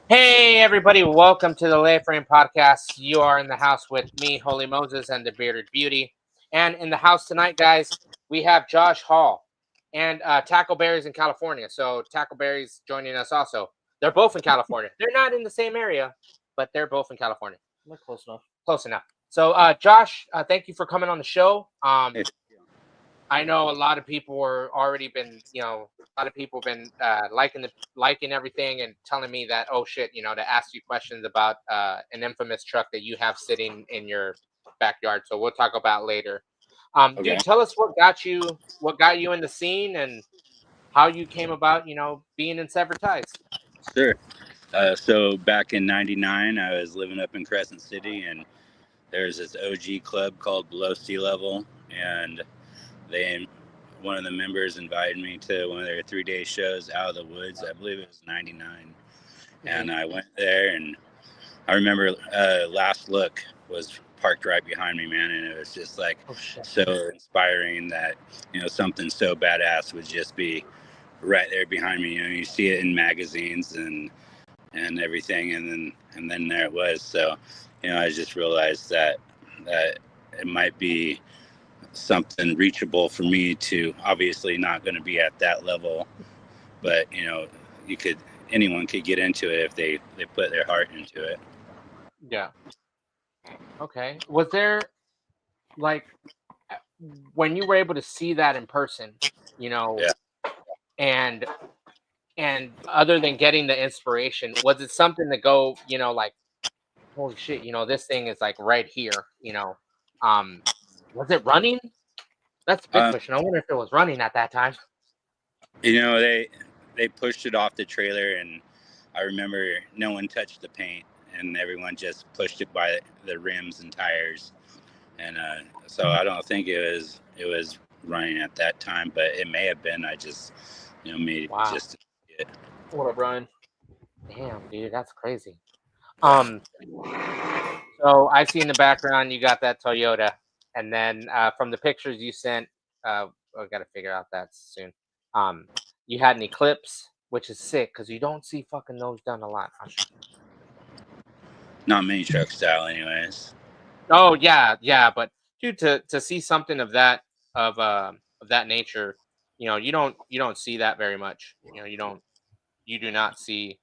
Hey, everybody, welcome to the Lay Frame Podcast. You are in the house with me, Holy Moses, and the Bearded Beauty. And in the house tonight, guys, we have Josh Hall and Tackleberry's in California. So Tackleberry's joining us also. They're both in California. They're not in the same area, but they're both in California. Not close enough. Close enough. So, Josh, thank you for coming on the show. I know a lot of people were already been, a lot of people been liking everything and telling me that, oh shit, to ask you questions about an infamous truck that you have sitting in your backyard. So we'll talk about later. Okay. Dude, tell us what got you in the scene and how you came about, being in Severed Ties. Sure. So back in '99, I was living up in Crescent City, and there's this OG club called Below Sea Level, and one of the members invited me to one of their 3-day shows out of the woods. I believe it was '99, and I went there, and I remember Last Look was parked right behind me, man, and it was just like so inspiring that something so badass would just be right there behind me. You see it in magazines and everything, and then there it was. So I just realized that it might be something reachable for me to, obviously not going to be at that level, but anyone could get into it if they put their heart into it. Yeah. Okay. Was there, like, when you were able to see that in person, Yeah. and other than getting the inspiration, was it something to go, like, holy shit, this thing is like right here, was it running? That's a big question. I wonder if it was running at that time. They pushed it off the trailer, and I remember no one touched the paint, and everyone just pushed it by the rims and tires. And so I don't think it was running at that time, but it may have been. I just made Wow. just it. What up, Brian? Damn, dude, that's crazy. So I see in the background you got that Toyota, and then from the pictures you sent, I got to figure out that soon. You had an Eclipse, which is sick because you don't see fucking those done a lot. Not many truck style, anyways. Oh yeah, but dude, to see something of that nature, you don't see that very much. You do not see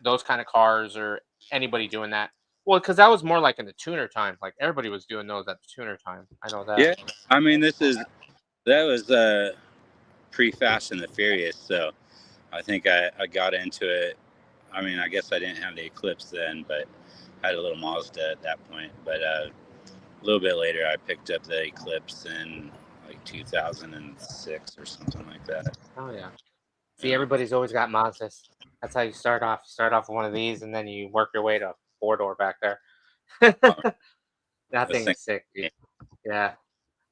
those kind of cars or anybody doing that. Well, because that was more like in the tuner time. Like everybody was doing those at the tuner time. I know that. Yeah, I mean that was pre-Fast and the Furious, so I think I got into it. I mean, I guess I didn't have the Eclipse then, but I had a little Mazda at that point. But a little bit later, I picked up the Eclipse in like 2006 or something like that. Oh yeah. See, everybody's always got Mazdas. That's how you start off. You start off with one of these, and then you work your way to 4-door back there. That thing is sick, dude. Yeah.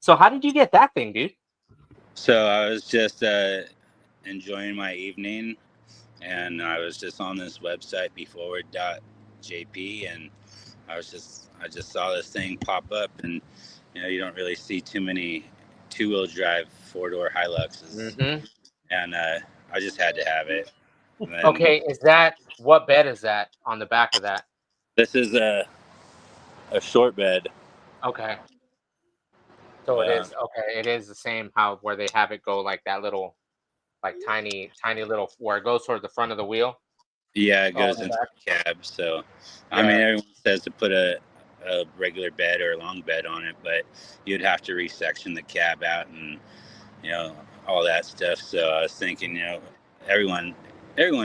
So how did you get that thing, dude? So I was just enjoying my evening, and I was just on this website, beforward.jp, and I just saw this thing pop up, and you don't really see too many 2-wheel drive 4-door Hiluxes, and I just had to have it. Then, okay, what bed is that on the back of that? This is a short bed. Okay. So it is okay. It is the same where they have it go like that little, like tiny little where it goes towards the front of the wheel. Yeah, it goes into the cab. So I mean, everyone says to put a regular bed or a long bed on it, but you'd have to resection the cab out and all that stuff. So I was thinking, everyone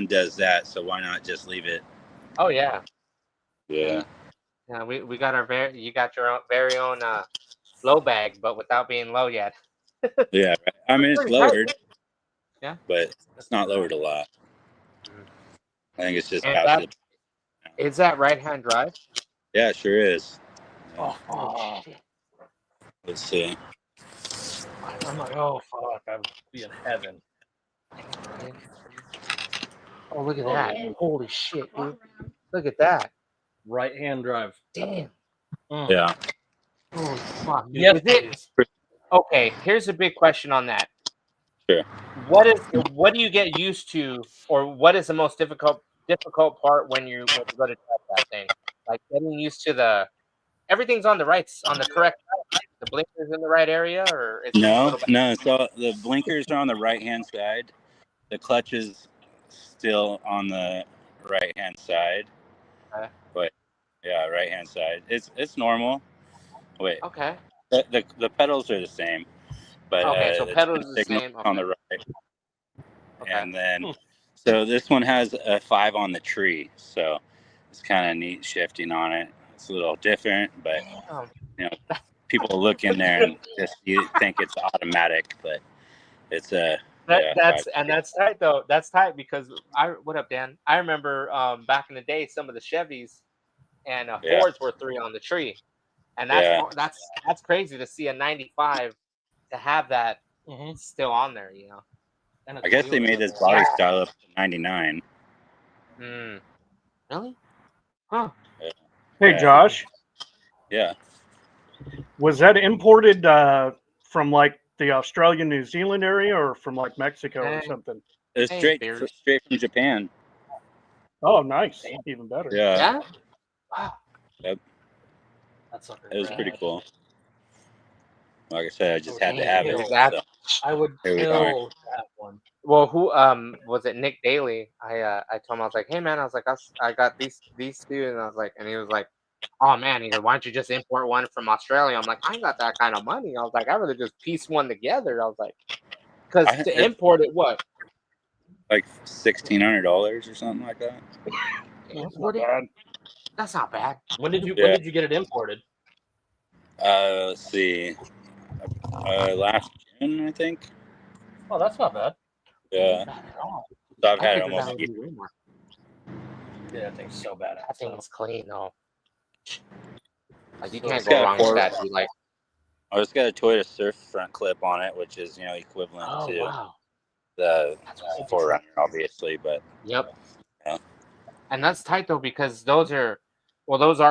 does that, so why not just leave it? Oh yeah. Yeah. Yeah, we got you got your very own low bag, but without being low yet. Yeah, right. I mean it's lowered. Tight. Yeah. But it's not lowered a lot. I think it's just Is that right-hand drive? Yeah, it sure is. Oh shit. Let's see. I'm like, oh fuck, I'd be in heaven. Oh, look at that. Yeah. Holy shit, dude. Look at that. Right-hand drive. Damn. Yeah. Holy fuck, dude. Yes, Okay, here's a big question on that. Sure. what do you get used to, or what is the most difficult part when you go to drive that thing? Like getting used to everything's on the correct side, right? The blinker's in the right area, or it's a little bit. No. So the blinkers are on the right hand side. The clutch is still on the right hand side. Okay. But yeah, right hand side. It's normal. Wait. Okay. The pedals are the same, but Okay, so the pedals turn are the signal's same. on Okay. the right. Okay. And then, so this one has a 5 on the tree, so it's kind of neat shifting on it. It's a little different, but people look in there and just you think it's automatic, but it's That's tight though. That's tight because what up, Dan? I remember back in the day, some of the Chevys and Fords were 3 on the tree, and that's crazy to see a '95 to have that still on there, you know. I guess they made this body style up to '99. Really? Huh. Hey, Josh. Yeah. Was that imported from like the Australia, New Zealand area, or from like Mexico or something? It's straight from Japan. Oh, nice. Even better. Yeah. Wow. Yep. That's it was pretty cool. Like I said, I just had to have it. So. I would kill that one. Well, who was it? Nick Daly. I told him, I was like, hey man, I was like, I got these two, and I was like, and he was like, oh man, he goes, why don't you just import one from Australia? I'm like, I ain't got that kind of money. I was like, I'd rather just piece one together. I was like, because to import it, what? Like $1,600 or something like that. That's not bad. When did you get it imported? Let's see. Last June, I think. Oh, that's not bad. Yeah. So I've had it almost a year. Yeah, that thing's so bad. That thing's clean though. Like you can't go wrong with that. Like, I just got a Toyota Surf front clip on it, which is equivalent to the 4Runner, obviously. But yep. Yeah. And that's tight though because those are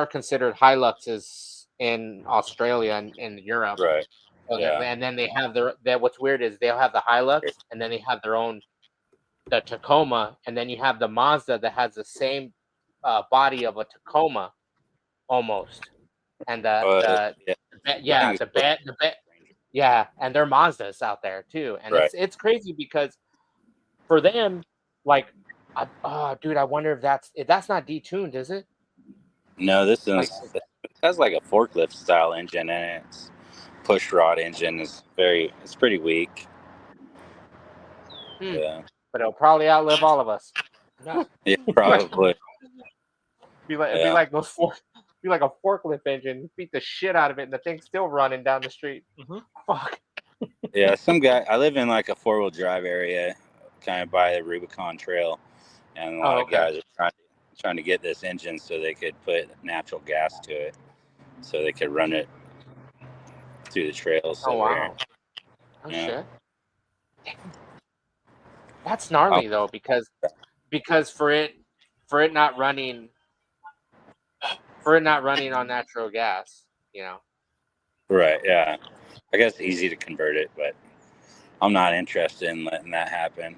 considered Hiluxes in Australia and in Europe. Right. So and then they have what's weird is they'll have the Hilux and then they have their own, the Tacoma, and then you have the Mazda that has the same body of a Tacoma almost. And and they're Mazdas out there too. And it's crazy because for them, like, dude, I wonder if that's not detuned, is it? No, this is it has like a forklift style engine in it. It's push rod engine is it's pretty weak. Yeah. But it'll probably outlive all of us. Yeah, probably. Be like those be like a forklift engine. You beat the shit out of it and the thing's still running down the street. Fuck. Yeah, I live in like a 4-wheel drive area, kind of by the Rubicon Trail, and a lot of guys are trying to get this engine so they could put natural gas to it, so they could run it through the trails. Oh wow! Oh shit! That's gnarly though, because for it not running on natural gas, you know. Right. Yeah. I guess it's easy to convert it, but I'm not interested in letting that happen.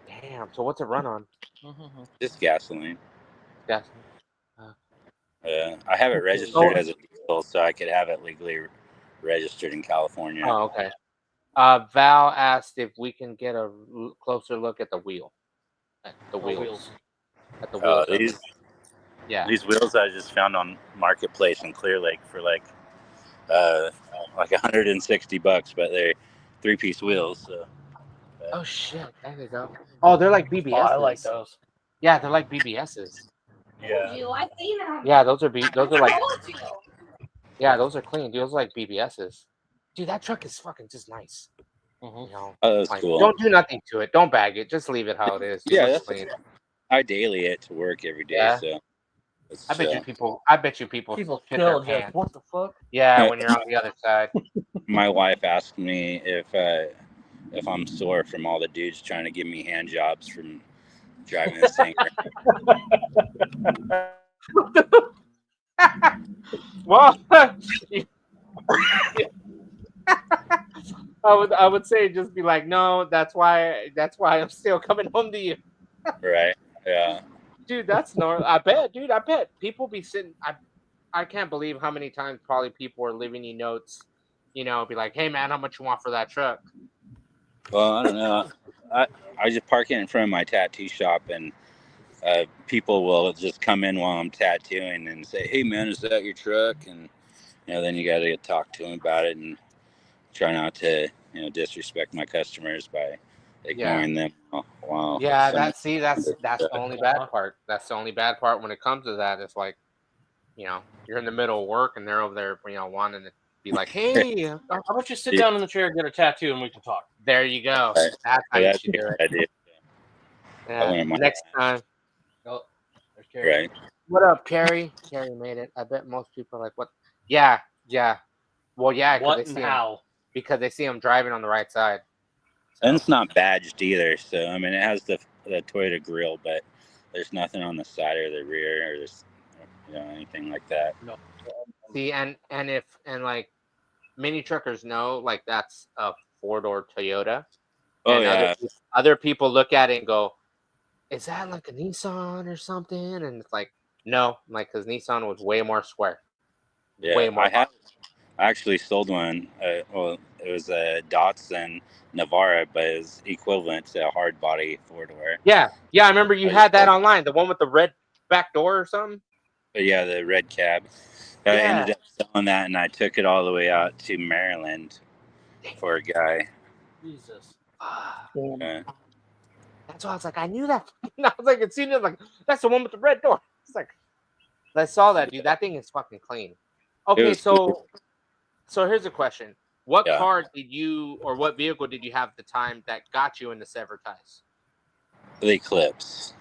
Damn. So what's it run on? Just gasoline. Gasoline. I have it registered as a diesel, so I could have it legally registered in California. Oh, okay. Val asked if we can get a closer look at the wheel. At the wheels. At the wheels. These wheels I just found on Marketplace in Clear Lake for like $160, but they're 3-piece wheels. So. Oh shit! There they go. Oh, they're like BBSs. Oh, I like those. Yeah, they're like BBSs. Yeah. I've seen them. Yeah, those are like. Yeah, those are clean. Those are like BBSs. Dude, that truck is fucking just nice. You know, that's cool. Don't do nothing to it. Don't bag it. Just leave it how it is. That's clean. I daily it to work every day, so. I bet you people shit their pants. What the fuck? Yeah, when you're on the other side. My wife asked me if I'm sore from all the dudes trying to give me hand jobs from driving this thing. Well, I would say just be like, no, that's why I'm still coming home to you. Right. Yeah. Dude, that's normal. I bet people be sitting. I can't believe how many times probably people are leaving you notes. Be like, hey man, how much you want for that truck? Well, I don't know. I just park it in front of my tattoo shop, and people will just come in while I'm tattooing and say, "Hey man, is that your truck?" And then you got to talk to them about it and try not to disrespect my customers by ignoring them. While Yeah, someone- that's the only bad part. That's the only bad part when it comes to that. It's like, you're in the middle of work and they're over there, wanting to be like, hey, How about you sit down in the chair, get a tattoo, and we can talk? there you go. Right. That's how you that's should do it. I did. Yeah. wouldn't mind Next time. Oh, there's Carrie. Right. What up, Carrie? Carrie made it. I bet most people are like, what? Yeah. Well, yeah, What and how? because they see him driving on the right side. And it's not badged either. So I mean, it has the Toyota grill, but there's nothing on the side or the rear or there's anything like that. No. See, and like mini truckers know, like that's a 4-door Toyota. Oh and yeah. other people look at it and go, is that like a Nissan or something? And it's like, no, like because Nissan was way more square. Yeah, Way more. I actually sold one. Well, it was a Datsun Navara, but it was equivalent to a hard body 4-door. Yeah, I remember you had that online, the one with the red back door or something. But yeah, the red cab. I ended up selling that, and I took it all the way out to Maryland for a guy. Jesus. That's why I was like, I knew that. I was like, it's like that's the one with the red door. It's like, I saw that, dude. That thing is fucking clean. Okay, so here's a question: what car did you, or what vehicle did you have at the time that got you into Severed Ties? The Eclipse.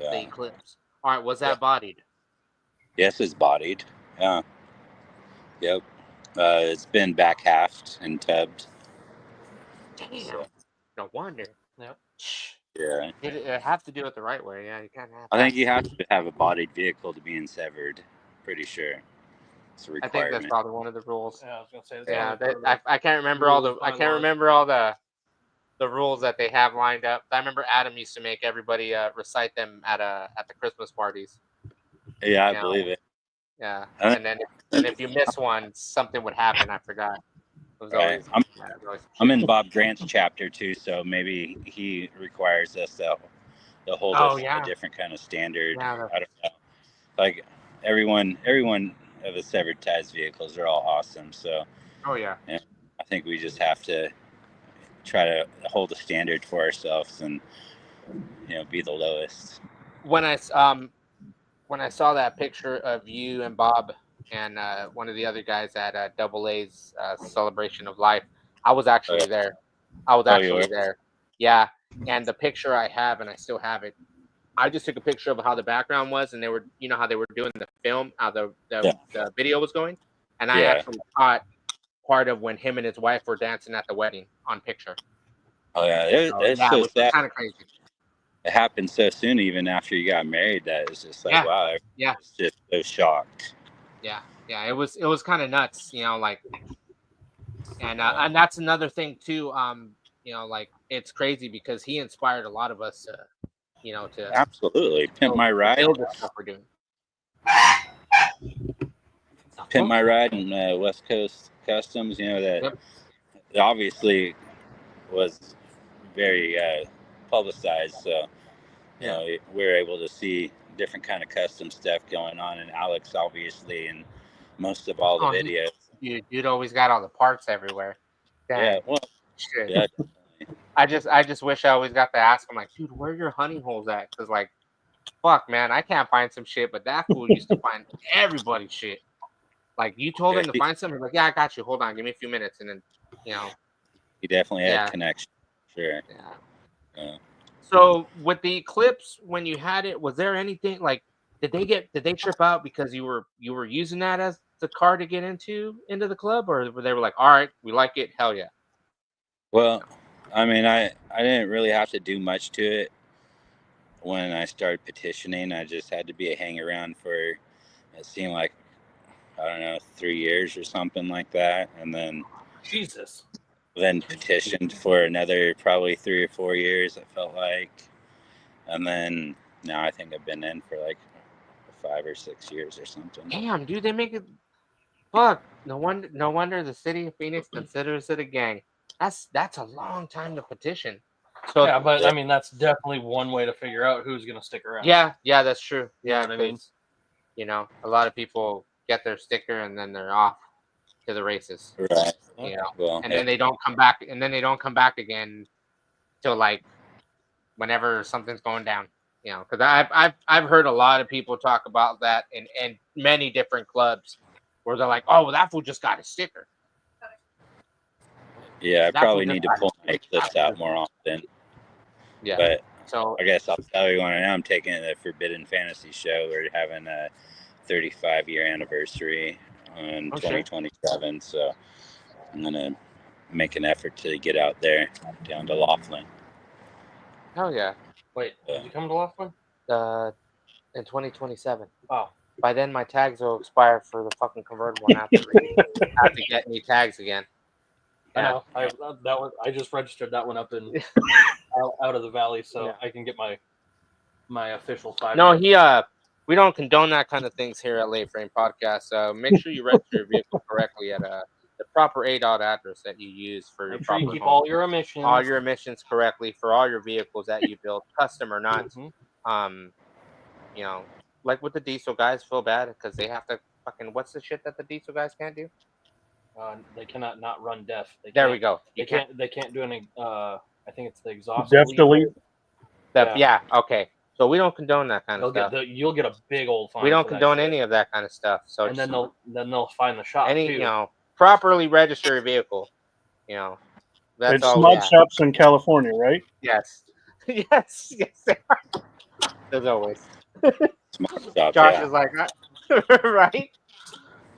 Yeah. The Eclipse. All right, was that bodied? Yes, it's bodied. Yeah. Yep. It's been back halved and tubbed. Damn. So, no wonder. Yep. yeah. You have to do it the right way. Yeah, you can't have. I think you have to have a bodied vehicle to be in Severed. Pretty sure. It's a I requirement. think that's probably one of the rules. Yeah, I was gonna say. I can't remember all the. I can't remember all the rules that they have lined up. I remember Adam used to make everybody recite them at the Christmas parties. Yeah, I believe it. Yeah, and then if you miss one, something would happen. I forgot. It was always, I'm in Bob Grant's chapter too, so maybe he requires us to hold us a different kind of standard. Yeah, I don't know. Like everyone of the Severed Ties vehicles are all awesome. So I think we just have to try to hold a standard for ourselves and be the lowest. When I saw that picture of you and Bob and one of the other guys at Double A's Celebration of Life, I was actually there. I was actually there. Yeah, and the picture I have, and I still have it. I just took a picture of how the background was, and they were, how they were doing the film, how the video was going, and I actually caught part of when him and his wife were dancing at the wedding on picture. Oh yeah, it's so sad. Kind of crazy. It happened so soon, even after you got married. That it's just like wow. Yeah. It's just so shocked. Yeah. It was kind of nuts, like, and that's another thing too. Like it's crazy because he inspired a lot of us to. To absolutely pimp my ride. Build the stuff we're doing. Pimp my ride and West Coast Customs. That obviously was very publicized. So we're able to see different kind of custom stuff going on. And Alex, obviously, and most of all the videos. You'd always got all the parts everywhere. Damn. Yeah. Well. Shit. Yeah. I just wish I always got to ask him, like, dude, where are your honey holes at? Because, like, fuck, man, I can't find some shit, but that fool used to find everybody's shit. Like, you told him to find something, he's like, yeah, I got you. Hold on, give me a few minutes, and then, he definitely had connection. Sure. Yeah. So with the Eclipse, when you had it, was there anything like? Did they trip out because you were using that as the car to get into the club, or they were like, all right, we like it, hell yeah. Well, I mean, I didn't really have to do much to it when I started petitioning. I just had to be a hang around for, it seemed like, I don't know, 3 years or something like that. And then Jesus. then petitioned for another probably 3 or 4 years, it felt like. And then now I think I've been in for like 5 or 6 years or something. Damn, dude, they make it. Fuck. No wonder the city of Phoenix considers it a gang. That's a long time to petition. So Yeah, but I mean, that's definitely one way to figure out who's going to stick around. yeah, that's true. You know Yeah, what I mean? 'cause, you know, a lot of people get their sticker and then they're off to the races. Right. You know, Well, and then they don't come back, again till like whenever something's going down. You know, because I've heard a lot of people talk about that in many different clubs where they're like, oh, well, that fool just got a sticker. yeah, I That probably fool need to just pull got my a clips sticker. out more often. Yeah. But So I guess I'll tell everyone right now I'm taking the Forbidden Fantasy show. We're having a 35-year anniversary on 2027, so I'm gonna make an effort to get out there down to Laughlin. hell yeah. Wait, did you come to Laughlin? In 2027. Oh, By then, my tags will expire for the fucking convertible, and I have to get new tags again. I Yeah. know. I just registered that one up in out of the valley, so Yeah. I can get my official 5. No, we don't condone that kind of things here at Late Frame Podcast. So make sure you register your vehicle correctly at the proper ADOT address that you use for your Make sure you proper keep home. all your emissions. Correctly for all your vehicles that you build, custom or not. Mhm. You know, like with the diesel guys, feel bad because they have to fucking what's the shit that the diesel guys can't do? They cannot not run def. There we go. They can't do any. I think it's the exhaust. Def delete. Yeah. Okay. So we don't condone that kind of stuff. You'll get a big old fine. We don't for that condone shit. any of that kind of stuff. So And then they'll find the shop any too. you know properly register your vehicle. You know, that's It's all. smog shops in California, right? Yes. yes. They are. As always. Stop, Josh yeah. is like, right?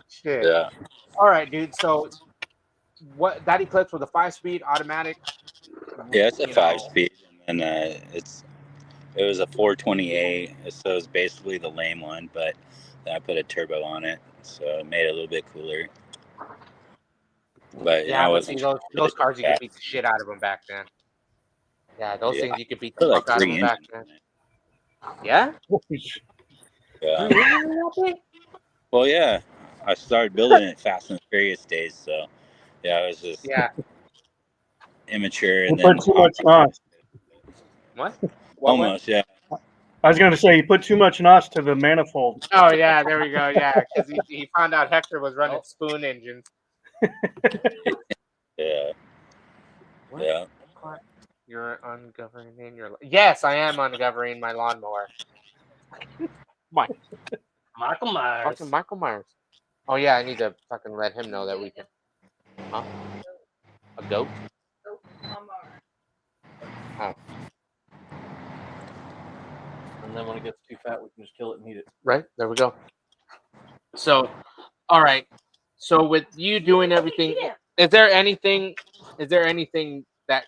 Shit. Yeah. All right, dude. So, what that Eclipse with a 5-speed automatic? Yeah, it's a you 5-speed, and it was a 428, so it's basically the lame one, but then I put a turbo on it, so it made it a little bit cooler. But Yeah, I but wasn't see, those cars you could beat the shit out of them back then. Yeah, those things you could beat the fuck out of them back then. Yeah. Yeah. Well, yeah, I started building it Fast and Furious days, so yeah, it was just immature and You then put too much NOS. What? almost, yeah. I was going to say you put too much NOS to the manifold. Oh yeah, there we go. Yeah, because he found out Hector was running spoon engines. Yeah. What? Yeah. You're ungoverning your. Yes, I am ungoverning my lawnmower. Michael Myers. Fucking Michael Myers. Oh yeah, I need to fucking let him know that we can. Huh? A goat? Oh. And then when it gets too fat, we can just kill it and eat it. Right, there we go. So, all right. So with you doing everything, is there anything that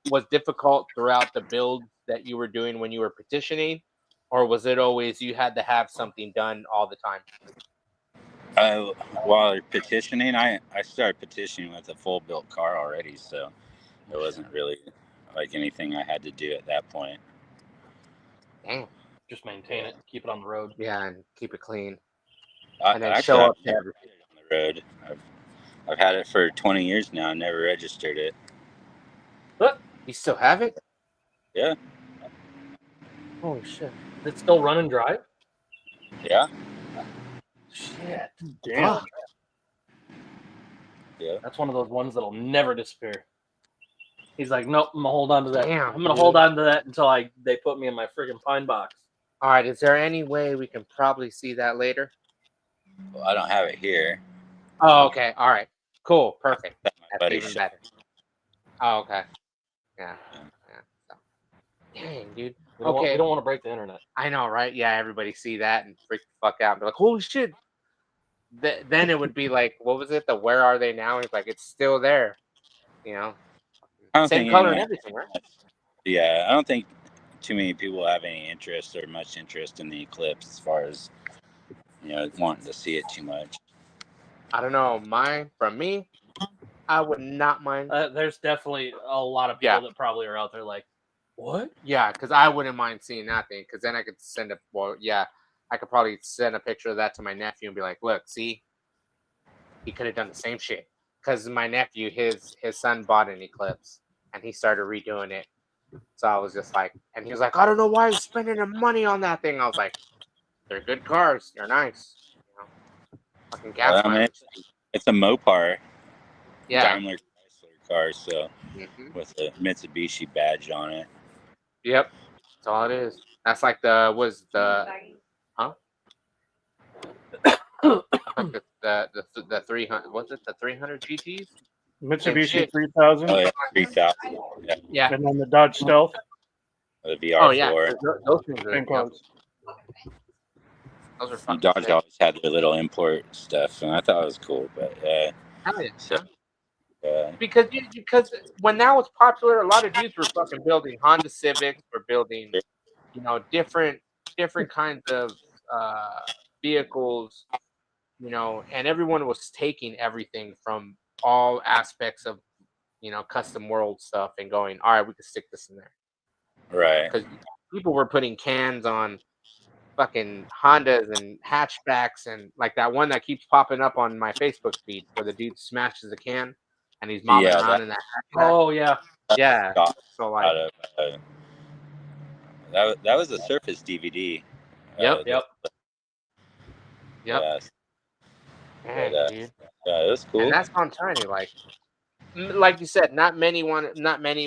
was difficult throughout the build that you were doing when you were petitioning, or was it always you had to have something done all the time? While petitioning, I started petitioning with a full built car already, so it wasn't really like anything I had to do at that point. Damn. Just maintain it, keep it on the road. Yeah, and keep it clean. And then show up to never put it on the road. I've had it for 20 years now. I never registered it. You still have it? Yeah. Holy shit. Is it still run and drive? Yeah. Shit. Damn. Yeah. That's one of those ones that'll never disappear. He's like, nope, I'm gonna hold on to that. Damn, I'm gonna dude. hold on to that until they put me in my friggin' pine box. All right, is there any way we can probably see that later? Well, I don't have it here. Oh, okay. All right. Cool. Perfect. My That's buddy even showed better. Oh, okay. Yeah. So. Dang, dude. We don't, Okay. we don't want to break the internet. I know, right? Yeah, everybody see that and freak the fuck out and be like, holy shit. Then it would be like, what was it? The where are they now? It's like, it's still there. You know? I don't Same think color and anyone- everything, right? Yeah, I don't think too many people have any interest or much interest in the Eclipse as far as, wanting to see it too much. I don't know. From me, I would not mind. There's definitely a lot of people that probably are out there like, what? Yeah, because I wouldn't mind seeing that thing. Because then I could send a I could probably send a picture of that to my nephew and be like, look, see, he could have done the same shit. Because my nephew, his son bought an Eclipse and he started redoing it. So I was just like, and he was like, I don't know why I'm spending the money on that thing. I was like, they're good cars. They're nice. You know, fucking gas mileage. It's a Mopar. Yeah. Daimler Chrysler car, so with a Mitsubishi badge on it. Yep. That's all it is. That's like the 300, was it the 300 GTs? Mitsubishi 3000. Oh yeah, 3000. Yeah. And then the Dodge Stealth. The VR4. Oh yeah, those things are cars. Those are fun. Dodge always had their little import stuff, and I thought it was cool. But because when that was popular, a lot of dudes were fucking building Honda Civics, were building, you know, different kinds of vehicles, you know, and everyone was taking everything from all aspects of, you know, custom world stuff and going, all right, we can stick this in there. Right. Because people were putting cans on fucking Hondas and hatchbacks, and like that one that keeps popping up on my Facebook feed where the dude smashes a can and he's mobbing around in that hatchback. Oh yeah. Yeah. So like that was a Surface DVD. Yep. Yes. Man, dude. Yeah, it was cool. And that's what I'm telling you, like you said, not many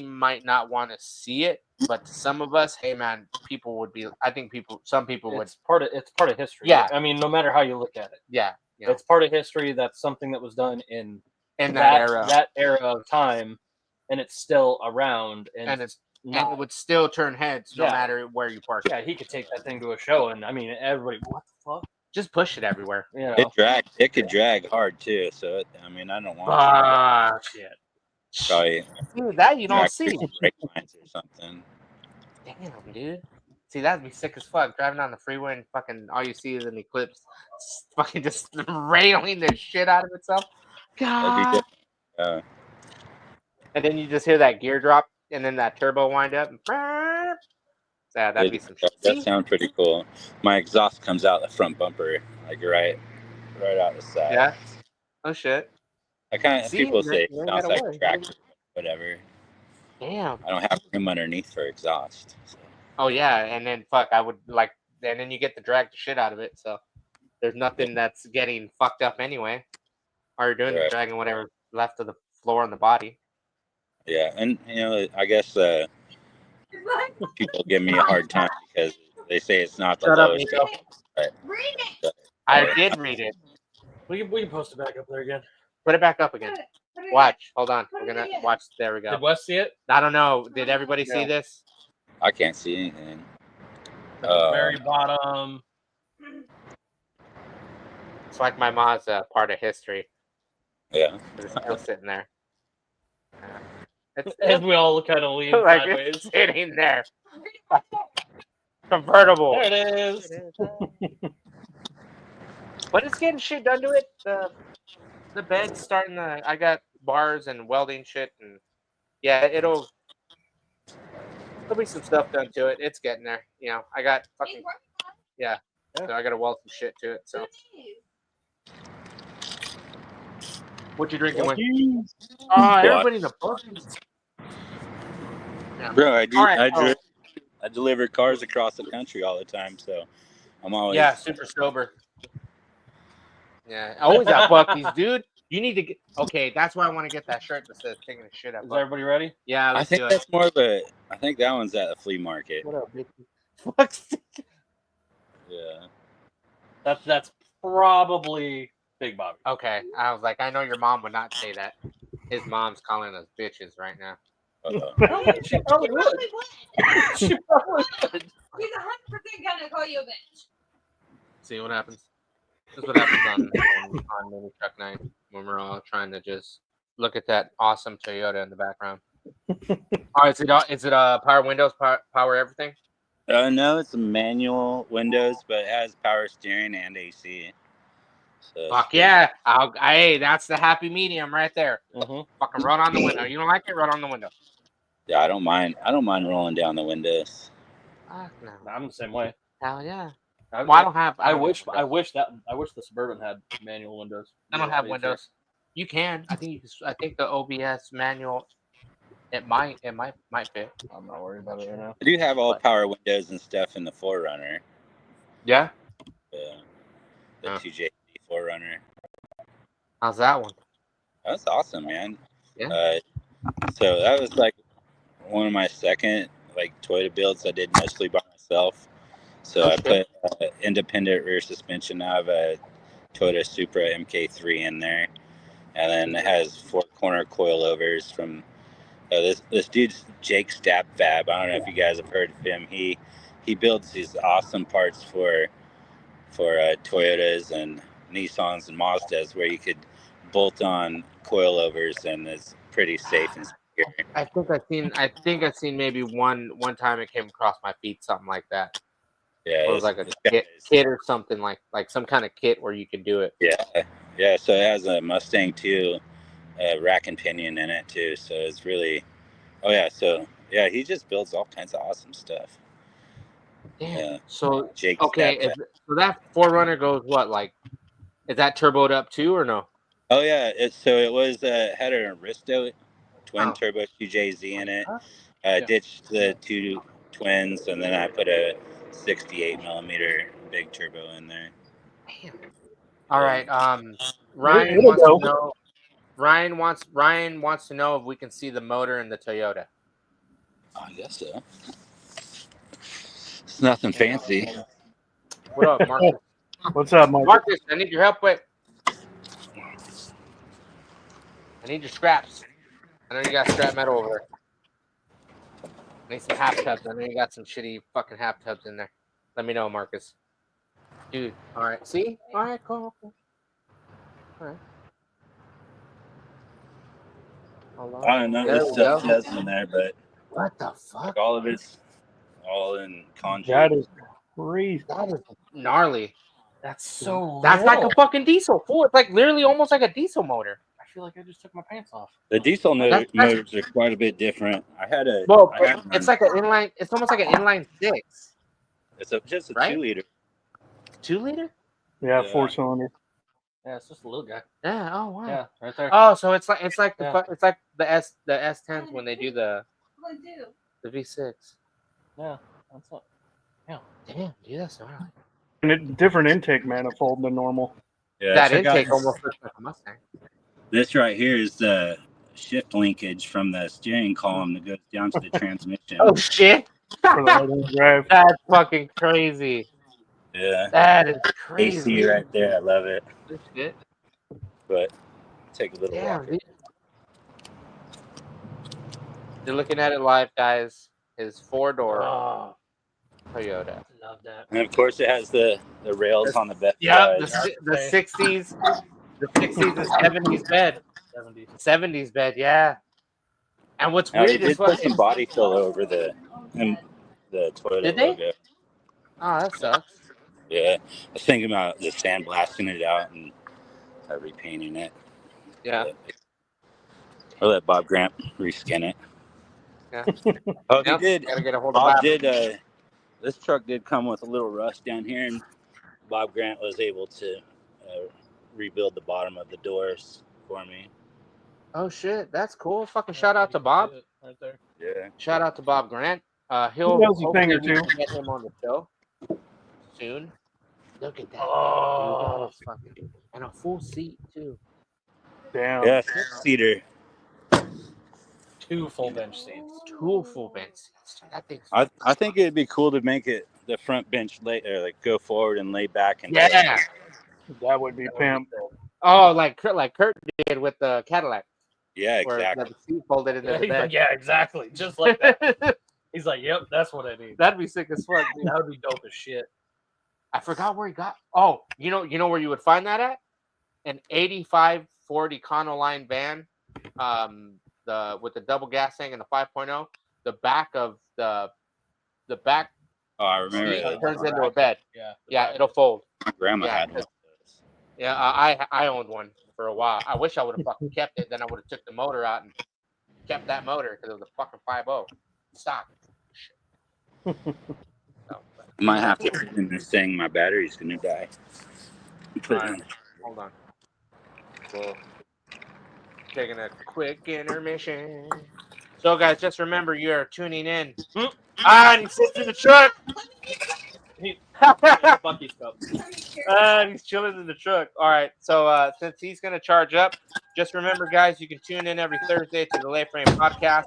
might not want to see it, but to some of us, hey man, some people would. It's part of history. Yeah. I mean, no matter how you look at it. Yeah. You know, it's part of history. That's something that was done in that era of time, and it's still around, and it would still turn heads no matter where you park it. Yeah, he could take that thing to a show, and I mean, everybody, what the fuck? Just push it everywhere. You know? It could drag hard too. So I mean, I don't want shit. Probably that you don't see. Brake lines or something. Damn, dude. See, that'd be sick as fuck. Driving down the freeway and fucking all you see is an Eclipse, fucking just railing the shit out of itself. God. And then you just hear that gear drop, and then that turbo wind up. And that'd be some shit. That sounds pretty cool. My exhaust comes out the front bumper, like right out the side. Yeah. Oh shit. I kind of people say it sounds like a tractor, whatever. Damn. I don't have room underneath for exhaust. So. Oh yeah, and then I would like, and then you get to drag the shit out of it. So there's nothing that's getting fucked up anyway. All you're doing is dragging whatever left of the floor on the body. Yeah, and you know, I guess people give me a hard time because they say it's not the lowest. Read it. I did read it. We can post it back up there again. Put it back up again. Watch. Hold on. We're gonna watch. There we go. Did Wes see it? I don't know. Did everybody see this? I can't see anything. At the very bottom. It's like my Mazda part of history. Yeah. It's still sitting there. As we all kind of lean like sideways. it's sitting there. Convertible. There it is. But it's getting shit done to it. The bed's starting to. I got bars and welding shit, and yeah, there'll be some stuff done to it. It's getting there. You know, I got fucking so I got to weld some shit to it. So, what you drinking with? Everybody in the book. Yeah. Bro, I deliver cars across the country all the time, so I'm always super sober. Yeah, always at Buc-ee's, dude. You need to get that's why I want to get that shirt that says "taking a shit" at Is Buc-ee's. everybody ready? Yeah, I think that's more of a. I think that one's at a flea market. What up, bitch? Yeah. That's probably Big Bobby. Okay, I was like, I know your mom would not say that. His mom's calling us bitches right now. She probably would. She probably would. He's 100% gonna call you a bitch. See what happens. This is what happens on Mini Truck Night when we're all trying to just look at that awesome Toyota in the background. All right, is it power windows, power everything? No, it's a manual windows, but it has power steering and AC. So, Fuck yeah! Hey, that's the happy medium right there. Mm-hmm. Fucking roll on the window. You don't like it? Roll on the window. yeah, I don't mind rolling down the windows. Fuck no. I'm the same way. Hell yeah. I, Well, I don't have. I don't wish have the Suburban had manual windows. I don't have windows. You can. I think you can. I think the OBS manual. It might fit. I'm not worried about it right now. I do have all power windows and stuff in the 4Runner. Yeah. The 2JZ 4Runner. How's that one? That's awesome, man. Yeah. So that was like one of my second like Toyota builds I did mostly by myself. So I put independent rear suspension. I have a Toyota Supra MK3 in there, and then it has 4-corner coilovers from this dude's Jake Stabfab. I don't know if you guys have heard of him. He builds these awesome parts for Toyotas and Nissans and Mazdas where you could bolt on coilovers and it's pretty safe and secure. I think I've seen maybe one time it came across my feed, something like that. Yeah, it was like a kit or something like some kind of kit where you could do it. Yeah. So it has a Mustang 2 rack and pinion in it too. So it's really, he just builds all kinds of awesome stuff. Damn. Yeah. So Jake okay, so that 4Runner goes what, like? Is that turboed up too or no? Oh yeah, it was had an Aristo twin turbo 2JZ in it. Ditched the 2 twins and then I put a 68 millimeter big turbo in there. Damn. All right. Ryan wants to know. Ryan wants to know if we can see the motor in the Toyota. I guess so. It's nothing fancy. What up, Marcus? What's up, Marcus? Marcus, I need your help with. I need your scraps. I know you got scrap metal over there. I need some half tubs. I know you got some shitty fucking half tubs in there. Let me know, Marcus. Dude, all right. See? All right, cool. All right. I don't know. There's stuff that's in there, but what the fuck? Like all of it's all in conjure. That is crazy. That is gnarly. That's so. That's like a fucking diesel. Fool. It's like literally almost like a diesel motor. I feel like I just took my pants off. The diesel motors are quite a bit different. It's like an inline. It's almost like an inline 6. It's just a 2-liter. 2-liter? Yeah, 4-cylinder. Yeah, it's just a little guy. Yeah. Oh wow. Yeah, right there. Oh, so it's like the S10s when they do the V6. Yeah, that's what. Yeah. Damn, dude, that's gnarly. And different intake manifold than normal. Yeah, that intake almost looks like a Mustang. This right here is the shift linkage from the steering column that goes down to the transmission. Oh shit! For the right-hand drive. That's fucking crazy. Yeah. That is crazy. AC right there. I love it. This shit. But take a little walk. You're looking at it live, guys. His 4-door Toyota. Love that. And of course, it has the rails on the bed. Yeah, the 60s, the 60s and 70s bed. 70s bed, yeah. And what's weird is put some body fill over the Toyota Did they? logo. Oh, that sucks. Yeah, I was thinking about just sandblasting it out and repainting it. Yeah. I'll let Bob Grant reskin it. Yeah. Oh, he did. Gotta get a hold Bob of did. This truck did come with a little rust down here, and Bob Grant was able to rebuild the bottom of the doors for me. Oh shit, that's cool. Fucking shout out to Bob. Right there. Yeah. Shout out to Bob Grant. He'll knows a thing or two. get him on the show soon. Look at that. Oh, fucking, and a full seat too. Damn. Yeah, 6-seater. 2 full bench seats. 2 full bench seats. That thing's I think it'd be cool to make it the front bench go forward and lay back and yeah. That would be pimp. Oh, like Kurt did with the Cadillac. Yeah, where exactly. the seat folded into the He's bed. like, yeah, exactly. Just like that. He's like, yep, that's what I need. That'd be sick as fuck. Dude. That would be dope as shit. I forgot where he got. Oh, you know where you would find that at? An 85 Ford Econoline van, with the double gas tank and the 5.0. The back of the back. Oh, I remember. It turns into a bed. Yeah. Yeah, it'll fold. My grandma Yeah, had one of those. Yeah, I owned one for a while. I wish I would have fucking kept it. Then I would have took the motor out and kept that motor because it was a fucking 5.0 stock. So, Might have to finish saying my battery's gonna die. Put it on. hold on. We'll taking a quick intermission. So, guys, just remember you are tuning in. And he sits in the truck. Bucky's cup. And he's chilling in the truck. All right. So, since he's gonna charge up, just remember, guys, you can tune in every Thursday to the Lay Frame Podcast.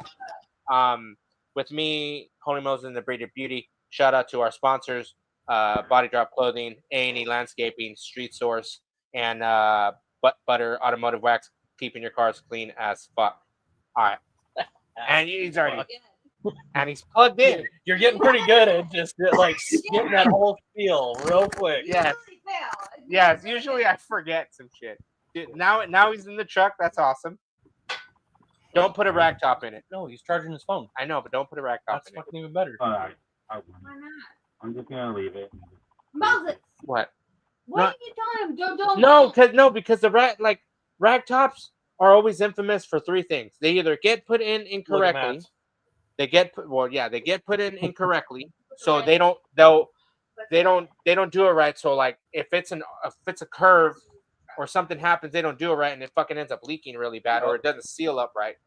With me, Holy Moses, and the Braided Beauty. Shout out to our sponsors, Body Drop Clothing, A&E Landscaping, Street Source, and Butter Automotive Wax, keeping your cars clean as fuck. All right. And he's already, and he's plugged in. You're getting pretty good at just like getting that whole feel real quick. Yes. Yes. Usually I forget some shit. Dude, now he's in the truck. That's awesome. Don't put a rack top in it. No, he's charging his phone. I know, but don't put a rack top That's in it. fucking even better. Why not? I'm just gonna leave it. Moses, What? what are you telling him? Don't. No, because the rack tops are always infamous for three things. They either get put in incorrectly. They get put in incorrectly, so they don't do it right. So like if it's a curve or something happens, they don't do it right, and it fucking ends up leaking really bad, or it doesn't seal up right.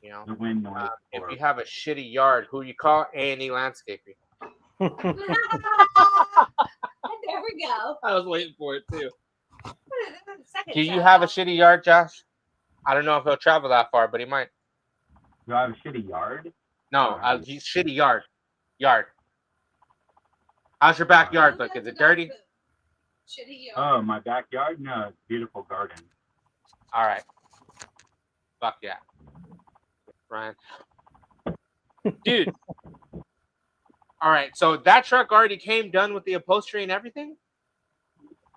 You know, The wind noise. if you have a shitty yard, who you call? A&E Landscaping. There we go. I was waiting for it too. Do you have a shitty yard, Josh? I don't know if he'll travel that far, but he might. Do I have a shitty yard? No, shitty yard. How's your backyard look? Is it dirty? Shitty. Oh, my backyard? No, it's a beautiful garden. All right. Fuck yeah. Ryan. Dude. All right. So that truck already came done with the upholstery and everything?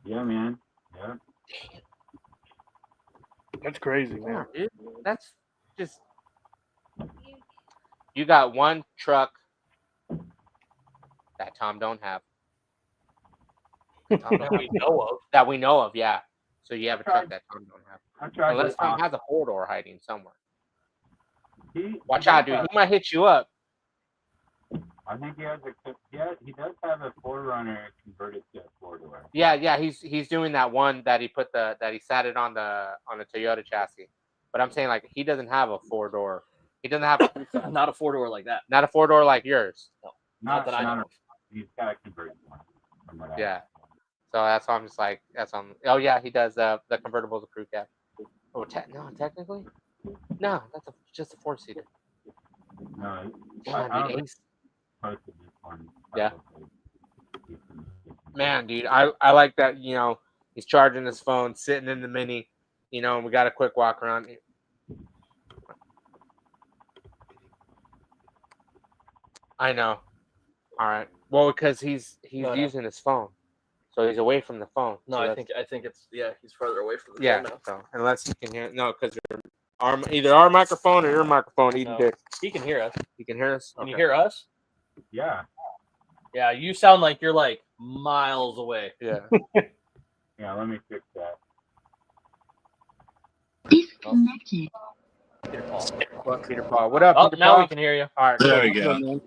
Yeah, man. Yeah. That's crazy, man. Yeah, dude. That's just. You got one truck that Tom don't have. That we know of, yeah. So you have a truck that Tom don't have. Unless Tom has a 4-door hiding somewhere. Watch out, dude. He might hit you up. I think he does have a 4Runner converted to a 4-door. Yeah. He's doing that one that he sat it on the Toyota chassis. But I'm saying like he doesn't have a 4-door. He doesn't have not a 4-door like that. Not a 4-door like yours. No, not that I know. He's got a converted one. Yeah. So that's why I'm just like oh yeah, he does the convertible to crew cab. Oh, no, technically, no, that's just a 4-seater. No, yeah. Man, dude, I like that. You know, he's charging his phone, sitting in the Mini. You know, and we got a quick walk around. I know. All right. Well, because he's using his phone, so he's away from the phone. No, so I think it's he's farther away from the phone now. So unless he can hear, because either our microphone or your microphone eating dick. He can hear us. He can hear us. Can you hear us? Yeah. Yeah, you sound like you're like miles away. Yeah. Yeah. Let me fix that. Disconnected. Peter Paul. What up, Peter now Paul? we can hear you. All right. There we go.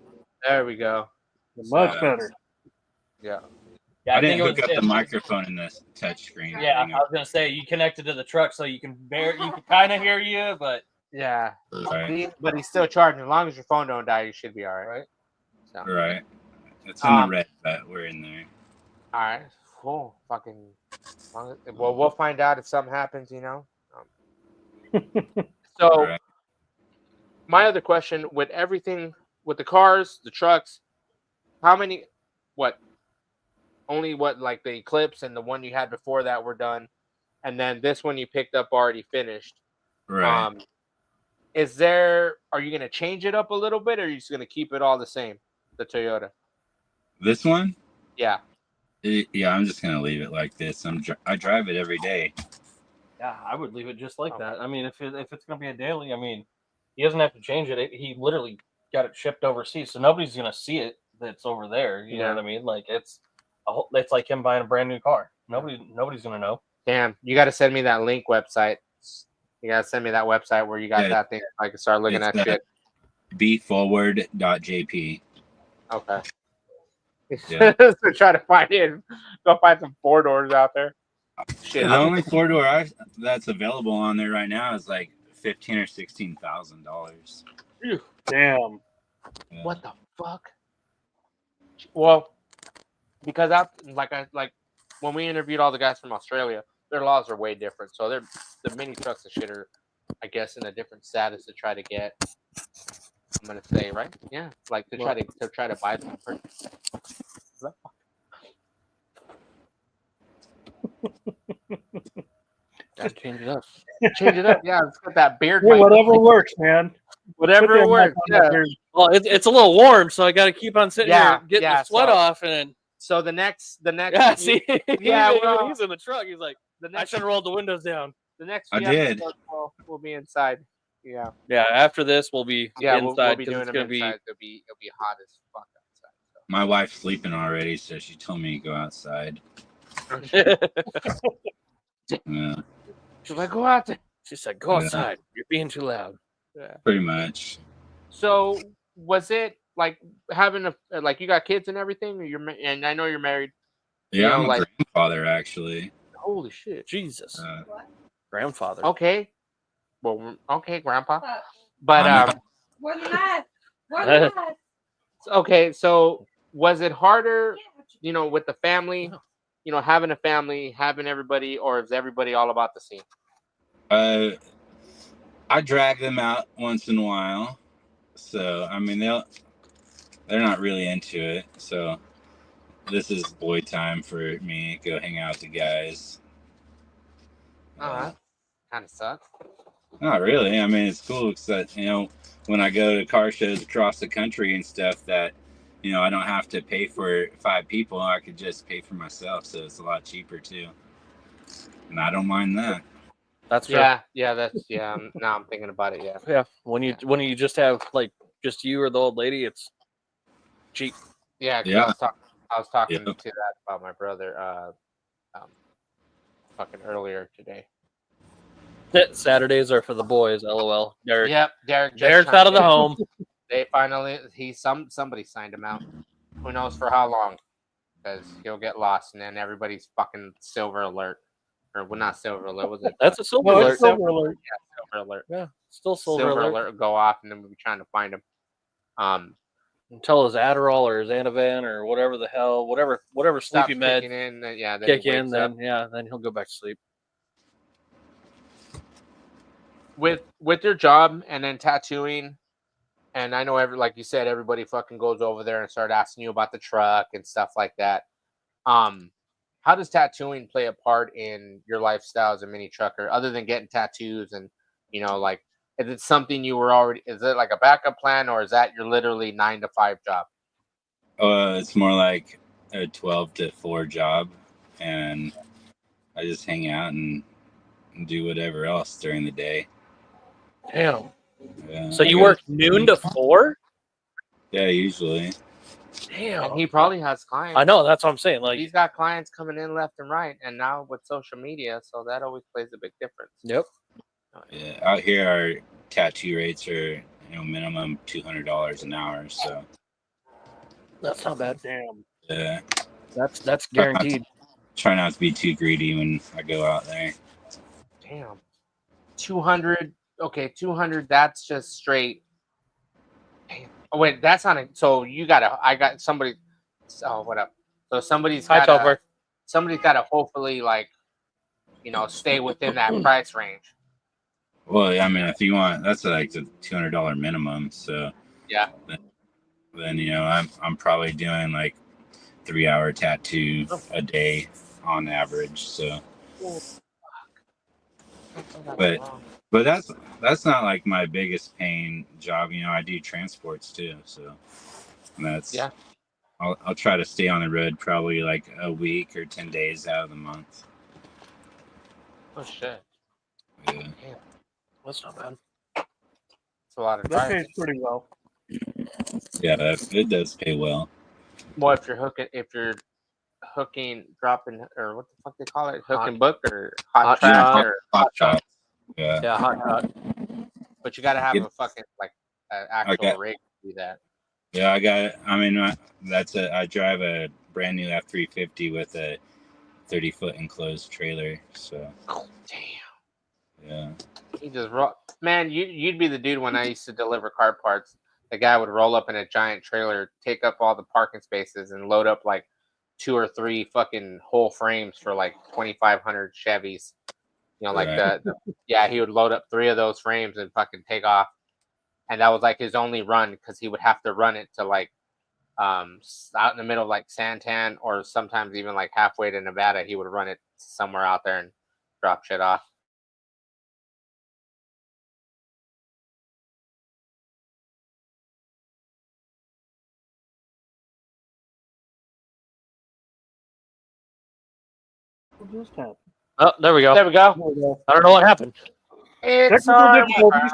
There we go. Much better. Yeah. Yeah, I didn't hook up the microphone in the touch screen. Yeah, I was gonna say you connected to the truck so you can kind of hear you, but yeah. Right. But he's still charging. As long as your phone don't die, you should be all right. So. Right. It's in the red, but we're in there. All right. Cool. Fucking. Well, we'll find out if something happens. You know. So, Right. My other question with everything, with the cars, the trucks, how many? What? Only what, like the Eclipse and the one you had before that were done, and then this one you picked up already finished. Right. Are you going to change it up a little bit, or are you just going to keep it all the same, the Toyota? This one? Yeah. Yeah, I'm just gonna leave it like this. I drive it every day. yeah, I would leave it just like that. I mean, if it's gonna be a daily, I mean, he doesn't have to change it. He literally got it shipped overseas, so nobody's gonna see it that's over there. You know what I mean? Like it's like him buying a brand new car. Nobody's gonna know. Damn, you got to send me that link website. You got to send me that website where you got Yeah. that thing. So I can start looking It's, at shit. beforward.jp. Okay. Yeah. So try to find it. Go find some 4-doors out there. Shit. The only 4-door that's available on there right now is like $15,000 or $16,000. Damn. Yeah. What the fuck? Well, because like when we interviewed all the guys from Australia, their laws are way different. So the mini trucks and shit are, I guess, in a different status to try to get. I'm gonna say right, yeah, like to try to buy them. Just change it up. Change it up, yeah. Let's get that beard. Hey, mic. whatever works, man. Whatever Put that mic works. on that Yeah. beard. Well, it's a little warm, so I got to keep on sitting Yeah, here getting yeah, the sweat so- off, and So the next. yeah, see, Yeah, even well- when he's in the truck, he's like, the I next should have rolled the windows down. the next I few did. episodes we'll be inside. Yeah, Yeah, after this, we'll be yeah, inside we'll be 'cause doing it's them gonna inside. It'll be hot as fuck outside. My wife's sleeping already, so she told me to go outside. be. Yeah, She's like, go out there. She said, "Go Yeah. outside. You're being too loud." pretty much. So was it like having like you got kids and everything? Or and I know you're married. Yeah, You know, I'm a like- grandfather actually. Holy shit. Jesus, What? grandfather. Okay. Well, okay, Grandpa. Fuck. But I'm Where's the knife? Where's the knife? okay. So was it harder, Yeah. with the family? Having a family, having everybody, or is everybody all about the scene? I drag them out once in a while, so I mean they're not really into it. So this is boy time for me. Go hang out with the guys. Kind of sucks. Not really. I mean, it's cool because when I go to car shows across the country and stuff, that I don't have to pay for 5 people. I could just pay for myself, so it's a lot cheaper too. And I don't mind that. That's true. Yeah. That's now I'm thinking about it. Yeah. Yeah. When you just have like just you or the old lady, it's cheap. Yeah. 'Cause Yeah. I was talking Yeah. to that about my brother. Fucking earlier today. Saturdays are for the boys. LOL. Derek. Yep, Derek. just Derek's chimed out of the in. home. They finally somebody signed him out. Who knows for how long? Because he'll get lost, and then everybody's fucking silver alert, or well, not silver alert. Was it That's a silver No, alert. it's silver alert. silver alert? Yeah, still Silver, silver, alert. alert go off, and then we'll be trying to find him. Until his Adderall or his Anavan or whatever the hell, whatever Stop sleepy med kicking in. Then he kick in, wakes up. then he'll go back to sleep. With your job and then tattooing, and I know like you said, everybody fucking goes over there and start asking you about the truck and stuff like that. How does tattooing play a part in your lifestyle as a mini trucker, other than getting tattoos and like, is it something you were already? Is it like a backup plan, or is that your literally 9 to 5 job? It's more like a 12 to 4 job, and I just hang out and do whatever else during the day. Damn. Yeah, So I you go- work noon to 4? Yeah, usually. Damn. And he probably has clients. I know. That's what I'm saying. Like, He's got clients coming in left and right, and now with social media, so that always plays a big difference. yep. Yeah, out here our tattoo rates are minimum $200 an hour. So That's not bad. Damn. yeah, That's guaranteed. try not to be too greedy when I go out there. Damn. 200. Okay, 200. That's just straight. Damn. Oh, wait, that's on it. So I got somebody. Oh, what up? So somebody's Hi, got Topper. somebody's got to hopefully stay within that price range. Well, I mean, if you want, that's like the $200 minimum. So Yeah. Then I'm probably doing like 3-hour tattoo a day on average. So, but that's not like my biggest paying job. I do transports too. So that's Yeah. I'll try to stay on the road probably like a week or 10 days out of the month. Oh shit. Yeah. That's not bad. It's a lot of That driving. pays pretty well. Yeah, it does pay well. Well, if you're hooking, dropping, or what the fuck they call it, hook Hot- and book or hot hot shot, shot. or, Hot shot. Yeah. Yeah, hot shot. but you got to have It- a fucking like actual Okay. rig to do that. Yeah, I got it. I mean, I drive a brand new F350 with a 30-foot enclosed trailer. So Damn, yeah. he just man, you'd be the dude when I used to deliver car parts. The guy would roll up in a giant trailer, take up all the parking spaces, and load up like 2 or 3 fucking whole frames for like 2,500 Chevys. You know, like Right. yeah, he would load up 3 of those frames and fucking take off. And that was like his only run because he would have to run it to like out in the middle of like Santan, or sometimes even like halfway to Nevada. He would run it somewhere out there and drop shit off. What just happened? Oh, there we go. There we go. I don't know what happened. It's Technical our difficulties.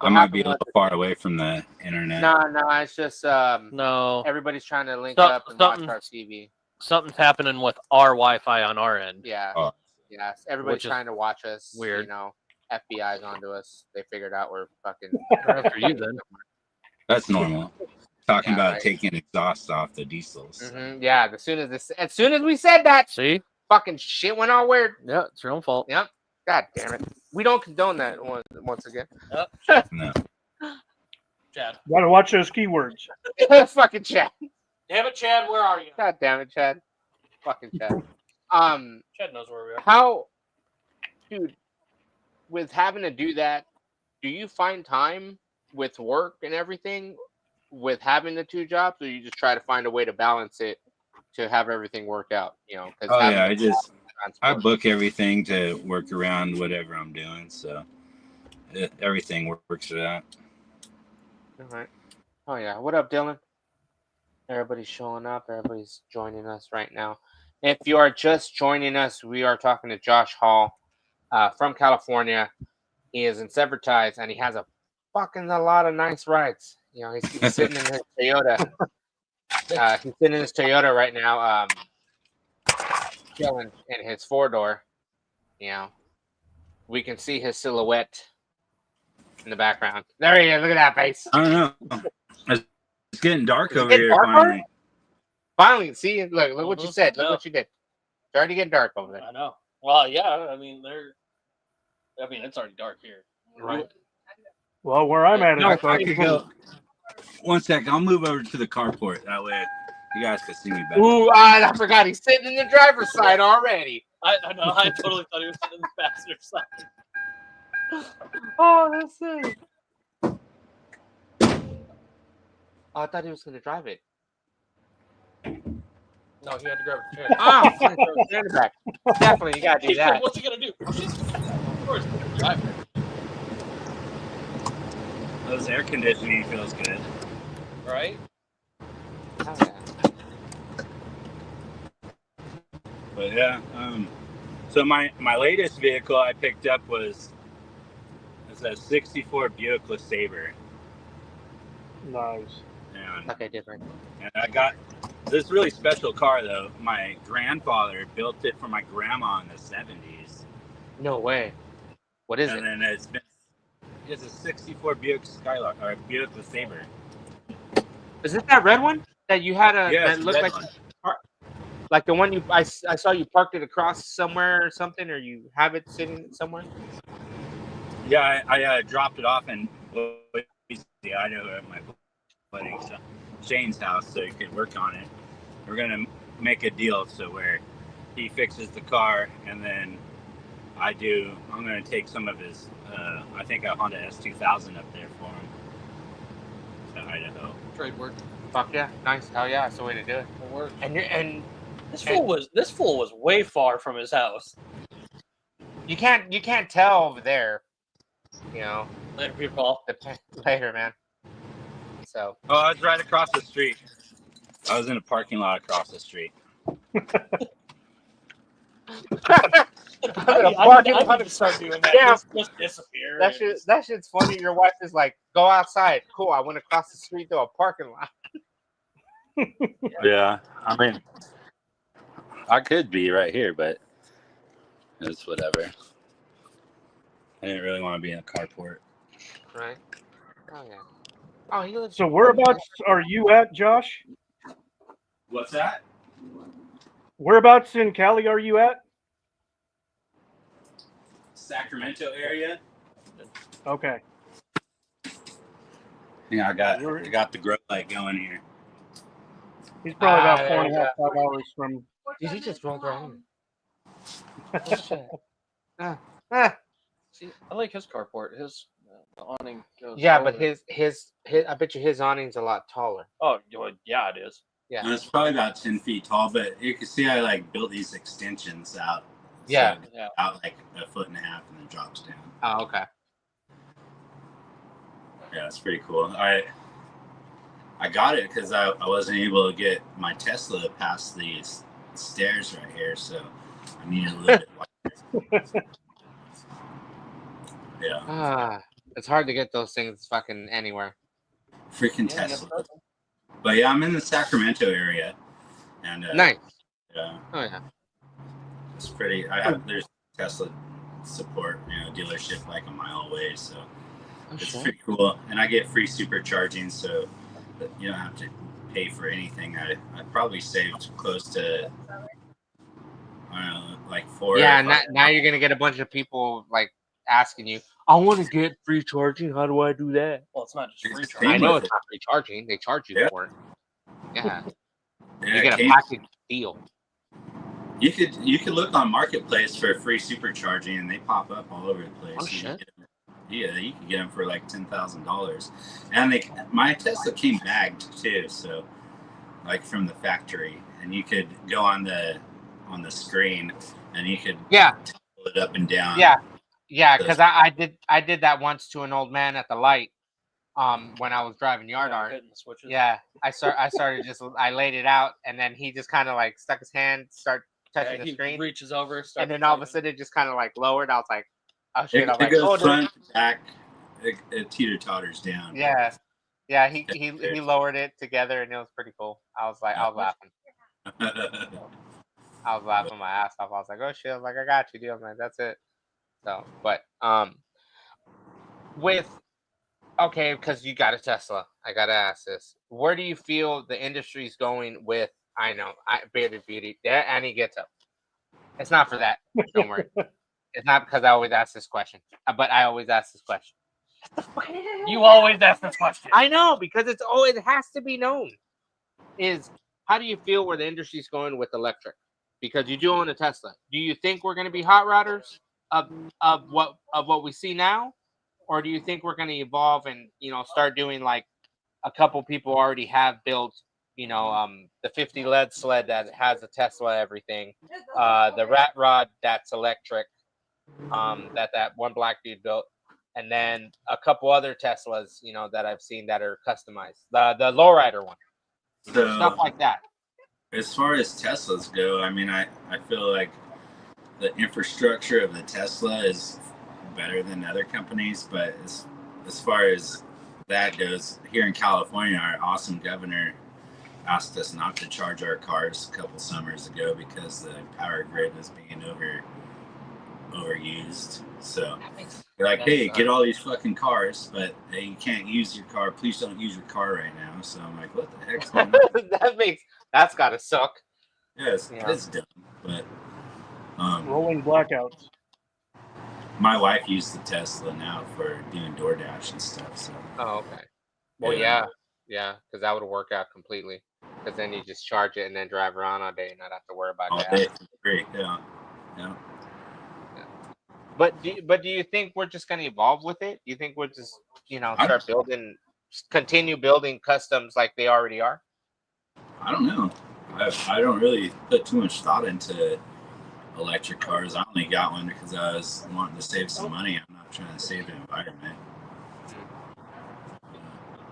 I might be a little far away from the internet. No, it's just No, everybody's trying to link So- up and watch something- our TV. something's happening with our Wi-Fi on our end. Yeah. Oh. Yes. Everybody's Which is trying to watch us. weird. You know, FBI's onto us. They figured out we're fucking. After you then. That's normal. Talking Yeah, about right. taking exhaust off the diesels. Mhm, yeah. As soon as we said that, See? fucking shit went all weird. Yeah, it's your own fault. Yep. God damn it. We don't condone that once again. No. Chad. Gotta watch those keywords. Fucking Chad. Damn it, Chad, where are you? God damn it, Chad. Fucking Chad. Chad knows where we are. How, dude, with having to do that, do you find time with work and everything with having the 2 jobs, or you just try to find a way to balance it to have everything work out? You know, Oh yeah, I transport. book everything to work around whatever I'm doing, so everything works for that. All right. Oh yeah. What up, Dylan? Everybody's showing up. Everybody's joining us right now. If you are just joining us, we are talking to Josh Hall from California. He is in Severed Ties, and he has a lot of nice rides. You know, he's sitting in his Toyota. He's sitting in his Toyota right now, chilling in his 4-door. You know, we can see his silhouette in the background. There he is. Look at that face. I don't know. It's getting dark over getting here. dark Finally. Finally, see, look what you Mhm. said. Look Yeah. what you did. It's already getting dark over there. I know. Well, yeah, I mean, it's already dark here. Right. Well, where I'm at, No, it's I could go. One second, I'll move over to the carport. That way, you guys can see me better. Ooh, I forgot he's sitting in the driver's side already. I know. I totally thought he was sitting in the passenger side. Oh, that's it. Oh, I thought he was going to drive it. No, he had to grab a chair. Oh, stand it back. Definitely, you got to do He's like, that. what's he gonna do? Of course, drive it, Those air conditioning feels good. right? Oh, yeah. But yeah, so my latest vehicle I picked up was a '64 Buick LeSabre, nice. and Okay, different. I got this really special car though. My grandfather built it for my grandma in the '70s, No way. What is and it? then it's a '64 Buick Skylark or Buick LeSabre. Is it that red one that you had Yeah, that it's looked red like one. like the one I saw you parked it across somewhere or something, or you have it sitting somewhere? Yeah, I dropped it off in Idaho at my wedding, so Shane's house, so he could work on it. We're gonna make a deal so where he fixes the car, and then I'm gonna take some of his, I think a Honda S2000 up there for him to Idaho. Trade work. Fuck yeah, nice. Hell yeah, that's the way to do it. Will work. And This fool was way far from his house. you can't tell over there, you know, Later, people. later, man. So Oh, I was right across the street. I was in a parking lot across the street. I need to start doing that. Yeah. Just disappear. that shit's funny. Your wife is like, "Go outside." Cool. I went across the street to a parking lot. Yeah, I mean, I could be right here, but it's whatever. I didn't really want to be in a carport. Right. Oh yeah. Oh, he lives. So whereabouts are you at, Josh? What's that? Whereabouts in Cali are you at? Sacramento area. Okay. Yeah, I got the grow light going here. He's probably about there 4.5, 5 hours from. Did he just roll right in? Oh, shit. Ah. See, I like his carport. His the awning goes. Yeah, over. but his I bet you his awning's a lot taller. Oh, well, yeah, it is. Yeah. And it's probably about 10 feet tall, but you can see I like built these extensions out. Yeah. So Yeah. out like 1.5 feet and then drops down. Oh, okay. Yeah, it's pretty cool. I got it because I wasn't able to get my Tesla past these stairs right here, so I needed a little bit wider. Yeah, It's hard to get those things fucking anywhere. freaking Yeah, Tesla. But yeah, I'm in the Sacramento area, and Nice. yeah, Oh yeah. it's pretty. There's Tesla support, dealership like a mile away, so Oh, it's shit. pretty cool. And I get free supercharging, so you don't have to pay for anything. I probably saved close to, I don't know, like 4. Yeah, or 5 now you're gonna get a bunch of people like asking you, I want to get free charging. How do I do that? Well, it's not just free It's charging. I know with it's not free charging. They charge you Yeah. for it. Yeah. Yeah, You get a Kate, package deal. You could look on Marketplace for free supercharging, and they pop up all over the place. Oh, You can shit. get them- yeah, you can get them for like $10,000, and my Tesla came bagged too, so like from the factory, and you could go on the screen, and you could Yeah. pull it up and down. Yeah, because I did that once to an old man at the light. When I was driving yard art. Hitting the switches. Yeah, I started I laid it out, and then he just kind of like stuck his hand, start touching the he screen, reaches over, and then all of a sudden it just kind of like lowered. I was like, oh shit! I was It like, goes oh, dude. front to back. It teeter totters down. Yeah. He lowered it together, and it was pretty cool. I was laughing. I was laughing my ass off. I was like, oh shit! I was like, I got you, deal, man. That's it. So, but okay, because you got a Tesla. I gotta ask this: where do you feel the industry's going with? I know, Bearded Beauty. There, and he gets up. It's not for that. Don't worry. It's not because I always ask this question, but I always ask this question. You always ask this question. I know, because it has to be known. Is how do you feel where the industry's going with electric? Because you do own a Tesla. Do you think we're going to be hot rodders of what we see now, or do you think we're going to evolve and start doing like a couple people already have built? The 50 lead sled that has a Tesla everything, the rat rod that's electric, that one black dude built, and then a couple other Teslas, that I've seen that are customized. The lowrider one, So, stuff like that. as far as Teslas go, I mean, I feel like the infrastructure of the Tesla is better than other companies, but as far as that goes, here in California, our awesome governor asked us not to charge our cars a couple summers ago because the power grid was being overused. So they're like, hey, get all these fucking cars, but hey, you can't use your car. Please don't use your car right now. So I'm like, what the heck's going on? That's gotta suck. Yes, it's dumb, but Rolling blackouts. my wife used the Tesla now for doing DoorDash and stuff. So Oh, okay. Well, yeah, because that would work out completely. Because then you just charge it and then drive around all day and not have to worry about all that. day for free. Yeah. But do you think we're just gonna evolve with it? Do you think we'll just continue building customs like they already are? I don't know. I don't really put too much thought into electric cars. I only got one because I was wanting to save some money. I'm not trying to save the environment.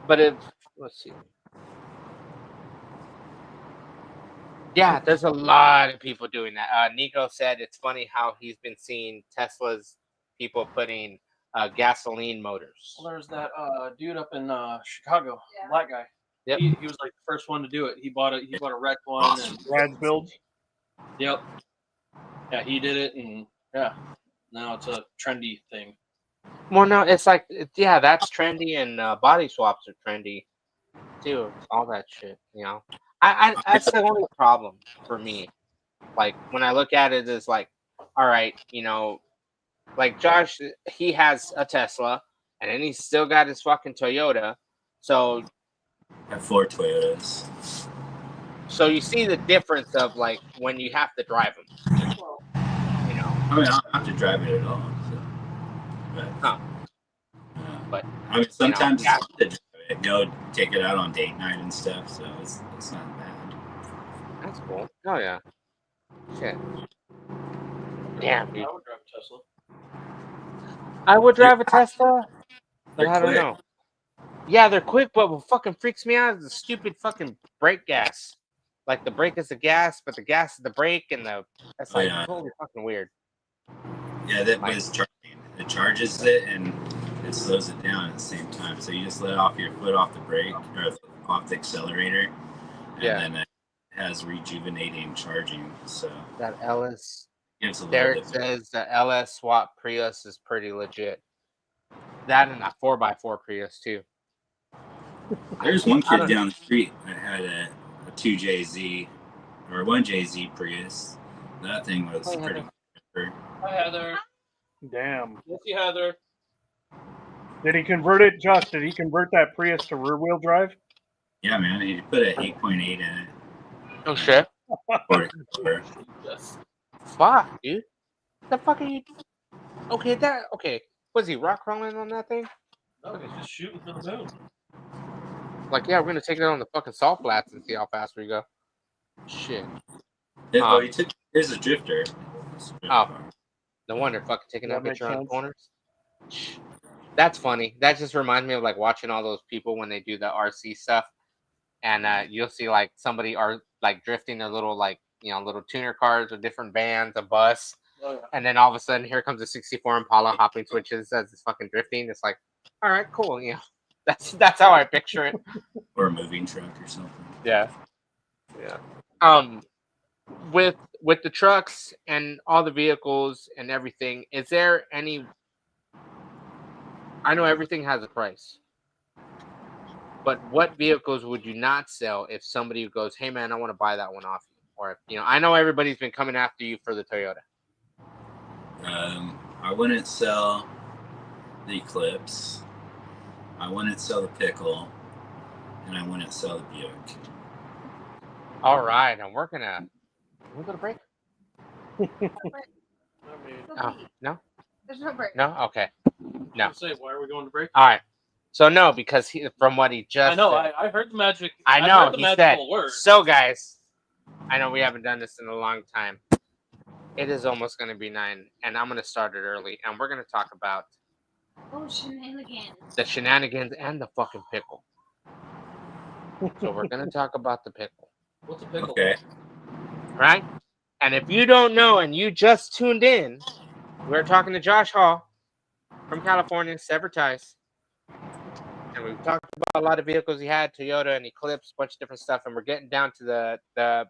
But let's see. Yeah, there's a lot of people doing that. Nico said it's funny how he's been seeing Tesla's people putting gasoline motors. Well, there's that dude up in Chicago, black guy. Yep. He was like the first one to do it. He bought a wrecked one, and Brad's builds. yep, yeah, he did it, and yeah, now it's a trendy thing. Well, no, it's like, yeah, that's trendy, and body swaps are trendy too. All that shit, you know. I that's the only problem for me. Like when I look at it, is like, all right, you know, like Josh, he has a Tesla, and then he's still got his fucking Toyota. So I have 4 Toyotas. you see the difference of like when you have to drive them. You know, I mean, I don't have to drive it at all. So. But, Huh. But, I mean, sometimes you know, it's fun to drive it, go take it out on date night and stuff. So it's not bad. that's cool. Oh yeah. Shit. Damn, dude. I would drive a Tesla. I would drive a Tesla, but They're I don't quick. know. Yeah, they're quick, but what fucking freaks me out is the stupid fucking brake gas. Like the brake is the gas, but the gas is the brake, and that's like totally fucking weird. Yeah, that was charging. It charges it and it slows it down at the same time. So you just let off your foot off the brake or off the accelerator, and then it has rejuvenating charging. So That LS. gives a little Derek bit. says the LS swap Prius is pretty legit. That and a 4x4 Prius too. There's one kid down the street that had a 2JZ or 1JZ Prius. That thing was pretty good. Hi, Heather. Damn. Let's see, Heather. Did he convert it, Josh? Did he convert that Prius to rear wheel drive? Yeah, man. He put an 8.8 in it. Oh shit. Yes. Fuck, dude. The fuck are you? Okay. Was he rock crawling on that thing? No, he's just shooting for the moon. Like, yeah, we're gonna take it on the fucking salt flats and see how fast we go. Shit. Here's a drifter. Oh. No wonder fucking taking that That picture makes on the sense. corners. That's funny. That just reminds me of like watching all those people when they do the RC stuff, and you'll see like somebody are like drifting their little like little tuner cars or different vans, a bus, and then all of a sudden here comes a '64 Impala hopping switches as it's fucking drifting. It's like, all right, cool. That's how I picture it. Or a moving truck or something. Yeah. With the trucks and all the vehicles and everything, is there any? I know everything has a price, but what vehicles would you not sell if somebody goes, "Hey man, I want to buy that one off you," or I know everybody's been coming after you for the Toyota. I wouldn't sell the Eclipse. I wouldn't sell the Pickle, and I wouldn't sell the Buick. All right, and we're gonna break. Oh no, There's no break. no, okay, no. I was gonna say, why are we going to break? All right. So no, because from what he just I know. said, I heard the magic. I know heard the he magical said. word. So guys, I know we haven't done this in a long time. It is almost going to be 9, and I'm going to start it early, and we're going to talk about Oh, shenanigans. the shenanigans and the fucking pickle. So we're going to talk about the pickle, What's a pickle? Okay. right? And if you don't know and you just tuned in, we're talking to Josh Hall from California, Severed Ties. And we've talked about a lot of vehicles he had, Toyota and Eclipse, a bunch of different stuff, and we're getting down to the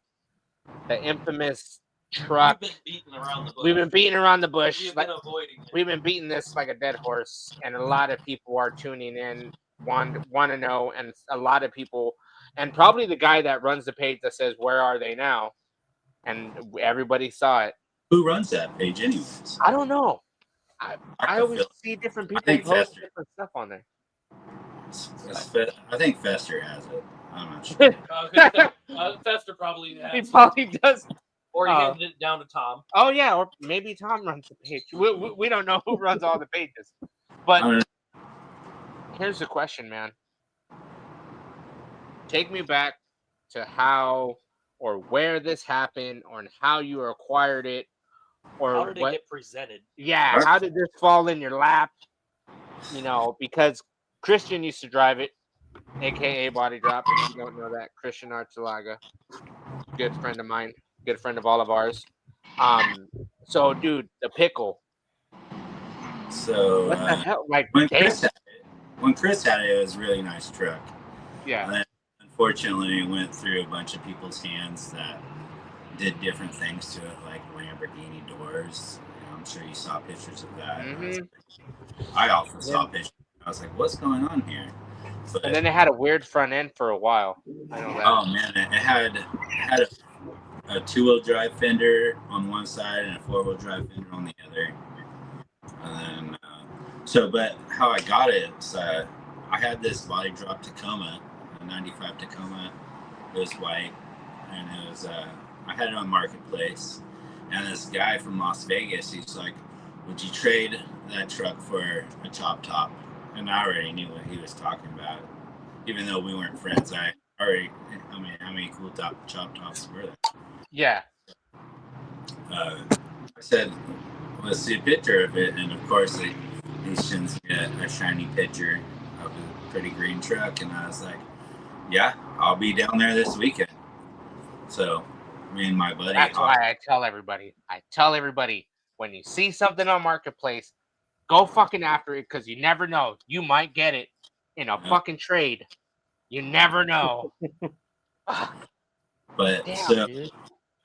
infamous truck. We've been beating around the bush. We've been beating around the bush. We've Like, been avoiding it. we've been beating this like a dead horse, and a lot of people are tuning in, want to know, and a lot of people, and probably the guy that runs the page that says, "Where are they now?" And everybody saw it. Who runs that page, anyways? I don't know. I always see different people think post Fester. different stuff on there. I think Fester has it. I'm not sure. I was gonna say, Fester probably He has, probably does. or he handed it down to Tom. Oh yeah, or maybe Tom runs the page. We don't know who runs all the pages. But I don't know. here's the question, man. Take me back to how or where this happened, or how you acquired it, or How did it what. get presented? Yeah, how did this fall in your lap? Because Christian used to drive it, aka Body Drop. If you don't know that, Christian Archulaga, good friend of mine, good friend of all of ours. So dude, the pickle. So What the hell? Like, when damn. Chris had it, it was a really nice truck. Yeah. And then, Unfortunately, it went through a bunch of people's hands that did different things to it, like Lamborghini doors. I'm sure you saw pictures of that. I also saw pictures. I was like, "What's going on here?" But, and then it had a weird front end for a while. I know that. Oh man, it had a 2-wheel drive fender on one side and a 4-wheel drive fender on the other. And then, but how I got it is I had this body drop Tacoma, a 95 Tacoma. It was white, and it was I had it on Marketplace. And this guy from Las Vegas, he's like, "Would you trade that truck for a chop top?" And I already knew what he was talking about, even though we weren't friends. I mean, how many cool chop tops were there? Yeah. I said, "Let's see a picture of it," and of course, he sends me a shiny picture of a pretty green truck, and I was like, "Yeah, I'll be down there this weekend." So, me and my buddy. That's why I tell everybody. When you see something on Marketplace, go fucking after it, because you never know. You might get it in a fucking trade. You never know. But Damn, so dude.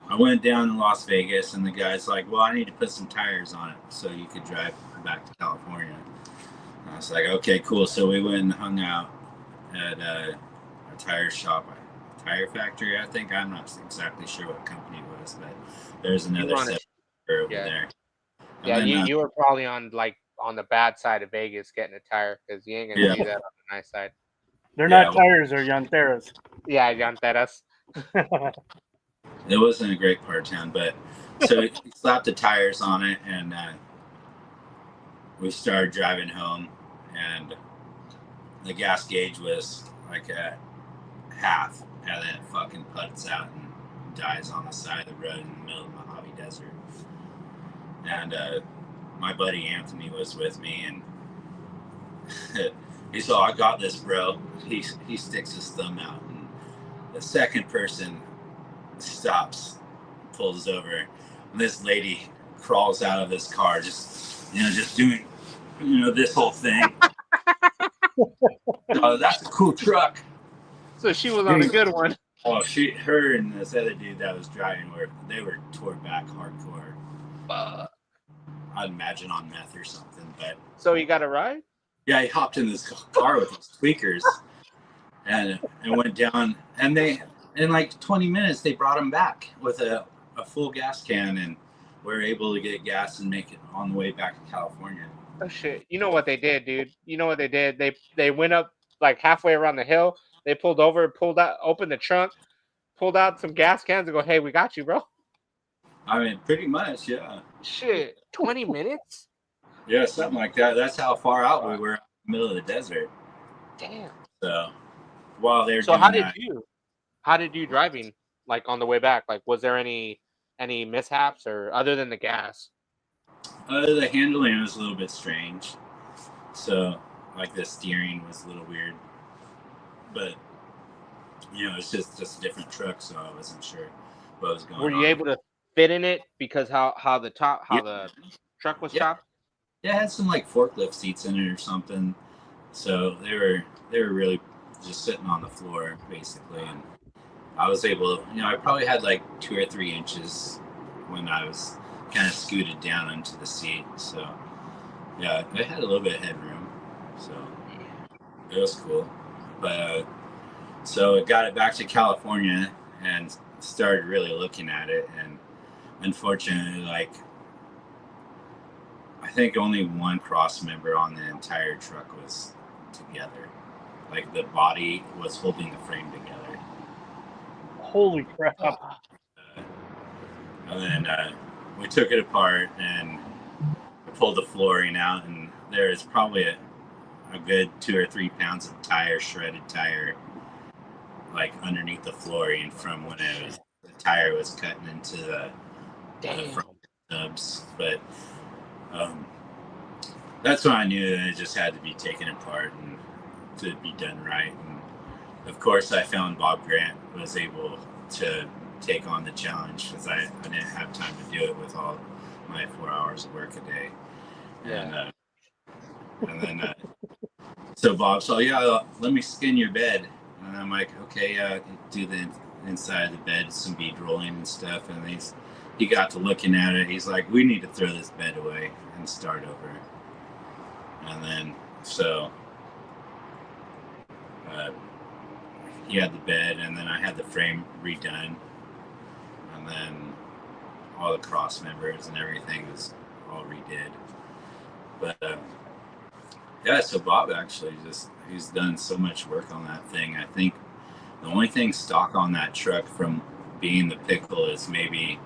I went down to Las Vegas, and the guy's like, "Well, I need to put some tires on it so you could drive back to California." And I was like, "Okay, cool." So we went and hung out at a tire shop, a tire factory, I think. I'm not exactly sure what company it was, but there's another set over there. Yeah, then, you were probably on the bad side of Vegas getting a tire, because you ain't gonna see that on the nice side. They're not tires, they're llanteras. Yeah, llanteras. It wasn't a great part of town, but so we slapped the tires on it, and we started driving home, and the gas gauge was like at half, and then it fucking puts out and dies on the side of the road in the middle of the Mojave Desert. And my buddy Anthony was with me, and he's all, "I got this, bro." He sticks his thumb out, and the second person stops, pulls over, and this lady crawls out of this car, just doing, this whole thing. "Oh, that's a cool truck." So she was on a good one. Oh, her and this other dude that was driving they were tore back hardcore. I'd imagine on meth or something, but. So you got a ride? Yeah, he hopped in this car with those tweakers, and went down, and in like 20 minutes, they brought him back with a full gas can, and we were able to get gas and make it on the way back to California. Oh shit! You know what they did, dude? You know what they did? They went up like halfway around the hill. They pulled over, opened the trunk, pulled out some gas cans, and go, "Hey, we got you, bro." I mean, pretty much, yeah. Shit, 20 minutes? Yeah, something like that. That's how far out we were in the middle of the desert. Damn. So while they're how did you driving like on the way back? Like, was there any mishaps, or other than the gas? The handling was a little bit strange. So like the steering was a little weird, but it's just a different truck, so I wasn't sure what was going on. Were you able to fit in it because how the truck was chopped? Yeah, it had some like forklift seats in it or something. So they were really just sitting on the floor basically, and I was able to, I probably had like 2 or 3 inches when I was kind of scooted down into the seat. So yeah, I had a little bit of headroom, so it was cool. But so it got it back to California and started really looking at it, and unfortunately, like, I think only one cross member on the entire truck was together. Like the body was holding the frame together. Holy crap. And then we took it apart and pulled the flooring out, and there is probably a good 2 or 3 pounds of shredded tire, like underneath the flooring from when the tire was cutting into the front tubs. But that's when I knew that it just had to be taken apart and to be done right. And of course, I found Bob Grant was able to take on the challenge, because I didn't have time to do it with all my 4 hours of work a day. Yeah. And then so Bob said, "Yeah, let me skin your bed." And I'm like, okay, do the inside of the bed, some bead rolling and stuff. And he got to looking at it. He's like, we need to throw this bed away and start over. And then, so he had the bed, and then I had the frame redone. And then all the cross members and everything was all redid. But yeah, so Bob actually he's done so much work on that thing. I think the only thing stock on that truck from being the Pickle is maybe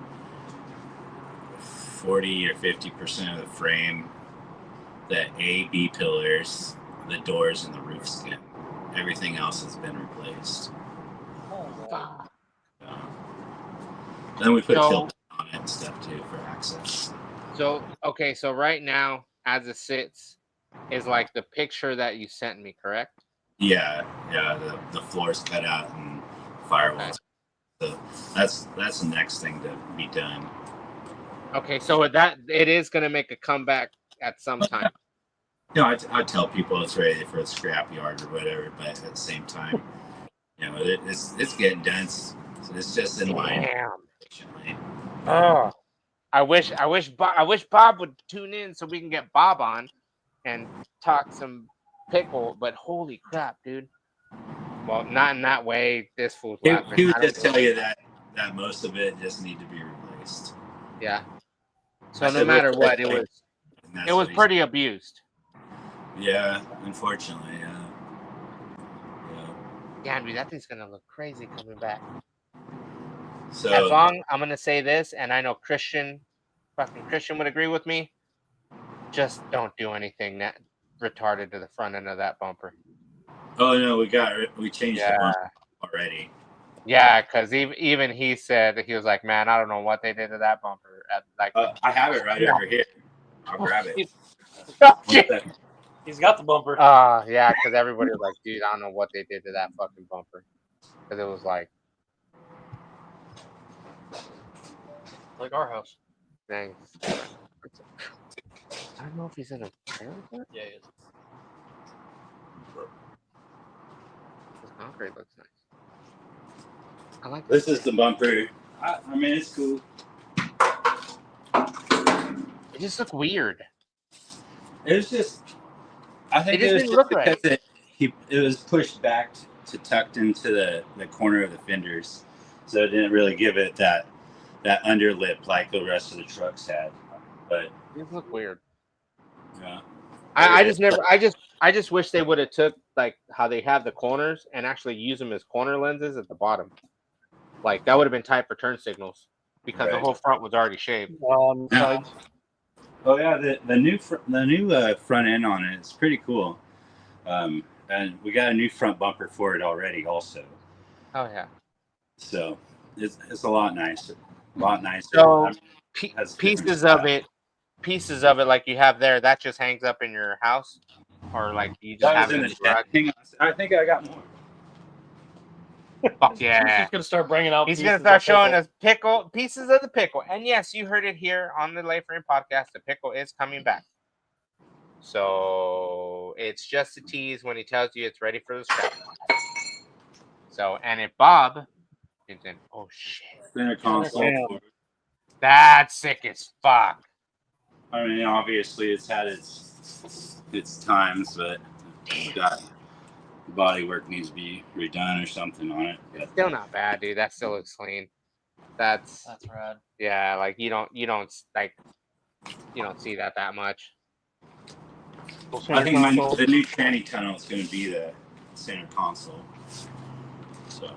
40 or 50% of the frame, the A, B pillars, the doors, and the roof skin. Everything else has been replaced. Then we put tilt on it and stuff too for access. So okay, so right now, as it sits, is like the picture that you sent me, correct? Yeah. The floor's cut out and firewalls. Okay. So that's the next thing to be done. Okay, so that it is going to make a comeback at some time. I tell people it's ready for a scrapyard or whatever, but at the same time, it's getting done. So it's just in line. Oh, I wish Bob would tune in so we can get Bob on and talk some Pickle. But holy crap, dude! Well, not in that way. This fool's laughing. He would just tell you that most of it just need to be replaced. Yeah. So no matter what, it was pretty abused. Yeah, unfortunately, yeah. Yeah, dude, that thing's gonna look crazy coming back. So as long, I'm gonna say this, and I know Christian would agree with me. Just don't do anything that retarded to the front end of that bumper. Oh no, we changed the bumper already. Yeah, because even he said that he was like, man, I don't know what they did to that bumper. I have it right over here. I'll grab it. He's got the bumper. Yeah, because everybody was like, dude, I don't know what they did to that fucking bumper. Because it was like our house. Thanks. I don't know if he's in a trailer park. Yeah, he is. This concrete looks nice. I like this. Is the bumper. I mean, it's cool. It just looked weird. It was just. I think it was just because right. It was pushed back to tucked into the corner of the fenders, so it didn't really give it that underlip like the rest of the trucks had. But it looked weird. Yeah. I just wish they would have took like how they have the corners and actually use them as corner lenses at the bottom. Like that would have been tight for turn signals because the whole front was already shaved. Oh yeah, the new front end on it is pretty cool, and we got a new front bumper for it already also. Oh yeah. So it's a lot nicer. So pieces of it like you have there, that just hangs up in your house, or like you just have it in the garage. Hang on, I think I got more. Fuck yeah! He's gonna start bringing out. He's gonna start showing us pieces of the Pickle, and yes, you heard it here on the Late Frame Podcast. The Pickle is coming back, so it's just a tease when he tells you it's ready for the scrap. So, and if Bob is in, oh shit, center console. That's sick as fuck. I mean, obviously, it's had its times, but it's got. Body work needs to be redone or something on it. It's still not bad, dude. That still looks clean. That's rad. Yeah, like you don't see that much. I think the new tranny tunnel is going to be the center console. So,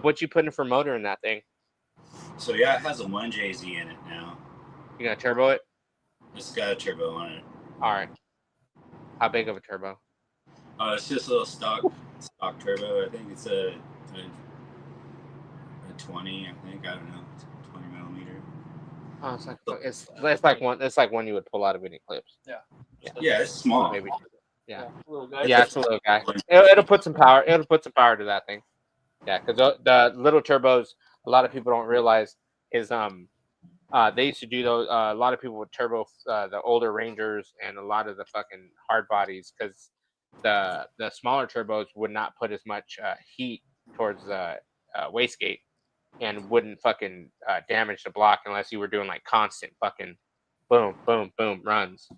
what you putting for motor in that thing? So yeah, it has a 1JZ in it now. You gonna turbo it? It's got a turbo on it. All right. How big of a turbo? It's just a little stock turbo. I think it's a 20. I think, I don't know, 20 millimeter. Oh, it's like one you would pull out of any clips. Yeah, it's small. Maybe. Yeah. Little guy. Yeah, it's a little guy. It'll put some power. It'll put some power to that thing. Yeah, because the little turbos, a lot of people don't realize is they used to do those. A lot of people would turbo the older Rangers and a lot of the fucking hard bodies because the smaller turbos would not put as much heat towards the wastegate and wouldn't fucking damage the block unless you were doing like constant fucking boom, boom, boom runs.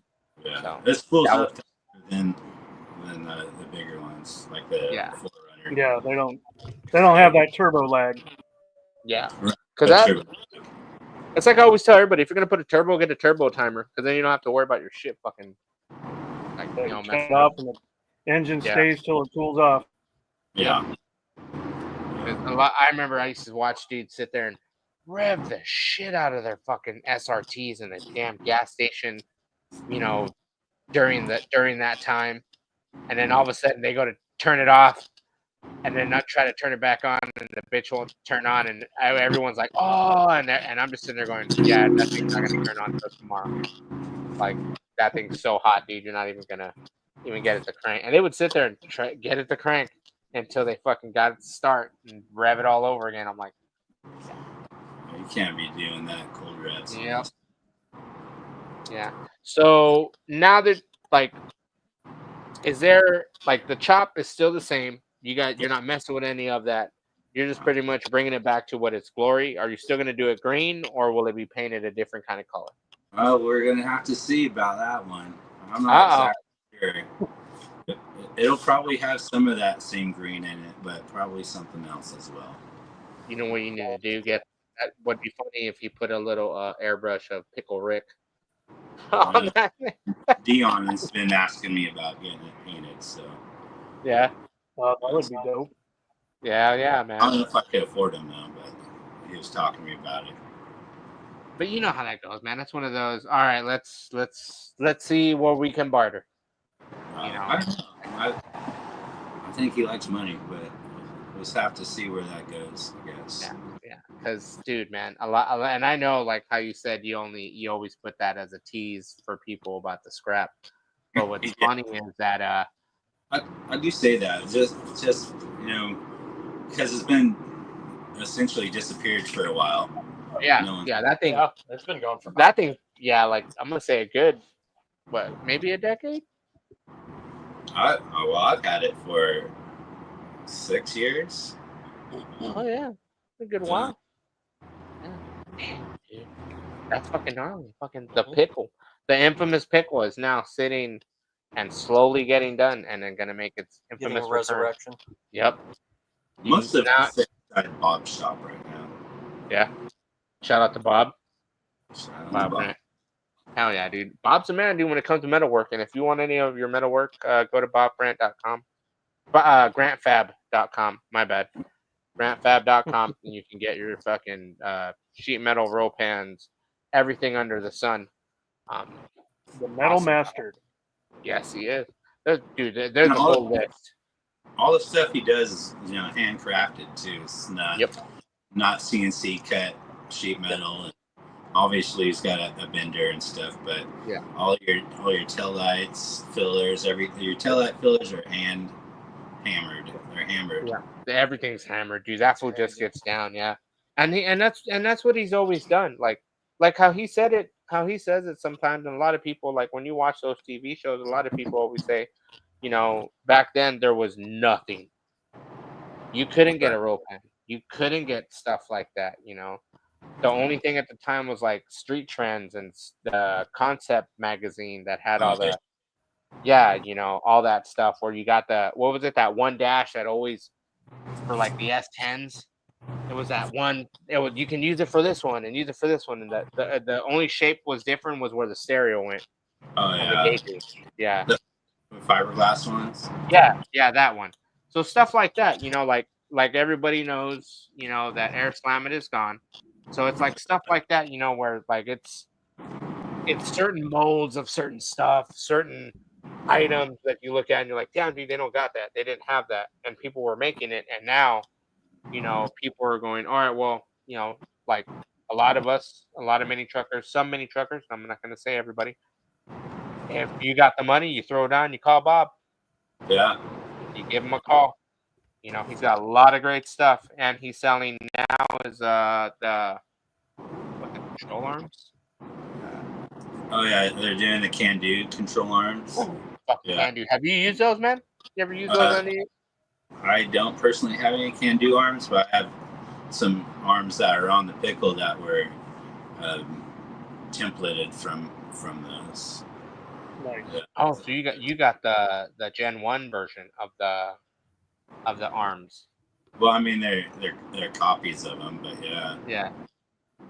Yeah, So, this pulls that up than the bigger ones, like the Yeah. 4Runner. Yeah, they don't have that turbo lag. Yeah, Right. because That's that true. it's like I always tell everybody, if you're gonna put a turbo, get a turbo timer, because then you don't have to worry about your shit fucking like Shut messing off up. and the engine Yeah. stays till it cools off. Yeah. 'Cause I remember I used to watch dudes sit there and rev the shit out of their fucking SRTs in the damn gas station, you know, during that time, and then all of a sudden they go to turn it off, and then not try to turn it back on, and the bitch won't turn on, and everyone's like, oh, and I'm just sitting there going, yeah, that thing's not gonna turn on until tomorrow. Like, that thing's so hot, dude, you're not even gonna even get it to crank. And they would sit there and get it to crank until they fucking got it to start and rev it all over again. I'm like, You can't be doing that cold revs. Yep. Yeah. So now that, like, is there, like, the chop is still the same? You're not messing with any of that. You're just pretty much bringing it back to what its glory. Are you still going to do it green, or will it be painted a different kind of color? Oh, we're gonna have to see about that one. I'm not exactly sure. It'll probably have some of that same green in it, but probably something else as well. You know what you need to do? That would be funny if you put a little airbrush of Pickle Rick on that. Dion has been asking me about getting it painted, so Yeah. That would be dope. Yeah, I man. don't know if I could afford him though, but he was talking to me about it. But you know how that goes, man. That's one of those. All right, let's see where we can barter. You know. I think he likes money, but we'll just have to see where that goes, I guess. Yeah. Because, dude, man, a lot, and I know, like how you said, you always put that as a tease for people about the scrap. But what's funny is that I do say that just you know, because it's been essentially disappeared for a while. yeah, that thing, Yeah, it's been going for that thing, yeah, like I'm gonna say a good, what, maybe a decade. I've had it for 6 years. Oh yeah, a good while. Yeah. Damn, dude, that's fucking gnarly. Fucking the pickle, the infamous pickle, is now sitting and slowly getting done, and then gonna make its getting infamous a return. resurrection. Yep. Most of Now- it's at Bob's shop right now. Yeah. Shout out to Bob. Shout out to Bob Bob. Grant. Hell yeah, dude. Bob's the man, dude, when it comes to metalwork. And if you want any of your metalwork, go to bobgrant.com. Grantfab.com. My bad. Grantfab.com. And you can get your fucking sheet metal roll pans, everything under the sun. The Metal Awesome. Master. Yes, he is. There's a all- whole list. All the stuff he does is, handcrafted too. It's not not CNC cut sheet metal. And obviously, he's got a bender and stuff, but Yeah. all your tail lights, fillers, your tail light fillers are hand hammered. They're hammered. Yeah. Everything's hammered, dude. That fool just gets down, yeah. And that's what he's always done. Like how he said it, how he says it sometimes. And a lot of people, like when you watch those TV shows, a lot of people always say, back then there was nothing. You couldn't get a roll pen. You couldn't get stuff like that. The only thing at the time was like Street Trends and the Concept magazine that had all the, all that stuff where you got that one dash that always, for like the S10s, it was that one, you can use it for this one and use it for this one. And the only shape was different was where the stereo went. Oh And the yeah, gauges. Yeah. the fiberglass ones. Yeah, that one. So stuff like that, like everybody knows, that Air Slam It is gone. So it's like stuff like that, where like it's certain molds of certain stuff, certain items that you look at and you're like, damn, dude, they don't got that. They didn't have that. And people were making it. And now, people are going, all right, well, like a lot of mini truckers, some mini truckers, I'm not going to say everybody. If you got the money, you throw it on, you call Bob. Yeah. You give him a call. He's got a lot of great stuff, and he's selling now is the control arms. Oh yeah, they're doing the Can-Do control arms. Fucking Can-Do. Have you used those, man? You ever use those on you? I don't personally have any can-do arms, but I have some arms that are on the pickle that were templated from those. Nice. Oh, so you got the Gen 1 version of the arms. Well, I mean they're copies of them, but yeah.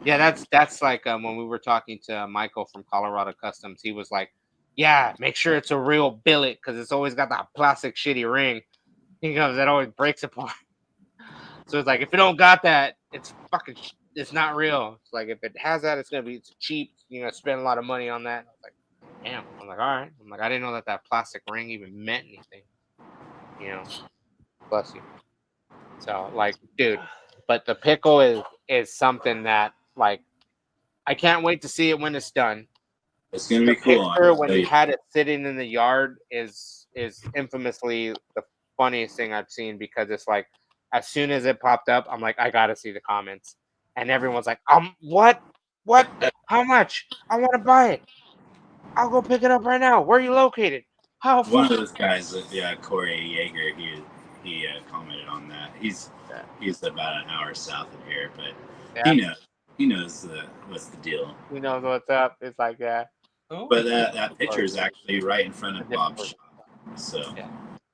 Yeah, that's like when we were talking to Michael from Colorado Customs, he was like, "Yeah, make sure it's a real billet because it's always got that plastic shitty ring. He goes, that always breaks apart." So it's like if it don't got that, it's fucking, it's not real. It's like if it has that, it's cheap. You're gonna spend a lot of money on that. I was like, damn. I'm like, all right. I'm like, I didn't know that plastic ring even meant anything. You know, bless you. So like, dude, but the pickle is something that like I can't wait to see it when it's done. It's gonna The be cool. picture when you had it sitting in the yard is infamously the funniest thing I've seen because it's like as soon as it popped up, I'm like, I gotta see the comments. And everyone's like, what? What? How much? I want to buy it. I'll go pick it up right now. Where are you located? How? One of those guys, Corey Yeager, he commented on that. He's about an hour south of here, but he knows what's the deal. He knows what's up. It's like that. But that picture is actually right in front of Bob's shop. So yeah.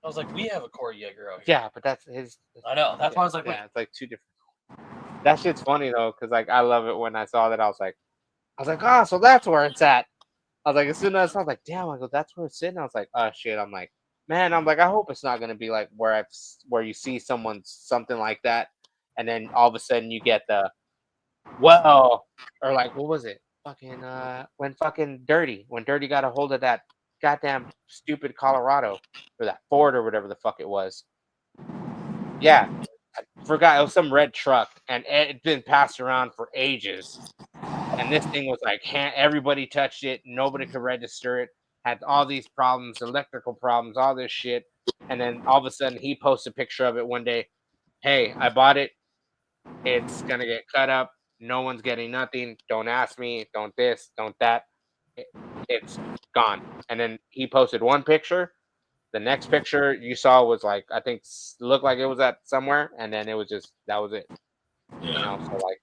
I was like, we have a Corey Yeager out here. Yeah, but that's his. I know. That's why I was like, yeah, it's like two different. That shit's funny though, because like I love it when I saw that. I was like, oh, so that's where it's at. I was like, as soon as I was like, damn, I go, that's where it's sitting. I was like, oh shit. I'm like, man, I'm like, I hope it's not gonna be like where you see something like that, and then all of a sudden you get the, well, or like what was it? Fucking when Dirty got a hold of that goddamn stupid Colorado or that Ford or whatever the fuck it was. Yeah, I forgot it was some red truck, and it'd been passed around for ages. And this thing was like, everybody touched it, nobody could register it. Had all these problems, electrical problems, all this shit. And then all of a sudden, he posts a picture of it one day. Hey, I bought it. It's gonna get cut up. No one's getting nothing. Don't ask me. Don't this. Don't that. It's gone. And then he posted one picture. The next picture you saw was like, I think looked like it was at somewhere, and then it was just that was it. yeah. You know, so like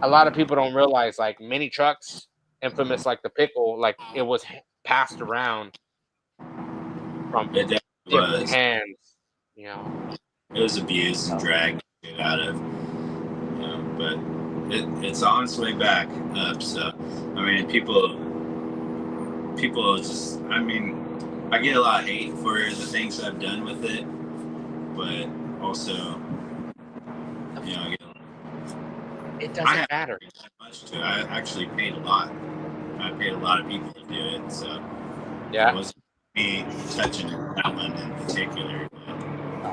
a lot of people don't realize like mini trucks, infamous like the pickle, like it was passed around from different hands. You know, it was abused and dragged out of. But it's on its way back up. So I mean, people just. I mean. I get a lot of hate for the things I've done with it, but also, you know, it doesn't matter. Much to. I actually paid a lot. I paid a lot of people to do it, so yeah. It wasn't me touching that one in particular. But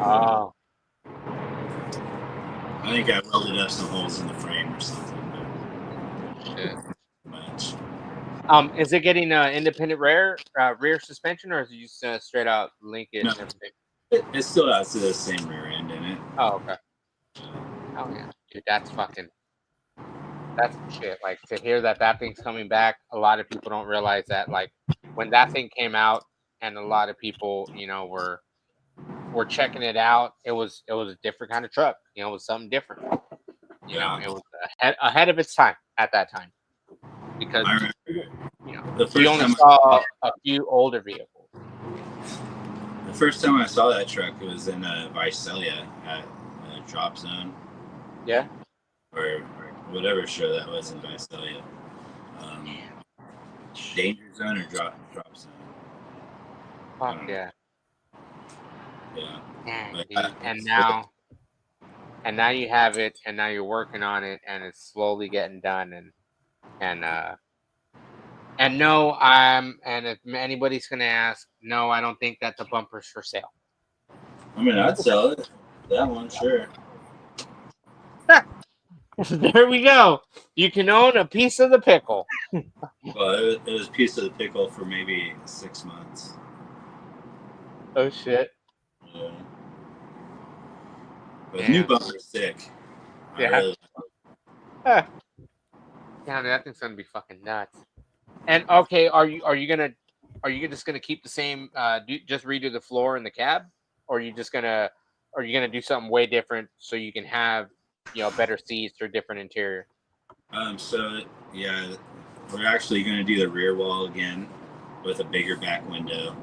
oh. I think I welded up some holes in the frame or something. But shit. Much. Is it getting independent rear suspension, or is it just straight out linkage and everything? It still has the same rear end in it. Oh, okay. Oh yeah, dude, that's shit. Like to hear that thing's coming back, a lot of people don't realize that. Like when that thing came out, and a lot of people, you know, were checking it out. It was a different kind of truck. You know, it was something different. You know, it was ahead of its time at that time. Because you know, we only saw a few older vehicles. The first time I saw that truck, it was in Visalia at Drop Zone. Yeah. Or whatever show that was in Visalia. Danger Zone or Drop Zone. Fuck yeah. Yeah. Dang, and now you have it, and now you're working on it, and it's slowly getting done, and no, and if anybody's gonna ask, no, I don't think that the bumper's for sale. I mean, I'd sell it. That one, sure. There we go. You can own a piece of the pickle. Well, it was a piece of the pickle for maybe 6 months. Oh shit. Yeah. But the new bumper's sick. Yeah. Really Yeah, man, that thing's gonna be fucking nuts. And okay, are you are you just gonna keep the same? Just redo the floor in the cab, or are you gonna do something way different so you can have better seats or different interior? So yeah, we're actually going to do the rear wall again with a bigger back window,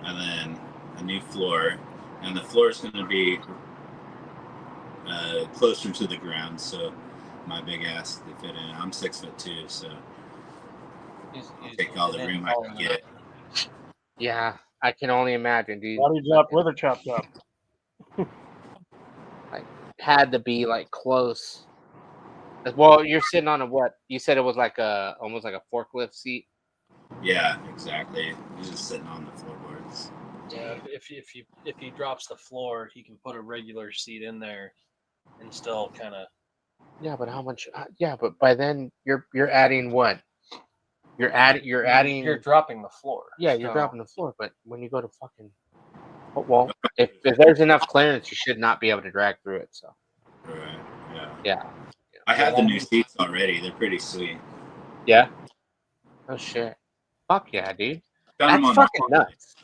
and then a new floor, and the floor is going to be closer to the ground, so my big ass to fit in. I'm 6'2", so I'll take all the room I can get. Yeah, I can only imagine, dude. Body drop with a chop top. Had to be like close. Well, you're sitting on a what? You said it was like almost like a forklift seat. Yeah, exactly. He's just sitting on the floorboards. Yeah, if he drops the floor, he can put a regular seat in there and still kind of. Yeah, but how much? Yeah, but by then you're adding what? You're adding. You're dropping the floor. Yeah, you're dropping the floor. But when you go to fucking, well, if there's enough clearance, you should not be able to drag through it. So. Right. Yeah. Yeah. I have the new seats already. They're pretty sweet. Yeah. Oh shit. Fuck yeah, dude. Got That's them on fucking nuts.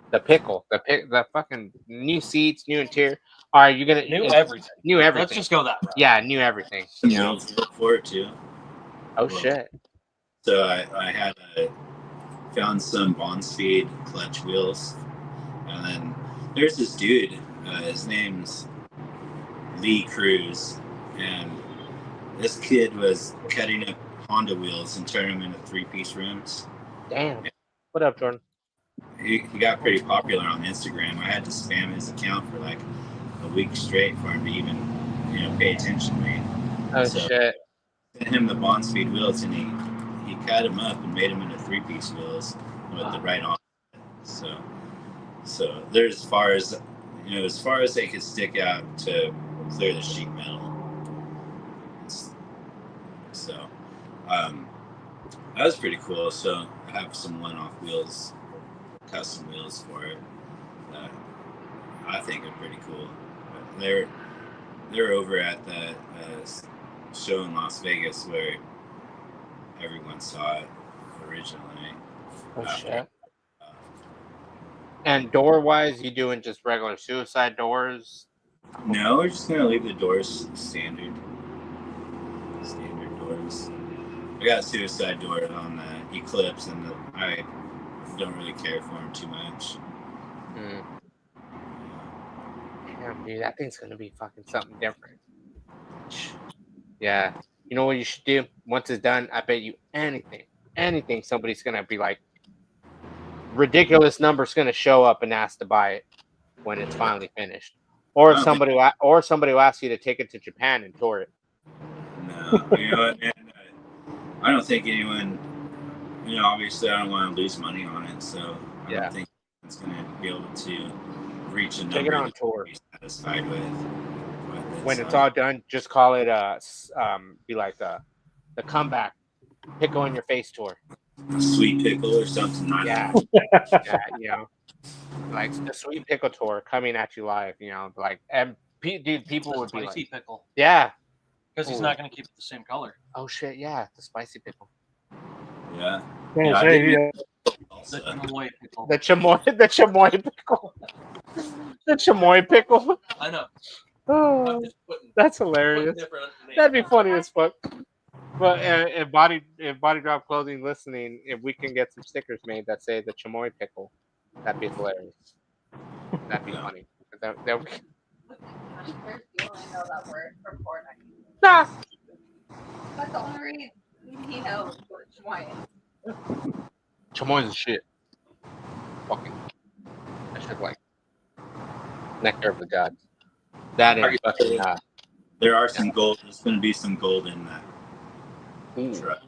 The fucking new seats, new interior. All right, you're gonna New everything. New everything. Let's just go that route. Yeah, new everything. Wheels for it too. Oh shit. So I had found some Bond Speed clutch wheels, and then there's this dude. His name's Lee Cruz, and this kid was cutting up Honda wheels and turning them into 3-piece rims. Damn. What up, Jordan? He got pretty popular on Instagram. I had to spam his account for like a week straight for him to even, pay attention to me. Oh shit. Sent him the Bond Speed wheels, and he cut them up and made them into 3-piece wheels with the right on. So they're as far as they could stick out to clear the sheet metal. So that was pretty cool. So I have some one-off wheels, custom wheels for it. I think are pretty cool. They're over at the show in Las Vegas where everyone saw it originally. Oh shit. And door-wise, you doing just regular suicide doors? No, we're just gonna leave the doors standard doors. I got a suicide door on the Eclipse, and I don't really care for them too much. Damn, dude, that thing's gonna be fucking something different. Yeah. You know what you should do? Once it's done, I bet you anything, somebody's gonna be like, ridiculous number's gonna show up and ask to buy it when it's finally finished. Or somebody will ask you to take it to Japan and tour it. No, you know what, man? I don't think anyone, obviously I don't want to lose money on it, so I don't think it's going to be able to reach a number take it on tour. Be satisfied with when it's all done, just call it be like the comeback pickle in your face tour. A sweet pickle or something. Yeah, like the sweet pickle tour coming at you live. And dude, people would be like, spicy pickle. Yeah, because he's not going to keep it the same color. Oh shit, yeah, the spicy pickle. Yeah. The chamoy pickle. The chamoy pickle. The chamoy pickle. I know. Oh, that's hilarious. That'd be funny as fuck. But if Body Drop Clothing listening, if we can get some stickers made that say the chamoy pickle, that'd be hilarious. That'd be funny. That you only know that word from Fortnite. Nah. That's the only reason he knows what chamoy is. Chamoy's is shit. Fucking. That shit like nectar of the gods. That is fucking. There are some gold. There's going to be some gold in that. Truck.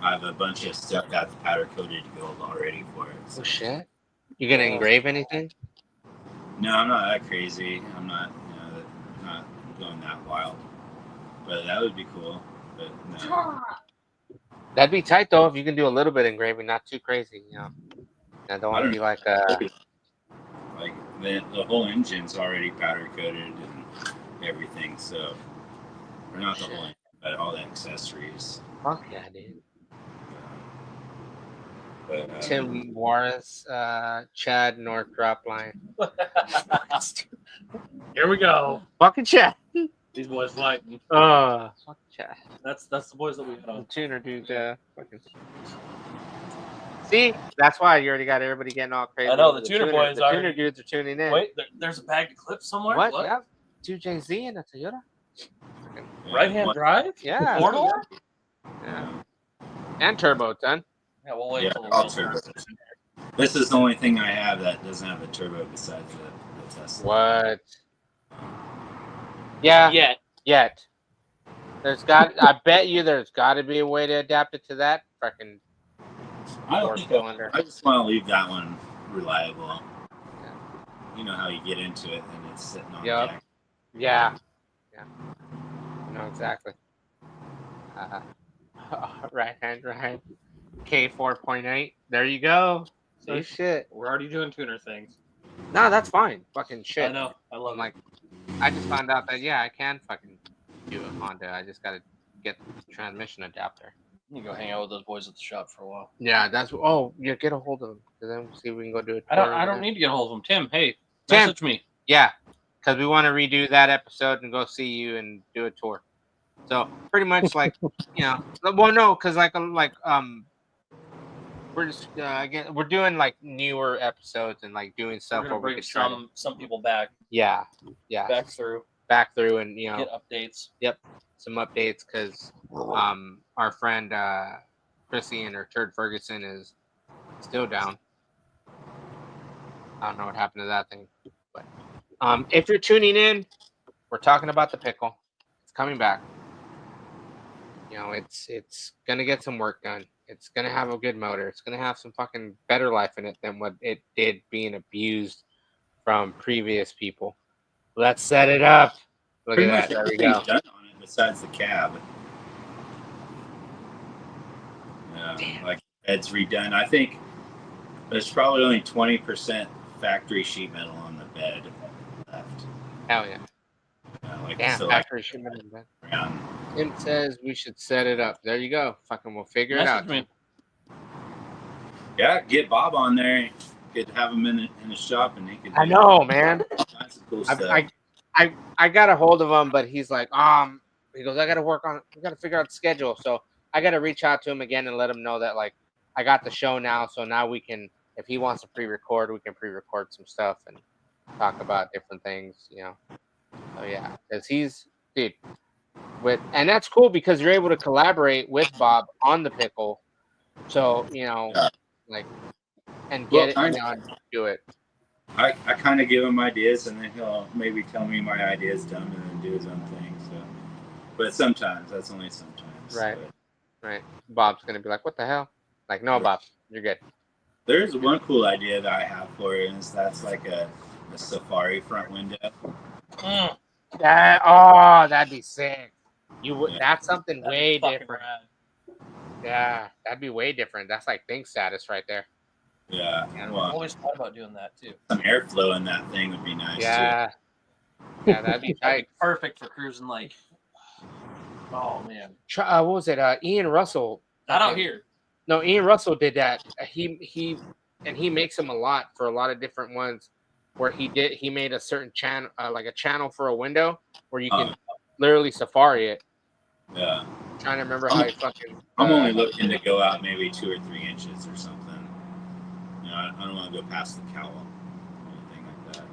I have a bunch of stuff that's powder coated gold already for it. So. Oh shit! You gonna engrave anything? No, I'm not that crazy. I'm not, not going that wild. But that would be cool. But no. That'd be tight though if you can do a little bit of engraving, not too crazy. I don't want to be like like the whole engine's already powder coated and everything, so or not the whole engine, but all the accessories. Fuck yeah, dude. But, Tim Morris, Chad North drop line. Here we go. Fucking Chad. These boys fighting. Fucking Chad. That's the boys that we had The on. tuner dude. Fucking. See, that's why you already got everybody getting all crazy. I know, the tuner boys the are- tuner dudes are tuning in. Wait, there's a bag of clips somewhere. what? Yeah. 2JZ and a Toyota. Right hand drive. Yeah. 4-door. Yeah. And turbo, son. Yeah, we'll wait Yeah, until the all wheels turbo. turn. This is the only thing I have that doesn't have a turbo besides the Tesla. What? Yeah. Yet. I bet you there's got to be a way to adapt it to that fucking I don't four think cylinder. I just want to leave that one reliable. You know how you get into it and it's sitting on Yep. jack. Yeah. No, exactly. Right hand drive. K4.8. There you go. See shit. We're already doing tuner things. No, that's fine. Fucking shit. I know. I love I'm like, I just found out that I can fucking do a Honda. I just gotta get the transmission adapter. You go hang out with those boys at the shop for a while. Yeah, that's get a hold of them. Cause then we'll see if we can go do it. I don't need to get a hold of them. Tim, hey, Tim. message me. Yeah, because we want to redo that episode and go see you and do a tour. So pretty much like well no, because we're just again we're doing like newer episodes and like doing We're stuff gonna where we bring could try to, some people back back through and get updates. some updates because our friend Chrissy and her Turd Ferguson is still down. I don't know what happened to that thing, but if you're tuning in, we're talking about the pickle. It's coming back. It's gonna get some work done. It's gonna have a good motor. It's gonna have some fucking better life in it than what it did being abused from previous people. Let's set it up. Look Pretty at much that. There we everything's go. done on it besides the cab. Yeah, like it's redone. I think there's probably only 20% factory sheet metal on the bed left. Hell yeah. Damn, So factory shipment in bed. around. Tim says we should set it up. There you go. Fucking we'll figure it out. Message me. Yeah, get Bob on there. Could have him in the shop and he could. I know, man. That's some cool stuff. I got a hold of him, but he's like, he goes, I got to figure out the schedule. So I got to reach out to him again and let him know that like I got the show now. So now we can, if he wants to pre-record, we can pre-record some stuff and talk about different things, So yeah, because he's and that's cool because you're able to collaborate with Bob on the pickle. So, like, and get it and do it. I kind of give him ideas, and then he'll maybe tell me my idea's dumb, and then do his own thing. So, but sometimes that's only sometimes. Right. But Right. Bob's gonna be like, "What the hell?" Like, no, Bob, you're good. there's one cool idea that I have for it, is that's like a Safari front window. That'd be sick. You would. Yeah. That's something That'd be way fucking different. rad. Yeah, that'd be way different. That's like think status right there. Yeah. I've Well, always thought about doing that too. some airflow in that thing would be nice Yeah. Yeah, that'd be That'd tight. be perfect for cruising like. Oh man, What was it? Ian Russell. not out here. No, Ian Russell did that. He makes them a lot for a lot of different ones. Where he made a certain channel, like a channel for a window, where you can literally Safari it. too. Yeah. I'm trying to remember how he fucking. I'm only looking to go out maybe 2 or 3 inches or something. I don't want to go past the cowl or anything like that.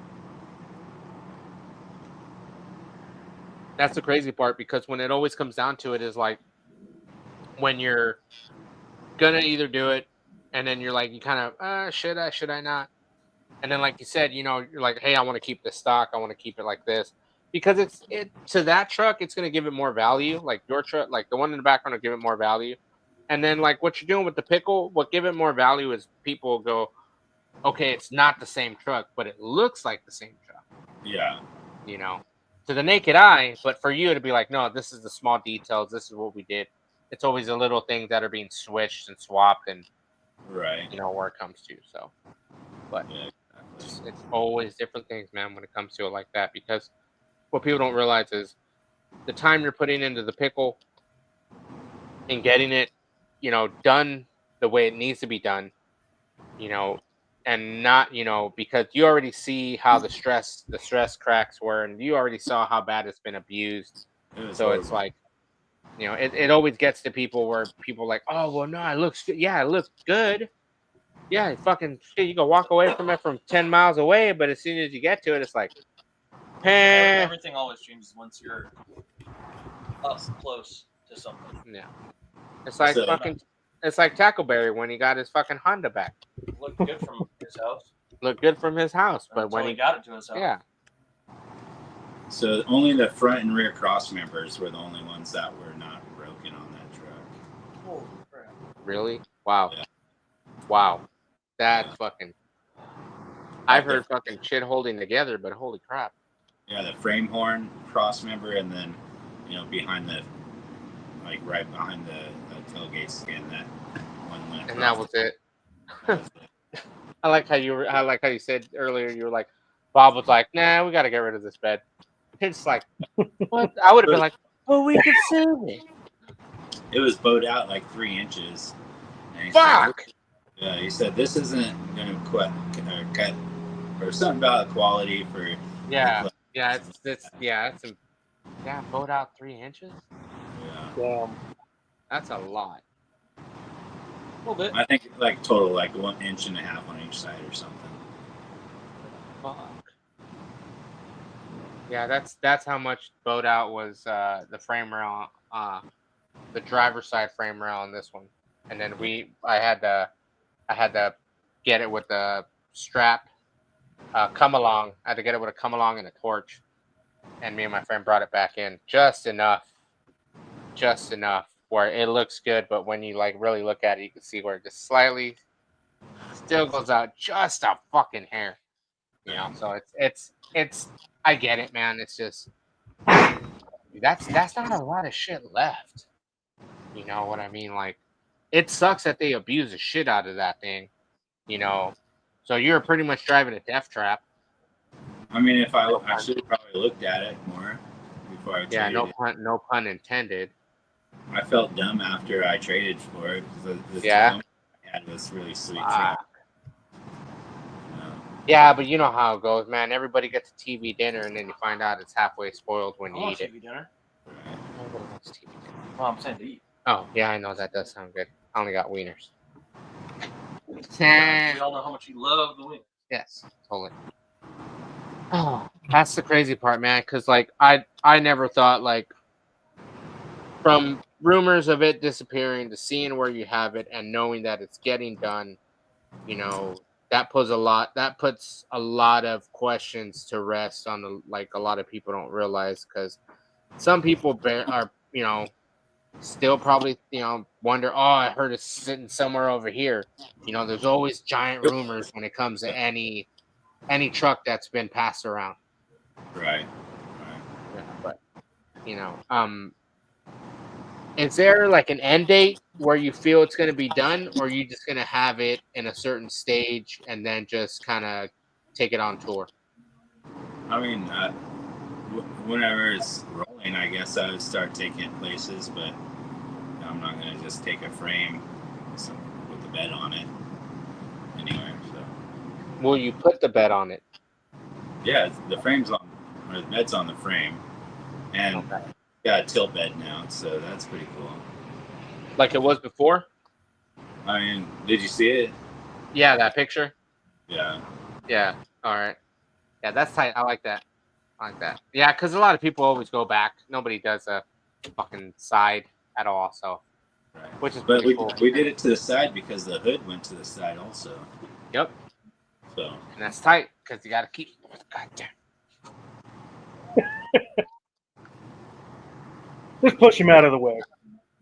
That's the crazy part because when it always comes down to it is like when you're gonna either do it and then you're like you kind of should I not, and then like you said you're like, hey, I want to keep this stock, I want to keep it like this because it to that truck it's gonna give it more value, like your truck, like the one in the background will give it more value, and then like what you're doing with the pickle, what give it more value is people go, okay, it's not the same truck but it looks like the same truck. Yeah. To the naked eye, but for you to be like, no, this is the small details. This is what we did. It's always the little things that are being switched and swapped, and Right. where it comes to. So, but Yeah, it's always different things, man, when it comes to it like that. Because what people don't realize is the time you're putting into the pickle and getting it, done the way it needs to be done, you know, and not, you know, because you already see how the stress cracks were, and you already saw how bad it's been abused. It was So horrible. it's like, you know, it always gets to people where people are like, oh, well, no, it looks good. Yeah, it looks good. Yeah, fucking shit. You can walk away from it from 10 miles away, but as soon as you get to it, it's like, Everything always changes once you're up close to something. yeah. It's like So- fucking, it's like Tackleberry when he got his fucking Honda back. It looked good from his house, Looked good from his house, but until when he he, got it to his house. yeah, So only the front and rear cross members were the only ones that were not broken on that truck. Holy crap. really? Wow. Yeah. Wow. That's Yeah. fucking, I've heard fucking shit holding together, but holy crap. Yeah, the frame horn cross member, and then behind the, like right behind the tailgate skin, that one went. And that was it. That was it. I like how you said earlier, you were like, Bob was like, nah, we got to get rid of this bed. It's like, what? I would have been like, oh, we could save it. It was bowed out like 3 inches. And he said, Fuck. yeah, he said this isn't going to cut or something about the quality for. Yeah. Yeah. It's bowed out 3 inches. Yeah. Damn. That's a lot. A little bit. I think like total like 1.5 inches on each side or something. Fuck. Yeah, that's how much bowed out was the frame rail, the driver's side frame rail on this one, and then I had to get it with the strap, come along. I had to get it with a come along and a torch, and me and my friend brought it back in just enough where it looks good, but when you like really look at it, you can see where it just slightly still goes out just a fucking hair. You know, so it's I get it, man. It's just that's not a lot of shit left. You know what I mean? Like, it sucks that they abuse the shit out of that thing. You know, so you're pretty much driving a death trap. I mean, if I should have probably looked at it more before I traded it. No pun intended. I felt dumb after I traded for it. The Yeah. Tacoma I had was really sweet. Fuck. Too. Yeah, but you know how it goes, man. Everybody gets a TV dinner, and then you find out it's halfway spoiled when I you want eat it. TV dinner. Right. Nobody wants TV dinner. Well, I'm saying to eat. Oh, yeah, I know that does sound good. I only got wieners. We all know how much you love the wing. Yes, totally. Oh, that's the crazy part, man. Because like I never thought, like, from rumors of it disappearing to seeing where you have it and knowing that it's getting done, you know, that puts a lot of questions to rest on the, like, a lot of people don't realize, because some people are, you know, still probably, you know, wonder, oh, I heard it's sitting somewhere over here. You know, there's always giant rumors when it comes to any truck that's been passed around. Right. Yeah, but you know, is there like an end date where you feel it's going to be done, or are you just going to have it in a certain stage and then just kind of take it on tour? I mean, whenever it's rolling, I guess I would start taking it places, but I'm not going to just take a frame with the bed on it anyway. So Will you put the bed on it? yeah, the frame's on, or the bed's on the frame, and Okay. got a tilt bed now, so that's pretty cool. Like it was before? I mean, did you see it? Yeah, that picture. Yeah. Yeah. All right. Yeah, that's tight. I like that. Yeah, because a lot of people always go back. Nobody does a fucking side at all. So, Right. which is But pretty cool. we did it to the side because the hood went to the side also. Yep. So And that's tight because you got to keep. Goddamn. Just push him out of the way.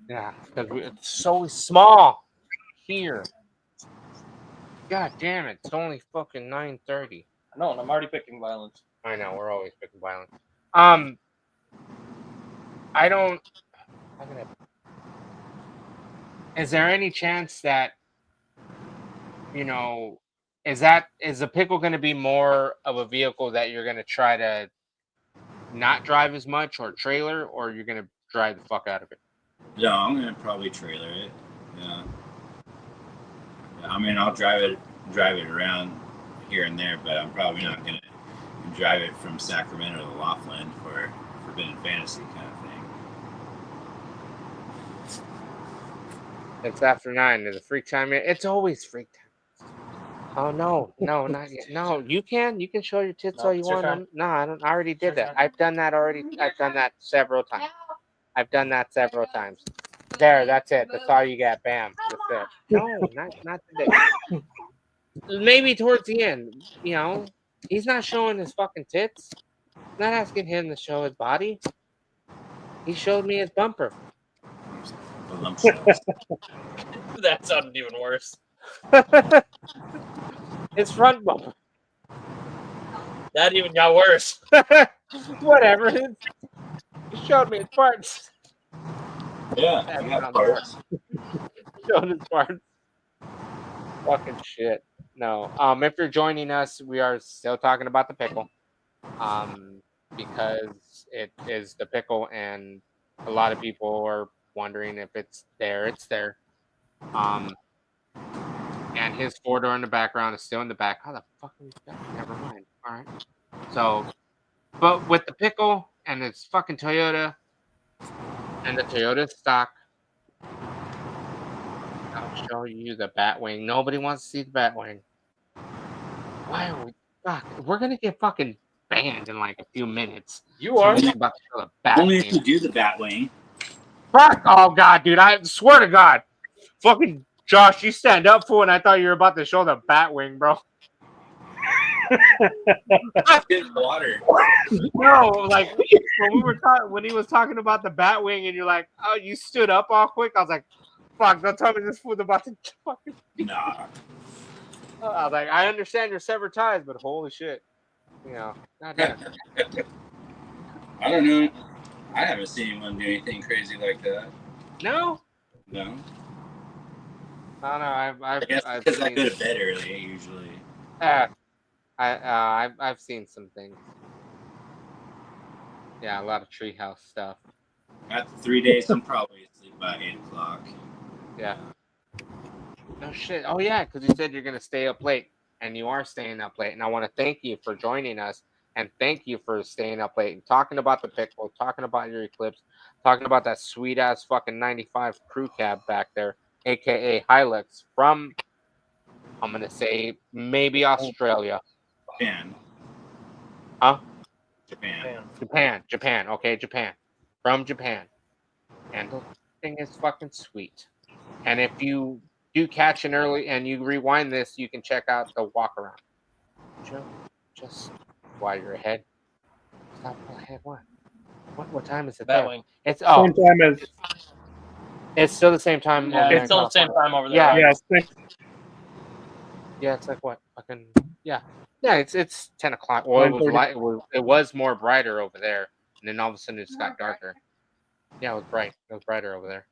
Yeah, because it's so small here. God damn it! It's only fucking 9:30. I know, and I'm already picking violence. I know we're always picking violence. I don't. I'm gonna. Is there any chance that, you know, is the pickle going to be more of a vehicle that you're going to try to not drive as much, or trailer, or you're going to drive the fuck out of it? yeah, I'm gonna probably trailer it. Yeah. I mean, I'll drive it around here and there, but I'm probably not gonna drive it from Sacramento to Laughlin for Forbidden Fantasy kind of thing. It's after 9. There's a freak time here. It's always freak time. Oh no, not yet. No, you can show your tits No, all you it's your want. turn. No, I don't. I already did It's your that. turn. I've done that already. I've done that several times. There, that's it. That's all you got. Bam. That's it. No, not today. Maybe towards the end. You know, he's not showing his fucking tits. I'm not asking him to show his body. He showed me his bumper. Voluptuous. That sounded even worse. His front bumper. That even got worse. Whatever. He showed me his parts. Yeah, I got parts. Showed his parts. Fucking shit. No. If you're joining us, we are still talking about the pickle. Because it is the pickle, and a lot of people are wondering if it's there. It's there. And his 4-door in the background is still in the back. How the fuck is that? Never mind. All right. So, but with the pickle and it's fucking Toyota, and the Toyota stock, I'll show you the Batwing. Nobody wants to see the Batwing. Why are we? Fuck, we're gonna get fucking banned in like a few minutes. You are. Somebody's about to show the Only if you Batwing. do the Batwing. Fuck! Oh god, dude! I swear to God, fucking Josh, you stand up for, and I thought you were about to show the Batwing, bro. In the water. No, like when he was talking about the Batwing, and you're like, oh, you stood up all quick. I was like, fuck! Don't tell me this fool's about to fucking. Nah. I was like, I understand your severed ties, but holy shit, you know, not that. I don't know. I haven't seen anyone do anything crazy like that. No, No. I don't know. I guess I've because I seen, go to bed early usually. I've seen some things. Yeah, a lot of treehouse stuff. After 3 days, I'm probably asleep by 8 o'clock. Yeah. No shit. Oh yeah, because you said you're gonna stay up late, and you are staying up late. And I want to thank you for joining us, and thank you for staying up late and talking about the pickle, talking about your Eclipse, talking about that sweet ass fucking '95 crew cab back there, aka Hilux from, I'm gonna say maybe Australia. Japan. Huh? Japan. Japan. Okay, Japan. From Japan. And the thing is fucking sweet. And if you do catch an early and you rewind this, you can check out the walk around. Just while you're ahead. Stop ahead. What time is it? Batwing. It's Same time as it's still the same time. Yeah, over it's still the there. same time over there. Yeah. right? yeah, It's like what? Fucking yeah. It's 10 o'clock. Well, it was 9:30. light. It was more brighter over there, and then all of a sudden it just got darker. Yeah, it was bright. It was brighter over there.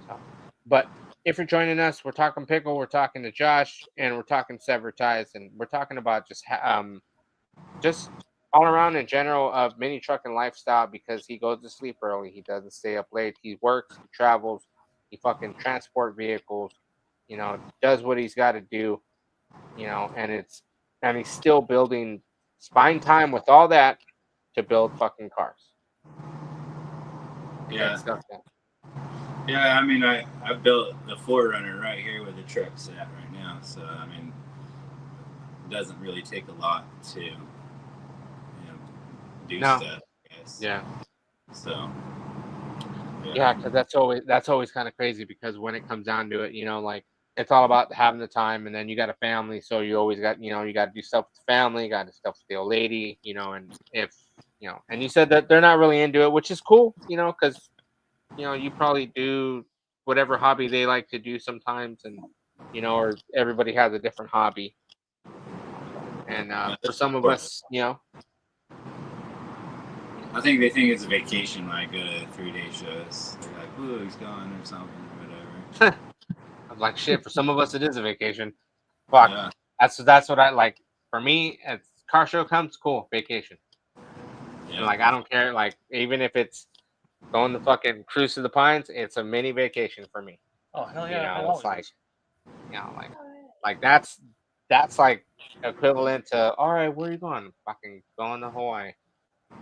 So, but if you're joining us, we're talking pickle. We're talking to Josh, and we're talking severed ties, and we're talking about just all around in general of mini trucking lifestyle, because he goes to sleep early. He doesn't stay up late. He works. He travels. He fucking transport vehicles. You know, does what he's got to do. You know, and he's still building spine time with all that to build fucking cars. Yeah. And stuff like that. Yeah, I mean, I built the 4Runner right here where the truck's at right now. So, I mean, it doesn't really take a lot to, do No. stuff, I guess. Yeah. So, Yeah, because that's always kind of crazy, because when it comes down to it, you know, like it's all about having the time, and then you got a family, so you always got, you know, you got to do stuff with the family, you got to do stuff with the old lady, you know, and if, you know, and you said that they're not really into it, which is cool, you know, because, you know, you probably do whatever hobby they like to do sometimes, and, you know, or everybody has a different hobby, and for some of us, you know, I think they think it's a vacation when I go to 3-day shows. They're like, "Ooh, he's gone" or something, or whatever. I'm like, shit, for some of us it is a vacation. Fuck. Yeah. That's what I like. For me, if car show comes, cool, vacation. And like, I don't care. Like, even if it's going to fucking cruise to the Pines, it's a mini vacation for me. Oh hell You yeah! know, it's like, you know, like Like that's like equivalent to all right, where are you going? Fucking going to Hawaii.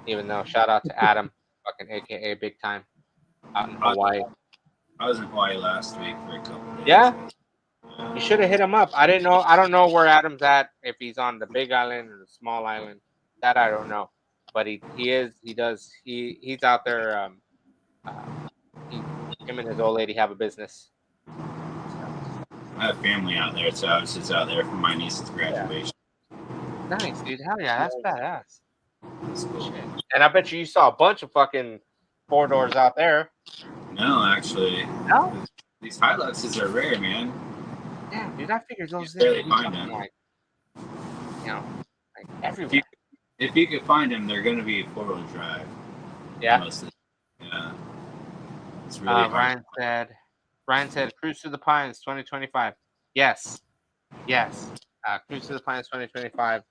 Even though shout out to Adam, fucking AKA Big Time, out in Hawaii. I was in Hawaii last week for a couple days. Yeah? You should have hit him up. I don't know where Adam's at, if he's on the big island or the small island. That I don't know. But he's out there. Him and his old lady have a business. I have family out there, so I was just out there for my niece's graduation. Nice, dude. Hell yeah, that's badass. That's cool. Shit. And I bet you saw a bunch of fucking 4-doors out there. No, actually. No? These Hiluxes are rare, man. Yeah, dude, I figured those You barely things find would be them. like everywhere. If you could find them, they're going to be 4-wheel drive. Yeah. Mostly. Yeah. It's really hard. Ryan said, Cruise to the Pines 2025. Yes. Cruise to the Pines 2025.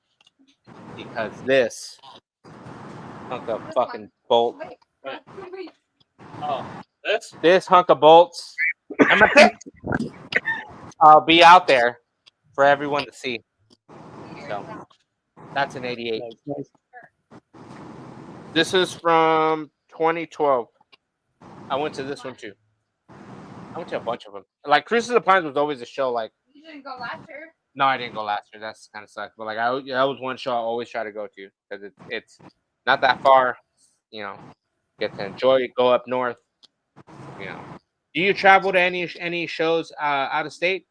Because this hunk of fucking bolt. Oh, this? This hunk of bolts. I'll be out there for everyone to see. So that's an 88. This is from 2012. I went to this one too. I went to a bunch of them. Like Cruise to the Pines was always a show. Like You didn't go last year. no, I didn't go last year. That's kind of sucked. But like that was one show I always try to go to because it's not that far. You know, get to enjoy it. Go up north. You know, do you travel to any shows out of state?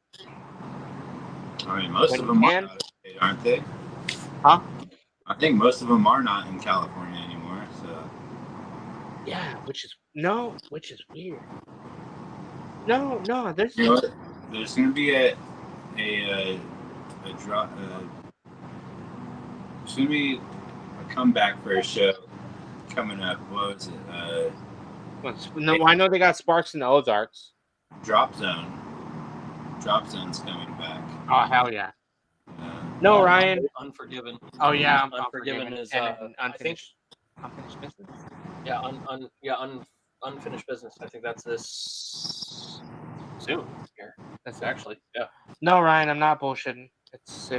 I mean, most When of you them are can? out of state, aren't they? Huh? I think most of them are not in California anymore. So Yeah, which is weird. No, there's you know what? There's going to be a drop. There's going to be a comeback for a show coming up. What was it? no. I know they got Sparks in the Ozarks. Drop Zone. Drop Zone's coming back. Oh hell yeah! No, Ryan. Unforgiven. Oh yeah, Unforgiven is and I think unfinished business. yeah, unfinished business. I think that's this soon here. That's Actually, yeah. No, Ryan, I'm not bullshitting. It's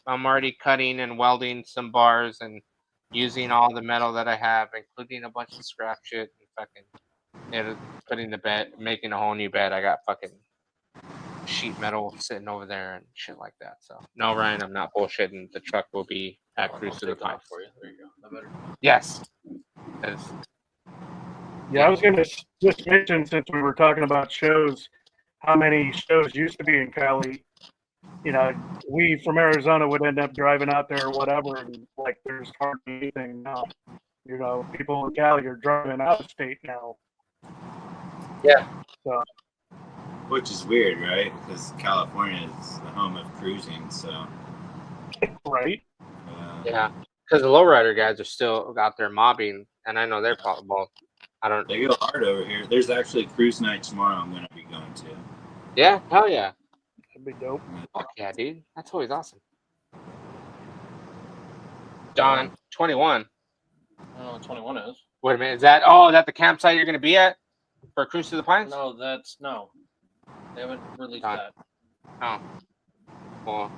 I'm already cutting and welding some bars and using all the metal that I have, including a bunch of scrap shit and putting the bed, making a whole new bed. I got fucking sheet metal sitting over there and shit like that. So no, Ryan, I'm not bullshitting. The truck will be at Cruise to the Take it off Pines. for you. There you go. That better. Yes. Yeah, I was going to just mention, since we were talking about shows, how many shows used to be in Cali. You know, we from Arizona would end up driving out there or whatever, and like there's hardly anything now. You know, people in Cali are driving out of state now. Yeah. So Which is weird, right? Because California is the home of cruising, so. right. Yeah. Because the lowrider guys are still out there mobbing, and I know they're probably both. I don't. They go hard over here. There's actually cruise night tomorrow I'm going to be going to. Yeah. Hell yeah. That'd be dope. Fuck yeah, dude. That's always awesome. Don, 21. I don't know what 21 is. Wait a minute. Is that the campsite you're going to be at for Cruise to the Pines? No, no. They haven't released Done. that. Oh. Well,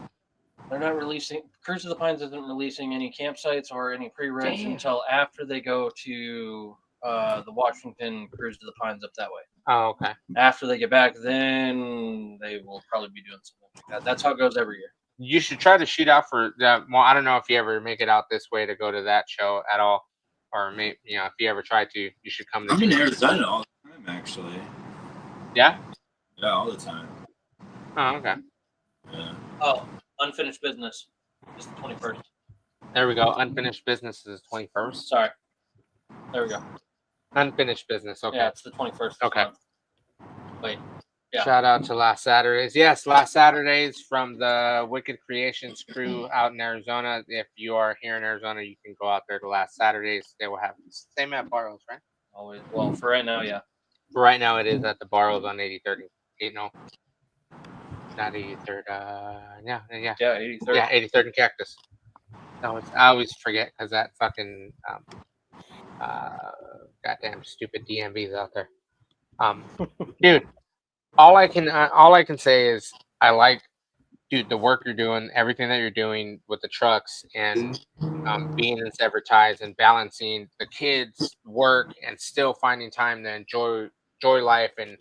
They're not releasing. Cruise to the Pines isn't releasing any campsites or any pre-rents Damn. until after they go to the Washington Cruise to the Pines up that way. oh, okay. After they get back, then they will probably be doing something like that. That's how it goes every year. You should try to shoot out for that. Well, I don't know if you ever make it out this way to go to that show at all, or maybe if you ever try to, you should come. I'm in Arizona all the time, actually. Yeah. Yeah, all the time. Oh, okay. Yeah. Oh, unfinished business is the 21st. There we go. Unfinished business is 21st. Sorry. There we go. Unfinished business. Okay. Yeah, it's the 21st. Okay. Wait. Yeah. Shout out to Last Saturdays. Yes, Last Saturdays from the Wicked Creations crew out in Arizona. If you are here in Arizona, you can go out there to Last Saturdays. They will have same at Barrows, right? Always. Well, for right now, yeah. For right now, it is at the Barrows on 83rd. No, not 83rd. Yeah. Yeah, 83rd. Yeah, 83rd and Cactus. I always forget because that fucking goddamn stupid DMV's out there. Dude, all I can say is I like, dude, the work you're doing, everything that you're doing with the trucks, and being incentivized and balancing the kids' work and still finding time to enjoy life and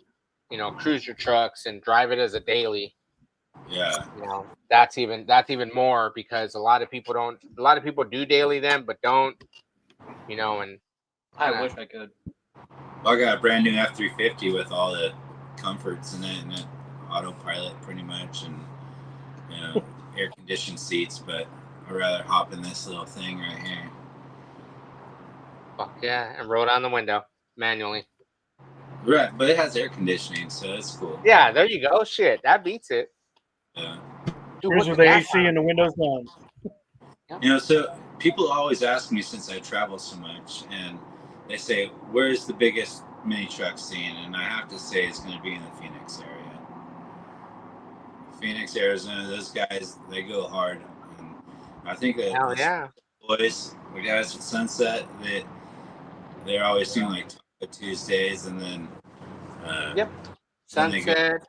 cruise your trucks and drive it as a daily. Yeah. That's even more, because a lot of people do daily them but don't, and I wish I could. Well, I got a brand new F-350 with all the comforts in it, and it autopilot pretty much, and air conditioned seats, but I'd rather hop in this little thing right here. fuck yeah, and roll down the window manually. Right, but it has air conditioning, so it's cool. Yeah, there you go. Shit, that beats it. Yeah. Dude, Here's with the AC and the windows down. So people always ask me, since I travel so much, and they say, where's the biggest mini truck scene? And I have to say it's going to be in the Phoenix area. Phoenix, Arizona, those guys, they go hard. And I think that boys, the guys at Sunset, they're always doing like Taco Tuesdays, and then Sunset.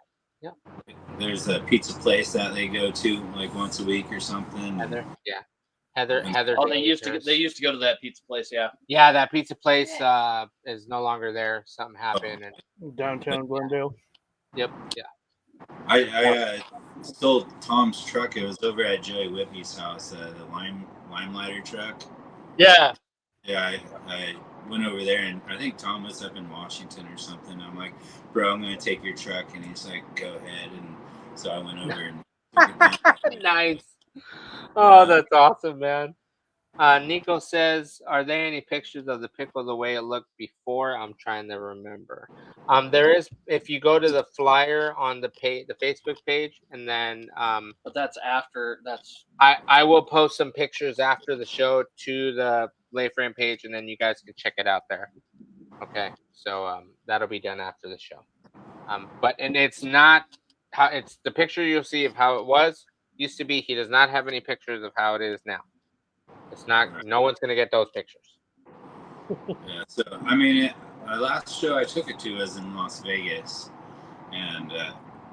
There's a pizza place that they go to like once a week or something. Heather. Oh, they used to go to that pizza place. Yeah, that pizza place is no longer there. Something happened. And downtown Glendale. Yep. Yeah. I stole Tom's truck. It was over at Joey Whitney's house, the Limelighter truck. Yeah. Yeah, I went over there, and I think Tom was up in Washington or something. I'm like, bro, I'm going to take your truck. And he's like, go ahead. And so I went over and took it. Nice. Oh, that's awesome, man. Nico says, are there any pictures of the pickle the way it looked before? I'm trying to remember. There is, if you go to the flyer on the Facebook page, and then but that's after I will post some pictures after the show to the Layframe page, and then you guys can check it out there. Okay, so that'll be done after the show. And it's not how it's the picture you'll see of how it used to be. He does not have any pictures of how it is now. It's not. Right. No one's gonna get those pictures. Yeah. So I mean, the last show I took it to was in Las Vegas, and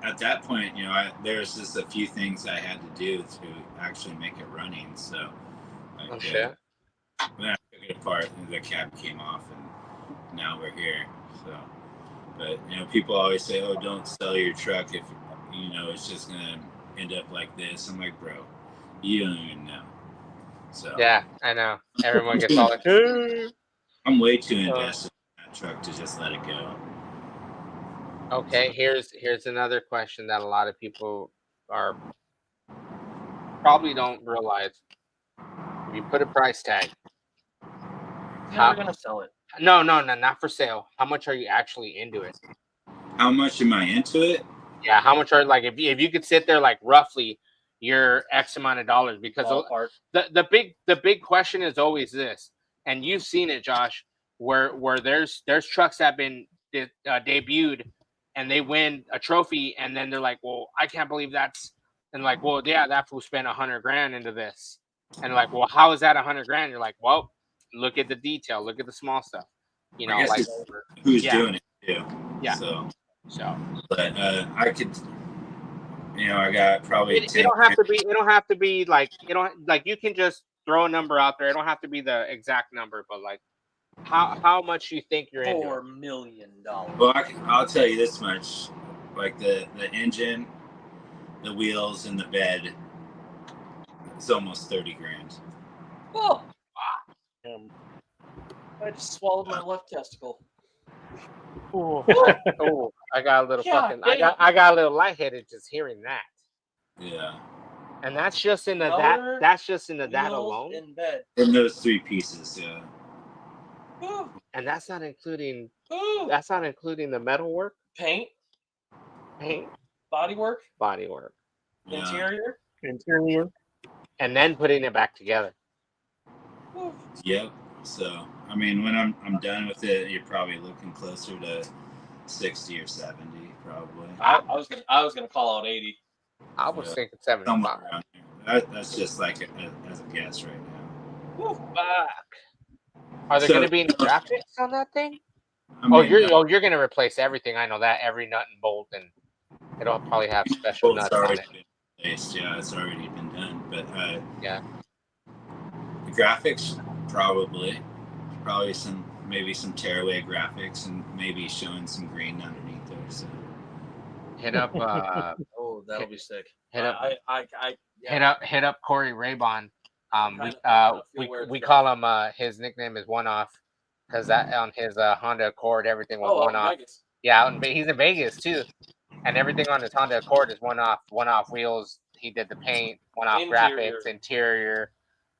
at that point, there's just a few things I had to do to actually make it running. So, shit. Then I took it apart, and the cap came off, and now we're here. So, but people always say, "Oh, don't sell your truck if it's just gonna end up like this." I'm like, bro, you don't even know. So yeah, I know. Everyone gets all like, I'm way too invested in that truck to just let it go. Okay, here's another question that a lot of people are probably don't realize. If you put a price tag, how are you gonna sell it? No, not for sale. How much are you actually into it? How much am I into it? Yeah, how much are if you could sit there like roughly your X amount of dollars, because the big question is always this, and you've seen it, Josh, where there's trucks that have been debuted and they win a trophy, and then they're like, well, I can't believe that's, and like, well, yeah, that fool spent $100,000 into this, and like, well, how is that $100,000? You're like, well, look at the detail, look at the small stuff, like who's doing it too. Yeah. So, but I could. I got probably. It don't have to be like you can just throw a number out there. It don't have to be the exact number, but like how much you think you're into. $4 million. Well, I'll tell you this much: like the engine, the wheels, and the bed. It's almost $30,000. Oh, I just swallowed my left testicle. Oh, I got a little I got a little lightheaded just hearing that. Yeah. And that's just in the that's just in the that alone. In bed. In those three pieces, yeah. Ooh. And that's not including the metal work, paint, body work, yeah. interior, and then putting it back together. Ooh. Yep. So I mean, when I'm done with it, you're probably looking closer to 60 or 70, probably. I was gonna call out 80. I was thinking 75. That's just like as a guess right now. Ooh, fuck. Are there going to be any graphics on that thing? You're going to replace everything. I know that, every nut and bolt and It'll probably have special Well, it's nuts on already it. been placed. Yeah, it's already been done. But Yeah. the graphics probably maybe some tearaway graphics and maybe showing some green underneath there. So Hit up Oh, that'll be sick. hit up Yeah. hit up Corey Raybon. We It's call him his nickname is One Off because that on his Honda Accord everything was one off. Yeah, he's in Vegas too, and everything on his Honda Accord is one off wheels. He did the paint, one off graphics, interior,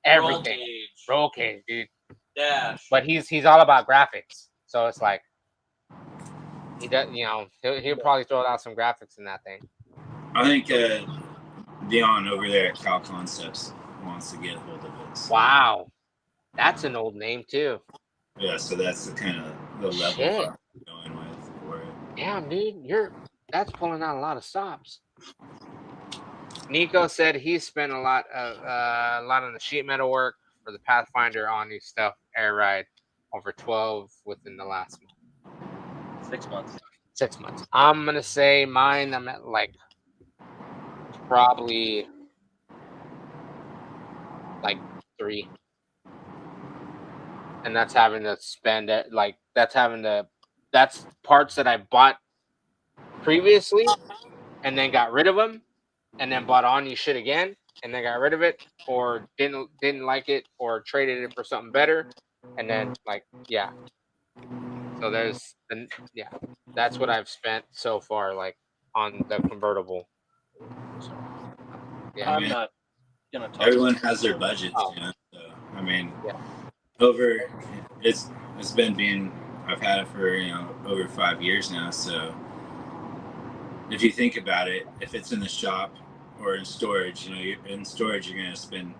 everything. Roll cage, dude. Dash. But he's all about graphics, so it's like he does. You know, he'll probably throw out some graphics in that thing. I think Dion over there at Cal Concepts wants to get a hold of it. So. Wow, that's an old name too. Yeah, so that's the kind of the level Shit. I'm going with for it. Damn, dude, that's pulling out a lot of stops. Nico said he spent a lot on the sheet metal work for the Pathfinder on new stuff air ride over 12 within the last month. 6 months. 6 months. I'm gonna say mine. I'm at like probably like 3, and that's having to spend it. Like that's parts that I bought previously, and then got rid of them, and then bought on new shit again, and then got rid of it, or didn't like it, or traded it for something better, and then yeah. So that's what I've spent so far, like on the convertible. So, yeah, I'm not gonna talk. Everyone has their budgets, you know. So I mean, it's been I've had it for over 5 years now. So if you think about it, if it's in the shop or in storage, in storage you're gonna spend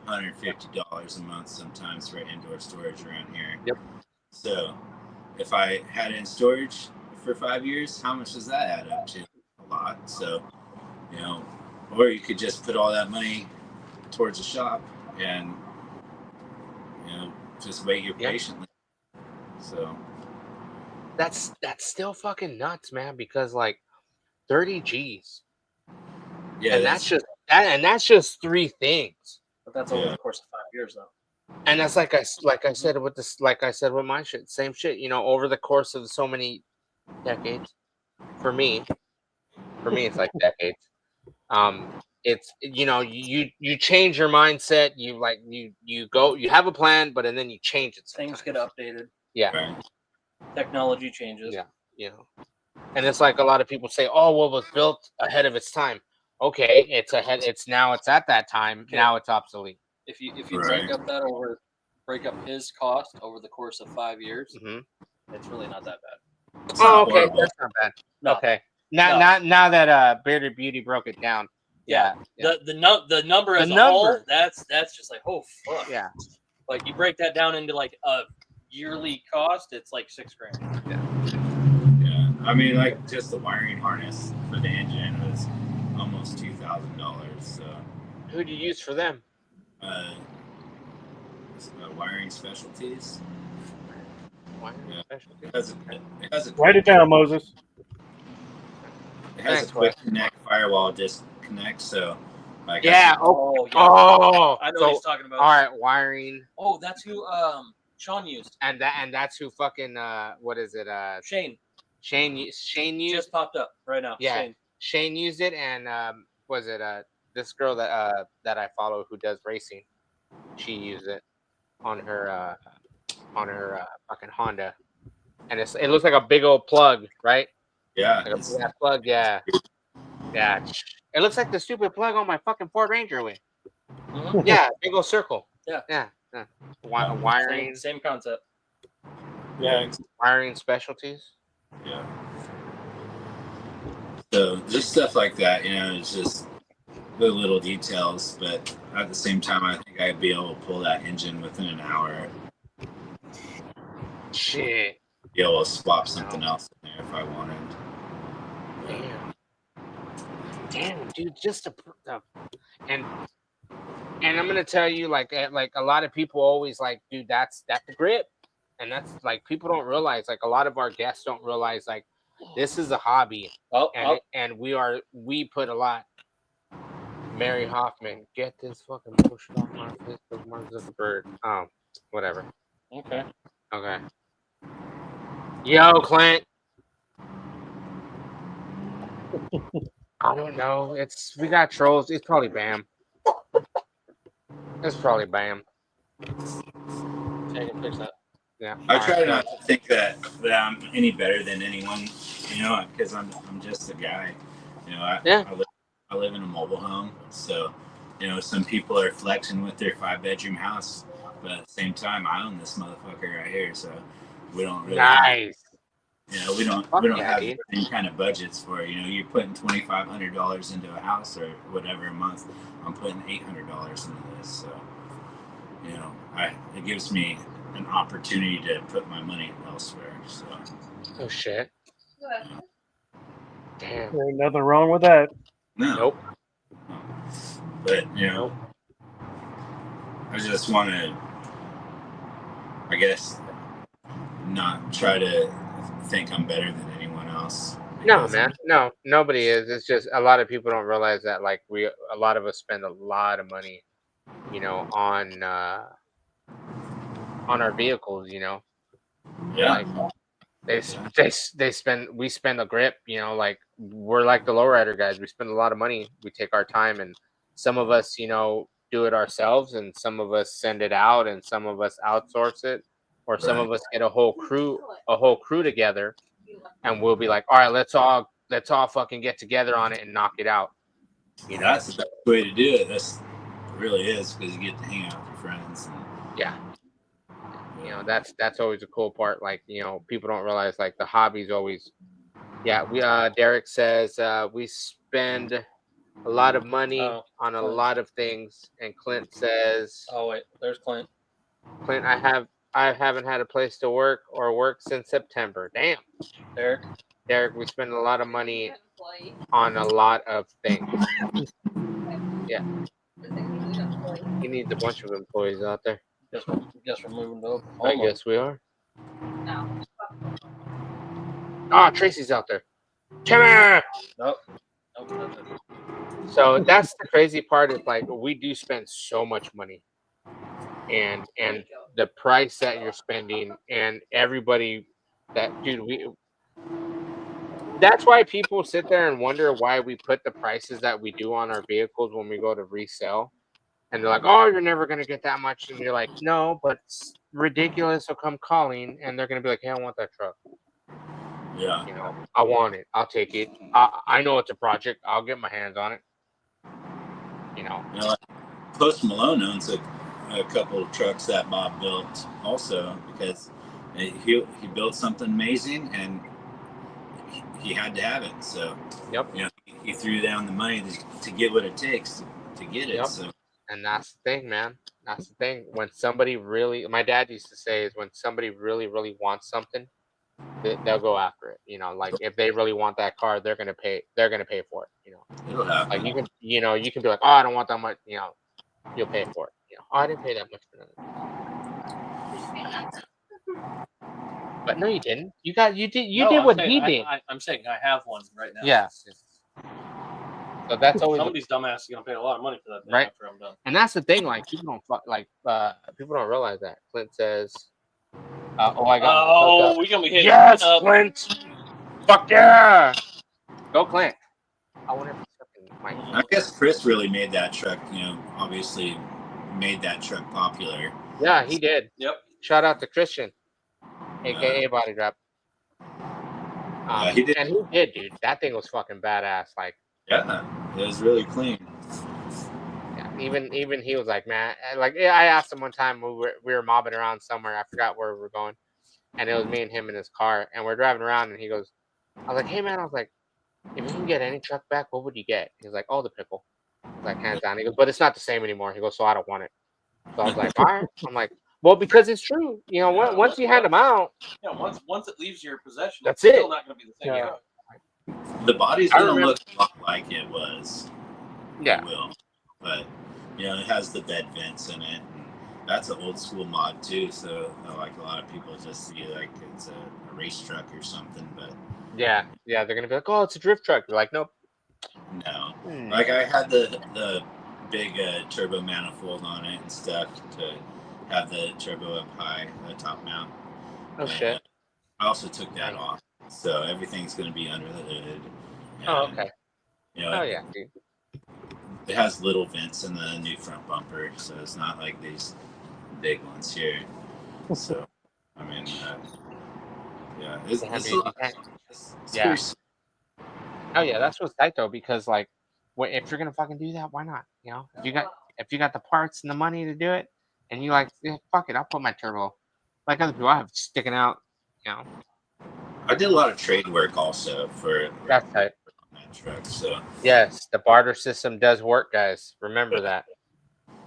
$150 a month sometimes for indoor storage around here. Yep. So if I had it in storage for 5 years, how much does that add up to? A lot. So, or you could just put all that money towards the shop and, just wait your patiently. So that's still fucking nuts, man, because like 30 G's. Yeah. And that's just 3 things. But that's over the course of 5 years though. And that's like I said with my shit, same shit, over the course of so many decades. For me it's like decades. It's you change your mindset, you have a plan, but then you change it sometimes. Things get updated. Yeah. Right. Technology changes. Yeah. And it's like a lot of people say, oh, well, it was built ahead of its time. Okay, it's at that time. Okay. Now it's obsolete. If you break up his cost over the course of 5 years, it's really not that bad. Oh, okay, that's not bad. No. Okay, now that Bearded Beauty broke it down. Yeah. The number as a whole, that's just like, oh fuck. Yeah. Like you break that down into like a yearly cost, it's like $6,000. Yeah. I mean, like just the wiring harness for the engine was almost $2,000. So. Who do you use for them? Wiring Specialties. Specialties. Write it down, Moses. It has a quick connect firewall disconnect, so like I know what he's talking about. All right, wiring. Oh, that's who Sean used. And that's who fucking what is it? Shane used. Just popped up right now. Yeah. Shane used it, and was it this girl that I follow who does racing? She used it on her fucking Honda, and it looks like a big old plug, right? Yeah, like a big ass plug. Yeah. It looks like the stupid plug on my fucking Ford Ranger with. Mm-hmm. Yeah, big old circle. Yeah. Wiring. Same concept. Yeah. Wiring Specialties. Yeah. So just stuff like that, it's just the little details, but at the same time, I think I'd be able to pull that engine within an hour. Shit. Be able to swap something else in there if I wanted. Damn, dude, just and I'm gonna tell you, like a lot of people always like, dude, that's the grip, and that's like people don't realize, like a lot of our guests don't realize, like This is a hobby, Oh, and we put a lot. Mary Hoffman, get this fucking bullshit off my face, because Mark Zuckerberg. Oh, whatever. okay. Okay. Yo, Clint. I don't know. We got trolls. It's probably Bam. It's probably Bam. I can fix that. Yeah. I All try right, not to think that I'm any better than anyone, because I'm just a guy. Yeah. I live in a mobile home, so some people are flexing with their 5-bedroom house, but at the same time, I own this motherfucker right here, so we don't really nice. we don't Fuck yeah, have dude. any kind of budgets for it. You're putting $2,500 into a house or whatever a month. I'm putting $800 into this, so it gives me an opportunity to put my money elsewhere. So. Oh shit. Good. Damn. There ain't nothing wrong with that. No. Nope. But Nope. I just want to, I guess, not try to think I'm better than anyone else. No, man. No, nobody is. It's just a lot of people don't realize that, like, a lot of us spend a lot of money, on our vehicles. Yeah. Like we spend a grip. Like we're like the lowrider guys. We spend a lot of money. We take our time, and some of us, do it ourselves, and some of us send it out, and some of us outsource it, or some of us get a whole crew together. And we'll be like, all right, let's all fucking get together on it and knock it out. That's the best way to do it. It really is, because you get to hang out with your friends. Yeah. That's always a cool part. Like, people don't realize, like, the hobby's always. Yeah, Derek says we spend a lot of money on a lot of things, and Clint says, Oh wait, there's Clint. Clint, I haven't had a place to work since September. Damn. Derek, we spend a lot of money on a lot of things. Yeah. He needs a bunch of employees out there. Guess we're moving to Oklahoma. I guess we are. No. Oh, Tracy's out there. Timmy! Nope. So that's the crazy part, is like we do spend so much money, and the price that you're spending, and everybody that's why people sit there and wonder why we put the prices that we do on our vehicles when we go to resell. And they're like, oh, you're never going to get that much. And you're like, no, but it's ridiculous. So come calling, and they're going to be like, hey, I want that truck. Yeah. I want it. I'll take it. I know it's a project. I'll get my hands on it. Post Malone owns a couple of trucks that Bob built also, because he built something amazing, and he had to have it. So, yep. He threw down the money to get what it takes to get it. Yep. So. And that's the thing, man. That's the thing. When somebody really, my dad used to say, is when somebody really, really wants something, they'll go after it. Like if they really want that car, they're gonna pay. They're gonna pay for it. It'll happen. Like you can be like, oh, I don't want that much. You'll pay for it. Oh, I didn't pay that much for that. But no, you didn't. You did what he did. I'm saying I have one right now. Yes. So that's always somebody's dumbass is gonna pay a lot of money for that thing right after I'm done. And that's the thing. Like people don't realize that. Clint says, "Oh, I got." Oh, we're gonna be hitting. Yes, Clint. Fuck yeah. Go, Clint. I wonder if it's fucking I guess Chris really made that truck. Obviously made that truck popular. Yeah, he did. Yep. Shout out to Christian, aka Body Drop. He did. And he did, dude. That thing was fucking badass. Like. Yeah, it was really clean. Yeah, even he was like, man, like I asked him one time, we were mobbing around somewhere, I forgot where we were going, and it was me and him in his car, and we're driving around, and he goes, I was like, hey man, I was like, if you can get any truck back, what would you get? He's like, oh, the pickle. I was like, hands down. He goes, but it's not the same anymore. He goes, so I don't want it. So I was like, all right. I'm like, well, because it's true. Once you hand them out, once it leaves your possession, that's it's still not going to be the same. Yeah. The body's gonna look a lot like it was. Yeah. It will. But it has the bed vents in it. And that's an old school mod too. So like a lot of people just see like it's a race truck or something. But Yeah, they're gonna be like, "Oh, it's a drift truck." You're like, "Nope." No. Hmm. Like I had the big turbo manifold on it and stuff to have the turbo up high, the top mount. Oh shit. I also took that Nice. off, so everything's going to be under the hood. Oh, And, okay. You know, Oh yeah, dude. it has little vents in the new front bumper, so it's not like these big ones here. So, I mean, yeah, it's Damn, a dude, you lot. can't. It's Yeah. pretty sweet. Oh yeah, that's what's tight though, because like, if you're gonna fucking do that, why not? You know, if you got the parts and the money to do it, and you like, yeah, fuck it, I'll put my turbo. Like other people I have sticking out. You know, I did a lot of trade work also for that's tight. that truck. So Yes, the barter system does work, guys. Remember that.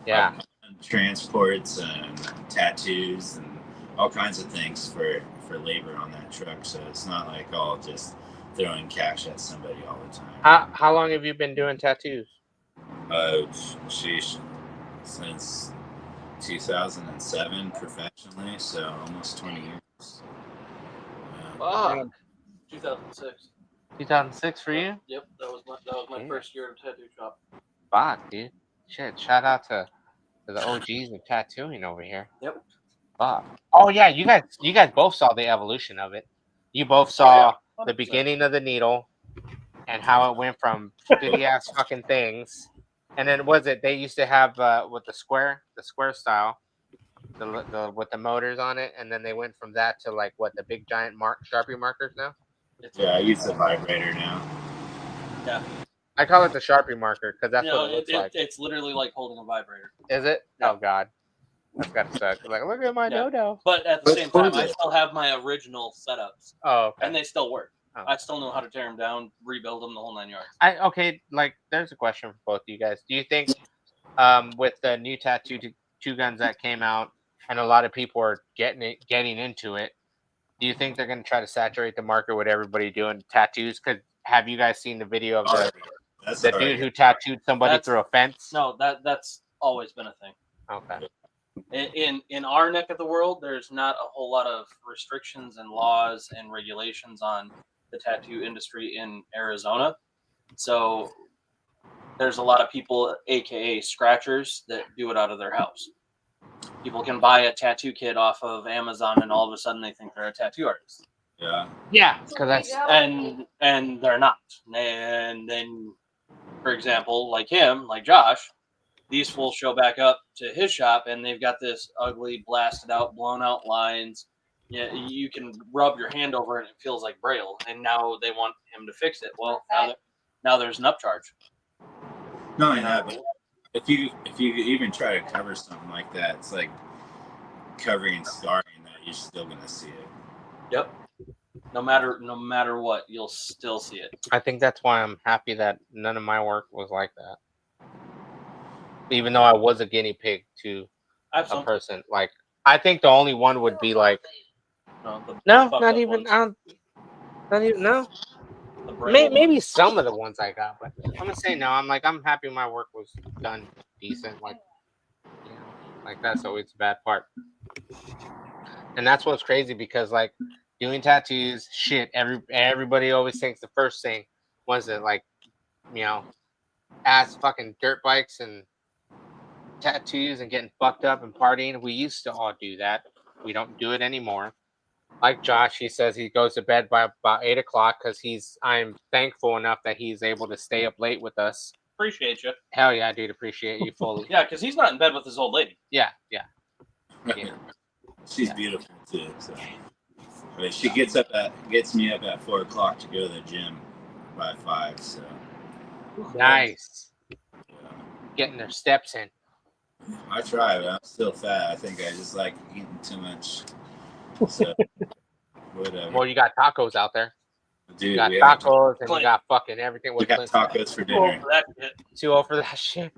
Yeah. I've done transports and tattoos and all kinds of things for labor on that truck. So it's not like all just throwing cash at somebody all the time. How long have you been doing tattoos? Sheesh, since 2007 professionally, so almost 20 years. Fuck. 2006. 2006 for you? Yep, that was my Yeah. first year of tattoo shop. Fuck, dude. Shit, shout out to the OGs of tattooing over here. Yep. Fuck. Oh yeah, you guys both saw the evolution of it. You both saw the 100%. beginning of the needle and how it went from shitty ass fucking things. And then they used to have with the square style, the with the motors on it, and then they went from that to like what, the big giant Sharpie markers now? Yeah, I use the vibrator now. Yeah. I call it the Sharpie marker because that's No, what it looks like. It's literally like holding a vibrator. Is it? Yeah. Oh god. That's gotta suck. Like, look at my Yeah. dodo. But at the same time, I still have my original setups, Oh, okay. and they still work. Oh. I still know how to tear them down, rebuild them, the whole 9 yards. Okay, like there's a question for both of you guys. Do you think with the new tattoo two guns that came out and a lot of people are getting into it, do you think they're going to try to saturate the market with everybody doing tattoos? Because have you guys seen the video of the dude who tattooed somebody through a fence? No, that's always been a thing. Okay. In our neck of the world, there's not a whole lot of restrictions and laws and regulations on the tattoo industry in Arizona. So there's a lot of people, aka scratchers, that do it out of their house. People can buy a tattoo kit off of Amazon, and all of a sudden they think they're a tattoo artist. Yeah. Yeah, because that's and they're not. And then, for example, like him, like Josh, these fools show back up to his shop, and they've got this ugly, blasted out, blown out lines. Yeah, you can rub your hand over it, and it feels like Braille. And now they want him to fix it. Well, now there's an upcharge. No, I know, but if you even try to cover something like that, it's like covering and scarring that you're still gonna see it. Yep. No matter what, you'll still see it. I think that's why I'm happy that none of my work was like that. Even though I was a guinea pig to a person, like I think the only one would be like not even maybe some of the ones I got, but I'm gonna say no. I'm happy my work was done decent. Like, you know, like that's always the bad part. And that's what's crazy because like doing tattoos, shit, everybody always thinks the first thing was it like, you know, ass fucking dirt bikes and tattoos and getting fucked up and partying. We used to all do that. We don't do it anymore. Like Josh, he says he goes to bed by about 8 o'clock because I'm thankful enough that he's able to stay up late with us. Appreciate you. Hell yeah, dude, appreciate you fully. Yeah, because he's not in bed with his old lady. Yeah. She's beautiful too. So. I mean, she gets me up at 4 o'clock to go to the gym by 5. So nice. Getting their steps in. I try, but I'm still fat. I think I just like eating too much. So whatever. Well, you got tacos out there. Dude, you got tacos and you got fucking everything. We got tacos for dinner. Too old for that shit.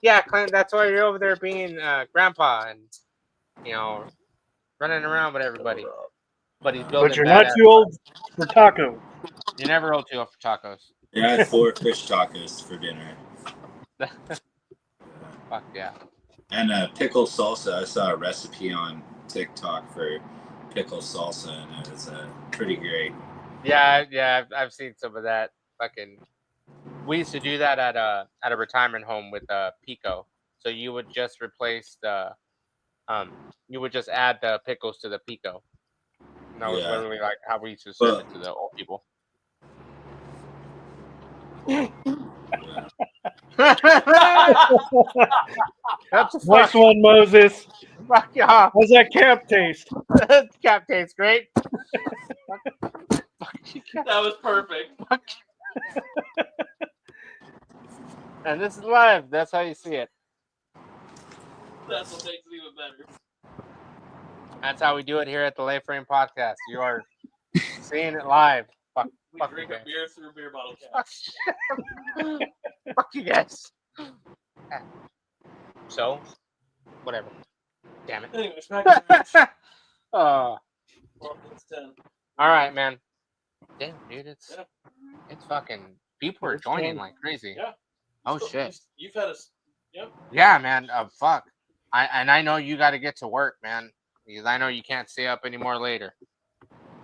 Yeah, Clint, that's why you're over there being grandpa and, you know, running around with everybody. But he's building. But you're not too old for tacos. You're never old too old for tacos. Yeah, I had 4 fish tacos for dinner. Fuck yeah. And pickle salsa. I saw a recipe on TikTok for pickle salsa, and it was pretty great. Yeah, I've seen some of that. Fucking, we used to do that at a retirement home with pico. So you would just replace the you would just add the pickles to the pico. And that was Yeah. literally like how we used to serve Well- it to the old people. That's a Nice one, Moses. fuck yeah. How's that cap taste? Cap tastes great. That was perfect. And this is live. That's how you see it. That's what makes it even better. That's how we do it here at the Late Frame Podcast. You are seeing it live. Fuck, We fuck drink you a guys. beer through beer bottle caps. Fuck you guys. So, whatever. Damn it. Anyways, back to the Well, it's 10. all right, man. Damn, dude, it's Yeah. it's fucking people are It's joining 10. like crazy. Yeah. Oh So, shit. You've had us. Yep. Yeah, man. Fuck. I know you got to get to work, man, because I know you can't stay up anymore later.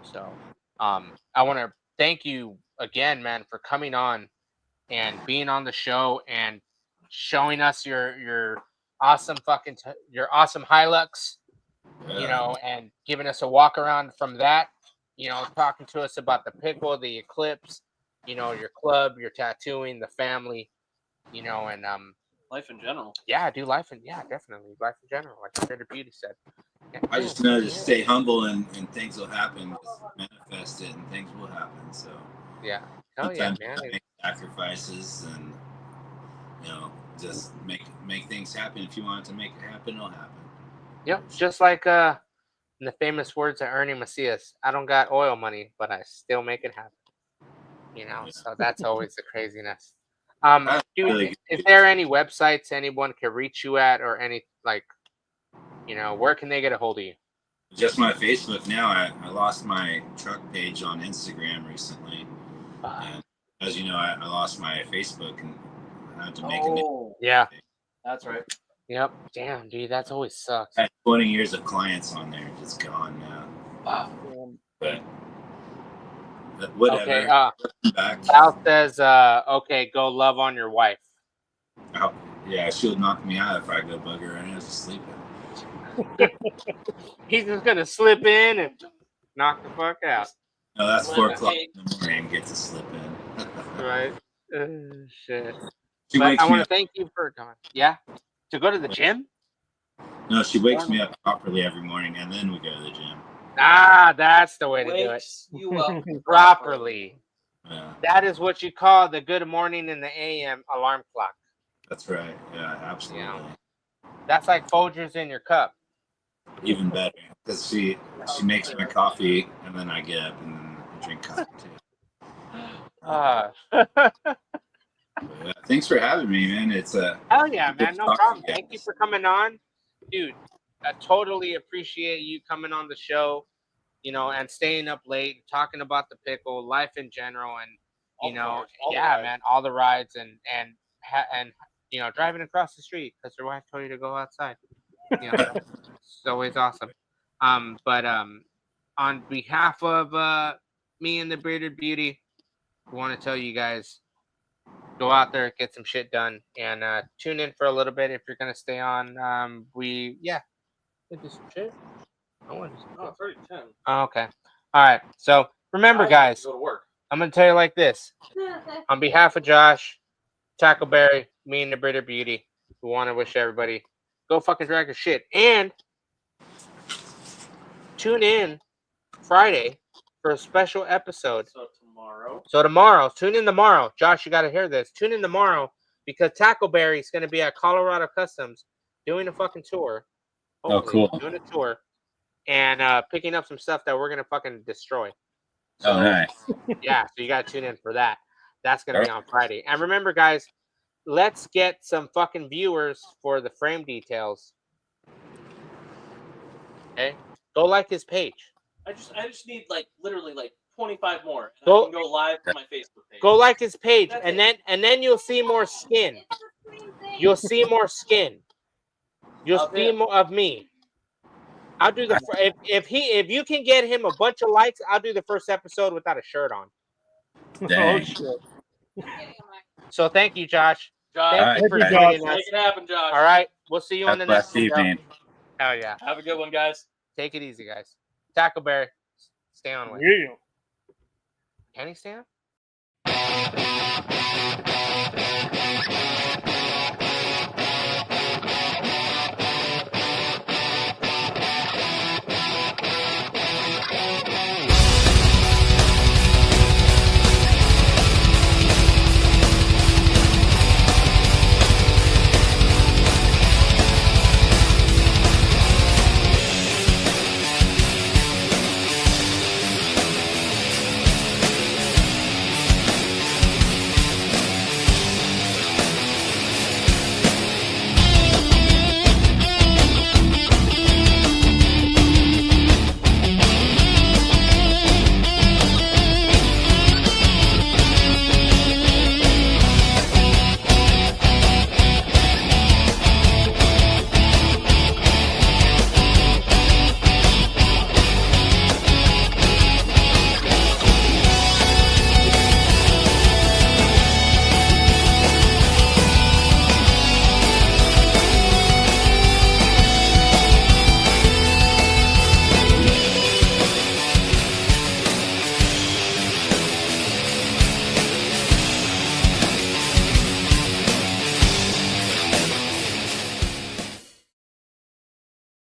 So, I want to thank you again, man, for coming on and being on the show and showing us your awesome fucking your awesome Hilux, you know, and giving us a walk around from that, you know, talking to us about the pickle, the Eclipse, you know, your club, your tattooing, the family, you know, and Life in general. yeah, do life in definitely life in general, like Bitter Beauty said. Yeah, I just know to stay humble and things will happen. Just manifest it and things will happen. So yeah. Oh yeah, sometimes you man. gotta make sacrifices and just make things happen. If you want it to make it happen, it'll happen. Yep, just like in the famous words of Ernie Macias, I don't got oil money, but I still make it happen. You know, so that's always the craziness. Dude, really is there any websites anyone can reach you at, or any like, you know, where can they get a hold of you? Just my Facebook now. I lost my truck page on Instagram recently. And as you know, I lost my Facebook and I had to make a new. Oh, Yeah. that's right. Yep. Damn, dude, that's always sucks. I had 20 years of clients on there, just gone now. Wow. But whatever. Okay. Back. Sal says, okay, go love on your wife. Yeah, she'll knock me out if I go bug her and I was asleep. He's just gonna slip in and knock the fuck out. No, that's Well, 4 o'clock hey. in the morning. Get to slip in. Right. Shit. She But wakes I me want to up. thank you for going. Yeah. To go to the gym? No, she wakes me up properly every morning, and then we go to the gym. Ah, that's the way to do it. Wakes you up Properly. Yeah, That is what you call the good morning in the AM alarm clock. that's right. Yeah, absolutely. Yeah. That's like Folgers in your cup. Even better because she makes my coffee, and then I get up and then I drink coffee too. But, thanks for having me, man. It's a Hell yeah, man. No Talk to problem. you Thank you guys. for coming on. Dude, I totally appreciate you coming on the show, you know, and staying up late, talking about the pickle, life in general, and, All you the know, cars, all the yeah, rides. man, all the rides and you know, driving across the street because your wife told you to go outside. You know, it's always awesome. But on behalf of me and the Bearded Beauty, I want to tell you guys, go out there, get some shit done, and tune in for a little bit if you're gonna stay on. We do some shit. I want to do some Oh, shit. it's already 10. Oh, okay. All right. So remember, I have guys, to go to work. I'm gonna tell you like this. On behalf of Josh, Tackleberry, me and the Bitter Beauty, we want to wish everybody go fucking drag your shit and tune in Friday for a special episode. So tomorrow. Tune in tomorrow. Josh, you got to hear this. Tune in tomorrow because Tackleberry is going to be at Colorado Customs doing a fucking tour. Oh, Hopefully, cool. Doing a tour and picking up some stuff that we're going to fucking destroy. So, Oh, nice. yeah, so you got to tune in for that. That's going to be on Friday. And remember, guys, let's get some fucking viewers for the frame details. Okay? Go like his page. I just need like literally like 25 more. And Go- I can go live to my Facebook page. Go like his page, That's and it. then you'll see more skin. You'll see more skin. You'll Of see him. more of me. I'll do the if you can get him a bunch of likes, I'll do the first episode without a shirt on. Oh Dang. shit! So thank you, Josh. Josh, Thank you for Thank you, joining Josh. us. make it happen, Josh. All right, we'll see you on Have the a next blessed video. evening. Hell yeah. Have a good one, guys. Take it easy, guys. Tackleberry, stay on with. Yeah. Can he stay on?